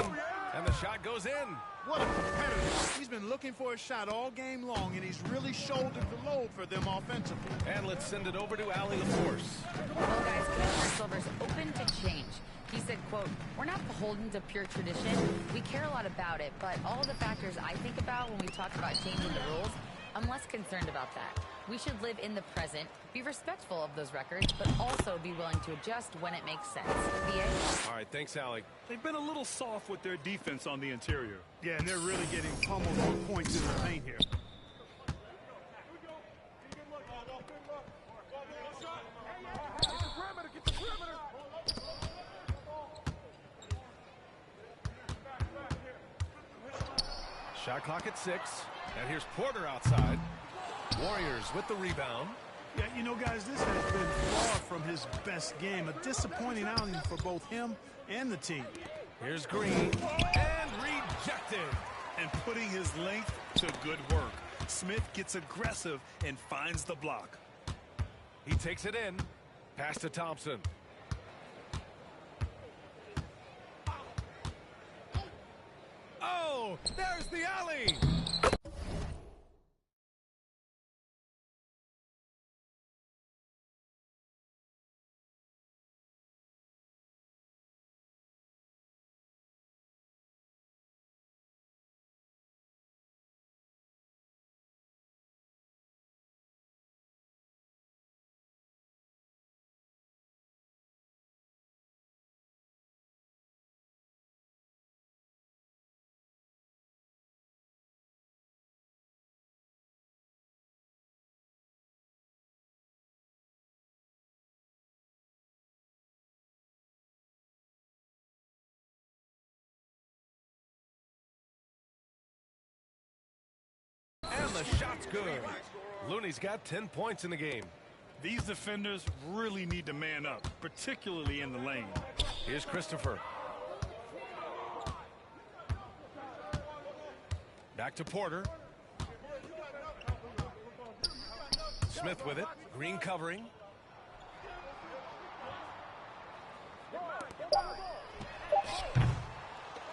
And the shot goes in. What a competitor. He's been looking for a shot all game long, and he's really shouldered the load for them offensively. And let's send it over to Allie LaForce. Well, guys, Commissioner Silver's open to change. He said, quote, "We're not beholden to pure tradition. We care a lot about it, but all the factors I think about when we talk about changing the rules, I'm less concerned about that. We should live in the present, be respectful of those records, but also be willing to adjust when it makes sense. BA? All right, thanks, Alec. They've been a little soft with their defense on the interior. Yeah, and they're really getting pummeled on points in the paint here. Shot clock at 6. And here's Porter outside. Warriors with the rebound. Yeah, you know, guys, this has been far from his best game. A disappointing outing for both him and the team. Here's Green. And rejected. And putting his length to good work. Smith gets aggressive and finds the block. He takes it in. Pass to Thompson. Oh, there's the alley. And the shot's good. Looney's got 10 points in the game. These defenders really need to man up, particularly in the lane. Here's Christopher. Back to Porter. Smith with it. Green covering.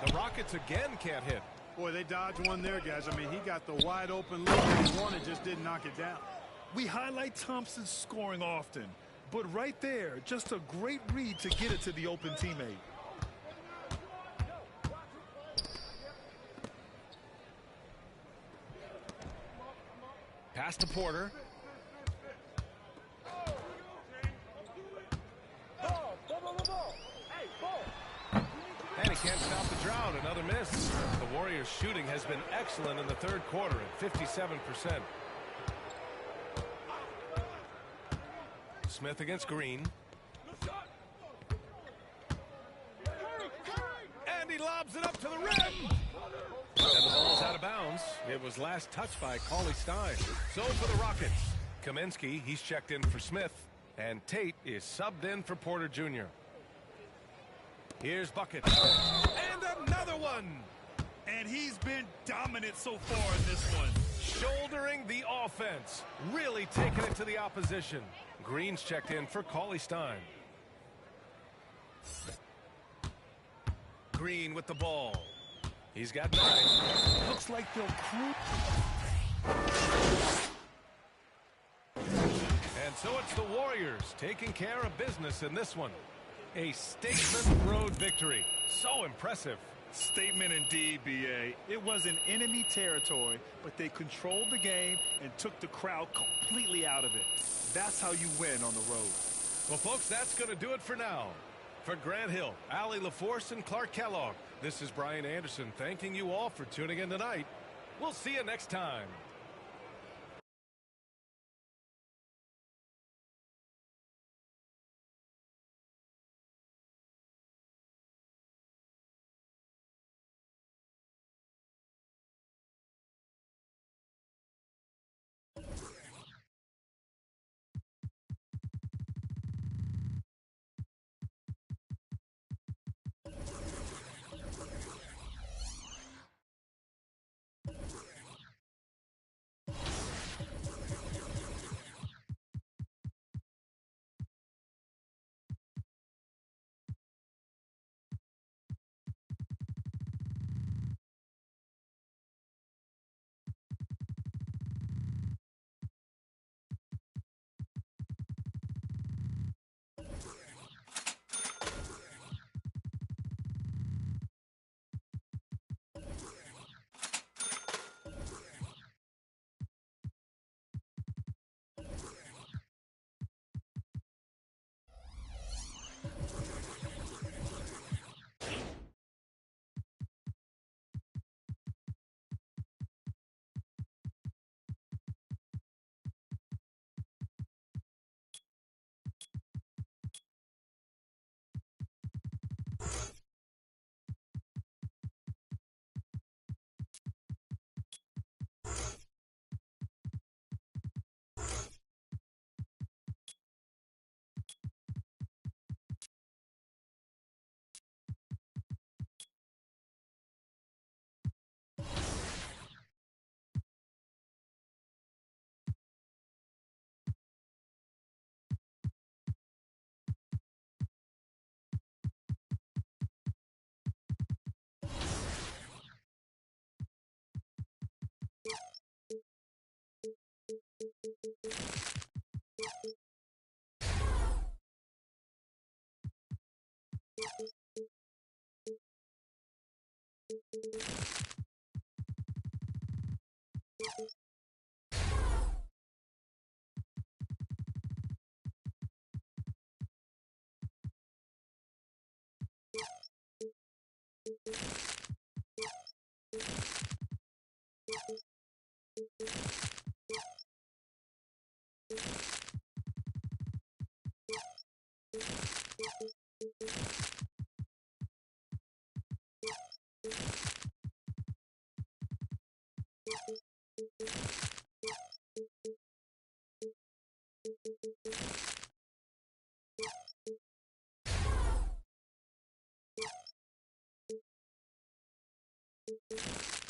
The Rockets again can't hit. Boy, they dodged one there, guys. I mean, he got the wide open look that he wanted, just didn't knock it down. We highlight Thompson's scoring often, but right there, just a great read to get it to the open teammate. Pass to Porter. And he can't stop the drought. Another miss. The Warriors' shooting has been excellent in the third quarter at 57%. Smith against Green. And he lobs it up to the rim. And the ball's out of bounds. It was last touched by Cauley Stein. So for the Rockets, Kaminsky, he's checked in for Smith. And Tate is subbed in for Porter Jr. Here's Buckets. And another one. And he's been dominant so far in this one. Shouldering the offense. Really taking it to the opposition. Green's checked in for Cauley Stein. Green with the ball. He's got 9. Looks like they'll crew. And so it's the Warriors taking care of business in this one. A statement road victory. So impressive. Statement indeed, BA. It was in enemy territory, but they controlled the game and took the crowd completely out of it. That's how you win on the road. Well, folks, that's going to do it for now. For Grant Hill, Allie LaForce, and Clark Kellogg, this is Brian Anderson thanking you all for tuning in tonight. We'll see you next time. you